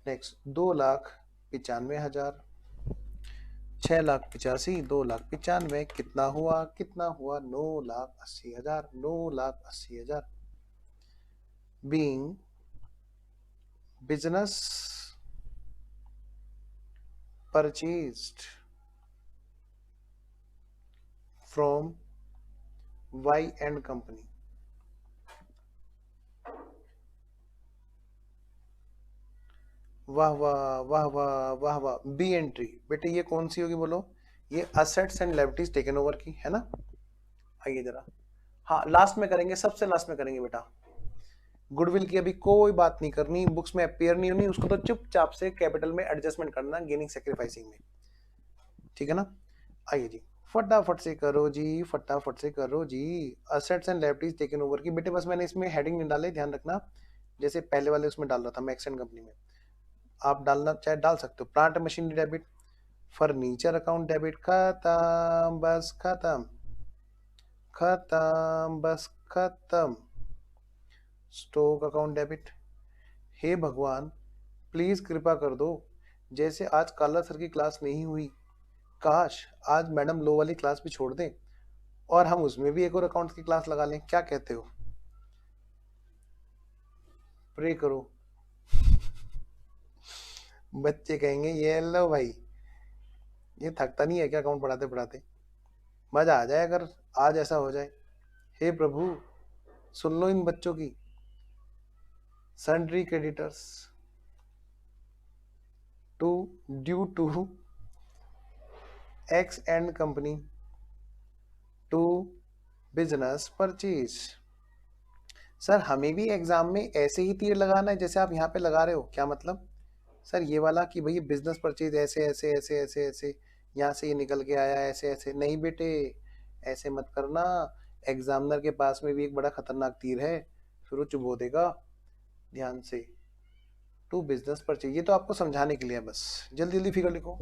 नेक्स्ट 2,95,000, 6,85,000, 2,95,000 कितना हुआ, कितना हुआ, 9,80,000, 9,80,000। Being business purchased from Y and company, वाह वाह वाह वाह वाह वाह। बी एंट्री बेटे ये कौन सी होगी बोलो, ये assets and liabilities taken over की है ना। आइए जरा, हाँ लास्ट में करेंगे, सबसे लास्ट में करेंगे बेटा। गुडविल की अभी कोई बात नहीं करनी, बुक्स में अपेयर नहीं होनी, उसको तो चुपचाप से कैपिटल में एडजस्टमेंट करना गेनिंग सैक्रिफाइसिंग में, ठीक है ना। आइए जी फटाफट से करो जी, फटाफट से करो जी। Assets and liabilities taken over की बेटे, बस मैंने इसमें हेडिंग नहीं डाले, ध्यान रखना, जैसे पहले वाले उसमें डाल रहा था मैं एक्सेंट कंपनी में, आप डालना चाहे डाल सकते हो। Plant machinery debit, furniture account debit, खत्म बस खत्म, खत्म बस खत्म। स्टॉक अकाउंट डेबिट, हे भगवान प्लीज कृपा कर दो, जैसे आज काला सर की क्लास नहीं हुई, काश आज मैडम लो वाली क्लास भी छोड़ दें और हम उसमें भी एक और अकाउंट्स की क्लास लगा लें, क्या कहते हो, प्रे करो। बच्चे कहेंगे ये लो भाई, ये थकता नहीं है क्या अकाउंट पढ़ाते पढ़ाते, मजा आ जाए अगर आज ऐसा हो जाए। हे प्रभु सुन लो इन बच्चों की। Sundry creditors to due to X and company to business purchase. Sir हमें भी एग्जाम में ऐसे ही तीर लगाना है जैसे आप यहाँ पे लगा रहे हो, क्या मतलब सर ये वाला कि भाई बिजनेस परचेज ऐसे ऐसे ऐसे ऐसे ऐसे, यहाँ से ये निकल के आया ऐसे ऐसे, नहीं बेटे ऐसे मत करना, एग्जामिनर के पास में भी एक बड़ा खतरनाक तीर है, फिर वो चुभो देगा। ध्यान से, टू बिजनेस परचेज, ये तो आपको समझाने के लिए है, बस जल्दी जल्दी फिगर लिखो।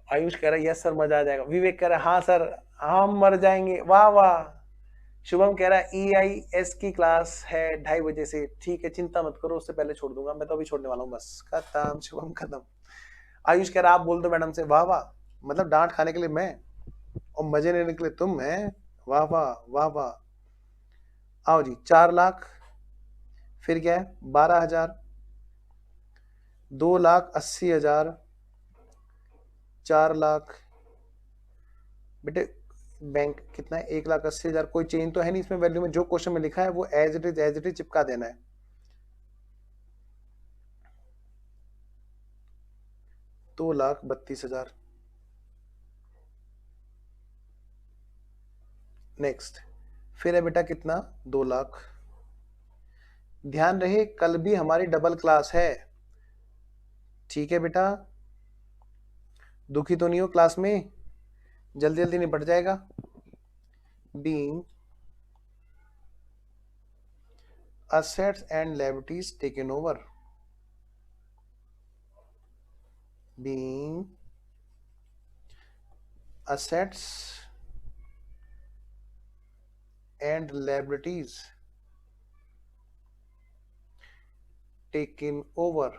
आयुष कह रहा है यस सर मजा आ जाएगा, विवेक कह रहा है हाँ सर हम मर जाएंगे, वाह वाह, शुभम कह रहा है EIS की क्लास है 2:30 बजे से। ठीक है, चिंता मत करो, उससे पहले छोड़ दूंगा, मैं तो अभी छोड़ने वाला हूँ बस। खत्म शुभम, खत्म। आयुष कह रहा आप बोल दो मैडम से। वाह वाह, मतलब डांट खाने के लिए मैं और मजे लेने के लिए तुम है। वाह वाह वाह वाह। आओ जी, 4 लाख, फिर क्या है 12,000, 2,80,000, 4 लाख। बेटे बैंक कितना है, 1,80,000। कोई चेंज तो है नहीं इसमें वैल्यू में, जो क्वेश्चन में लिखा है वो एज इट इज चिपका देना है। 2,32,000। नेक्स्ट, फिर है बेटा कितना, 2 लाख। ध्यान रहे कल भी हमारी डबल क्लास है, ठीक है बेटा, दुखी तो नहीं हो क्लास में, जल्दी जल्दी निपट जाएगा। Being assets and liabilities taken over, being assets and liabilities taken over,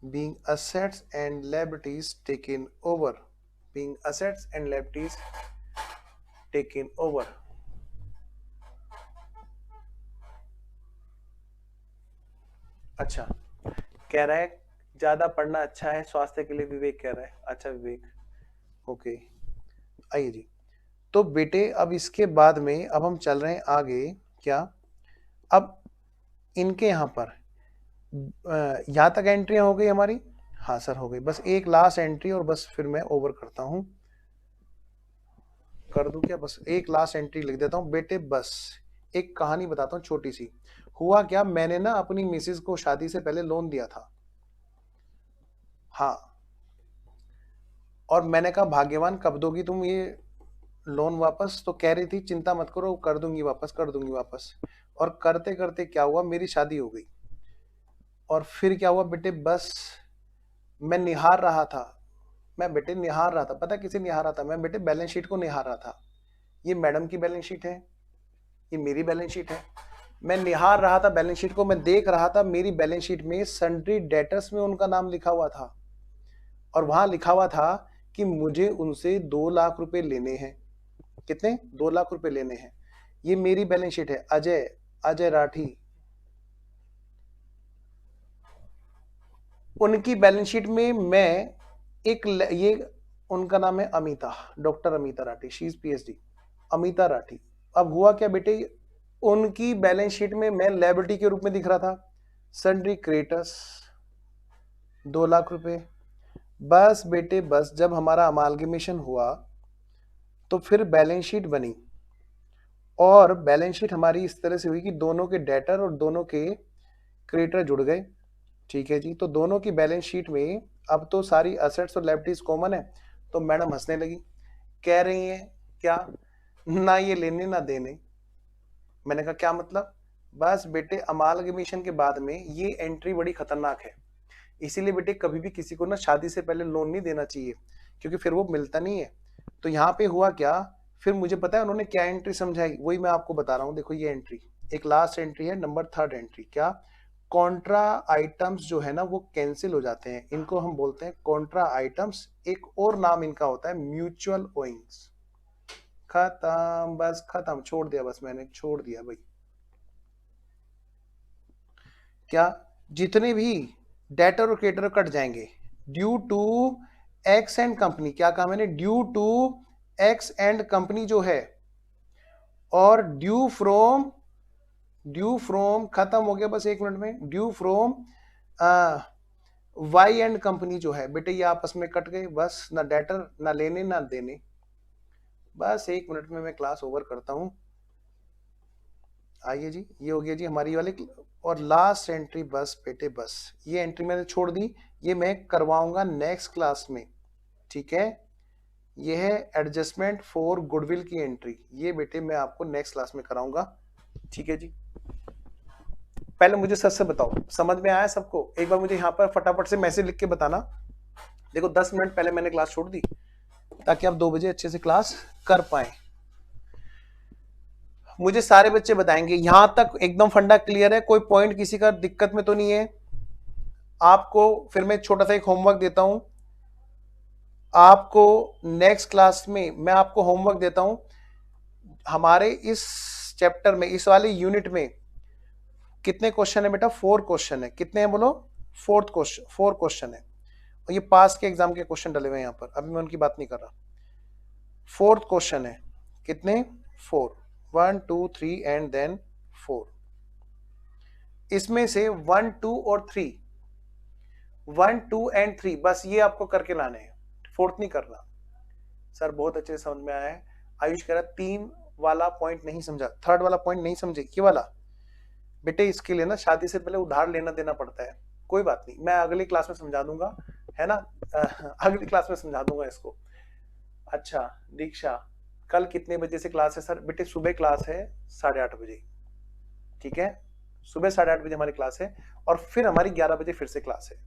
being assets and liabilities taken over, being assets and liabilities taken over। अच्छा, कह रहा है ज्यादा पढ़ना अच्छा है स्वास्थ्य के लिए, विवेक कह रहा है। अच्छा विवेक, ओके। आइए जी, तो बेटे अब इसके बाद में अब हम चल रहे हैं आगे। क्या, अब इनके यहाँ पर यहाँ तक एंट्री हो गई हमारी। हाँ सर हो गई, बस एक लास्ट एंट्री और बस फिर मैं ओवर करता हूँ। कर दूं क्या, बस एक लास्ट एंट्री लिख देता हूँ बेटे। बस एक कहानी बताता हूँ छोटी सी। हुआ क्या, मैंने ना अपनी मिसेज को शादी से पहले लोन दिया था। हाँ, और मैंने कहा भाग्यवान कब दोगी तुम ये लोन वापस, तो कह रही थी चिंता मत करो, कर दूंगी वापस, कर दूंगी वापस। और करते करते क्या हुआ, मेरी शादी हो गई। और फिर क्या हुआ बेटे, बस मैं निहार रहा था, मैं बेटे निहार रहा था, पता किसे निहार रहा था मैं बेटे, बैलेंस शीट को निहार रहा था। ये मैडम की बैलेंस शीट है, ये मेरी बैलेंस शीट है। मैं निहार रहा था बैलेंस शीट को, मैं देख रहा था मेरी बैलेंस शीट में सन्ड्री डेटर्स में उनका नाम लिखा हुआ था, और वहां लिखा हुआ था कि मुझे उनसे 2 लाख रुपए लेने हैं। कितने, 2 लाख रुपए लेने हैं। ये मेरी बैलेंस शीट है, अजय, अजय राठी। उनकी बैलेंस शीट में मैं ये उनका नाम है Amita, doctor Amita Rathi, she is PhD, Amita Rathi. अब हुआ क्या बेटे, उनकी बैलेंस शीट में मैं लायबिलिटी के रूप में दिख रहा था, सन्ड्री क्रेडिटर्स 2 लाख रुपए। बस बेटे बस, जब हमारा अमालगमेशन हुआ तो फिर बैलेंस शीट बनी, और बैलेंस शीट हमारी इस तरह से हुई कि दोनों के डेटर और दोनों के क्रेडिटर जुड़ गए। ठीक है जी, तो दोनों की बैलेंस शीट में अब तो सारी असेट्स और लायबिलिटीज कॉमन है। तो मैडम हंसने लगी, कह रही है क्या, ना ये लेने ना देने। मैंने कहा क्या मतलब। बस बेटे अमालगमेशन के बाद में ये एंट्री बड़ी खतरनाक है, इसीलिए बेटे कभी भी किसी को ना शादी से पहले लोन नहीं देना चाहिए, क्योंकि फिर वो मिलता नहीं है। तो यहाँ पे हुआ क्या, फिर मुझे पता है उन्होंने क्या एंट्री समझाई, वही मैं आपको बता रहा हूँ। देखो ये एंट्री, एक लास्ट एंट्री है, नंबर 3 एंट्री। क्या, कॉन्ट्रा आइटम्स जो है ना वो कैंसिल हो जाते हैं, इनको हम बोलते हैं कॉन्ट्रा आइटम्स। एक और नाम इनका होता है म्यूचुअल ओइंग्स। खत्म, बस खत्म, छोड़ दिया, बस मैंने छोड़ दिया भाई। क्या, जितने भी डेटर और क्रेडिटर कट जाएंगे due to X and company, क्या कहा मैंने, due to X and company जो है, और ड्यू फ्रॉम खत्म हो गया, बस 1 मिनट में, due from Y and company जो है बेटे, ये आपस में कट गए, बस ना डेटर ना लेने ना देने। बस 1 मिनट में मैं क्लास ओवर करता हूं। आइए जी, ये हो गया जी हमारी वाली, और लास्ट एंट्री बस बेटे बस, ये एंट्री मैंने छोड़ दी, ये मैं करवाऊंगा नेक्स्ट क्लास में। ठीक है, ये है एडजस्टमेंट फॉर गुडविल की एंट्री, ये बेटे मैं आपको नेक्स्ट क्लास में कराऊंगा। ठीक है जी, पहले मुझे सच से बताओ समझ में आया सबको, एक बार मुझे यहाँ पर फटाफट से मैसेज लिख के बताना। देखो 10 मिनट पहले मैंने क्लास छोड़ दी ताकि आप 2 बजे अच्छे से क्लास कर पाए। मुझे सारे बच्चे बताएंगे यहां तक एकदम फंडा क्लियर है, कोई पॉइंट किसी का दिक्कत में तो नहीं है आपको? फिर मैं छोटा सा एक होमवर्क देता हूं आपको, नेक्स्ट क्लास में मैं आपको होमवर्क देता हूं। हमारे इस चैप्टर में, इस वाले यूनिट में कितने क्वेश्चन है बेटा? 4 क्वेश्चन है। कितने हैं बोलो? 4 क्वेश्चन है। और ये पास के एग्जाम के क्वेश्चन डले हुए हैं यहाँ पर, अभी मैं उनकी बात नहीं कर रहा। 4th क्वेश्चन है। कितने? 4, 1 2 3 एंड देन 4। इसमें से 1 2 और 3, 1 2 एंड 3 बस ये आपको करके लाने हैं, 4th नहीं करना। सर बहुत अच्छे से समझ में आया है। आयुष कह रहा 3 वाला पॉइंट नहीं समझा, 3rd वाला पॉइंट नहीं समझे, ये वाला बेटे इसके लिए ना शादी से पहले उधार लेना देना पड़ता है। कोई बात नहीं, मैं अगली क्लास में समझा दूंगा, है ना? अगली क्लास में समझा दूंगा इसको। अच्छा दीक्षा, कल कितने बजे से क्लास है सर? बेटे सुबह क्लास है 8:30 बजे, ठीक है? सुबह 8:30 बजे हमारी क्लास है और फिर हमारी 11 बजे फिर से क्लास है।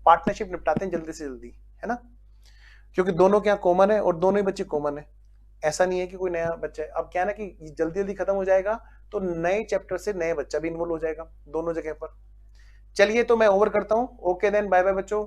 पार्टनरशिप निपटाते हैं जल्दी से जल्दी, है ना? क्योंकि दोनों के यहाँ कॉमन है और दोनों ही बच्चे कॉमन है, ऐसा नहीं है कि कोई नया बच्चा है। अब क्या है ना कि जल्दी जल्दी खत्म हो जाएगा तो नए चैप्टर से नए बच्चा भी इन्वॉल्व हो जाएगा दोनों जगह पर। चलिए तो मैं ओवर करता हूं। ओके देन, बाय बाय बच्चों।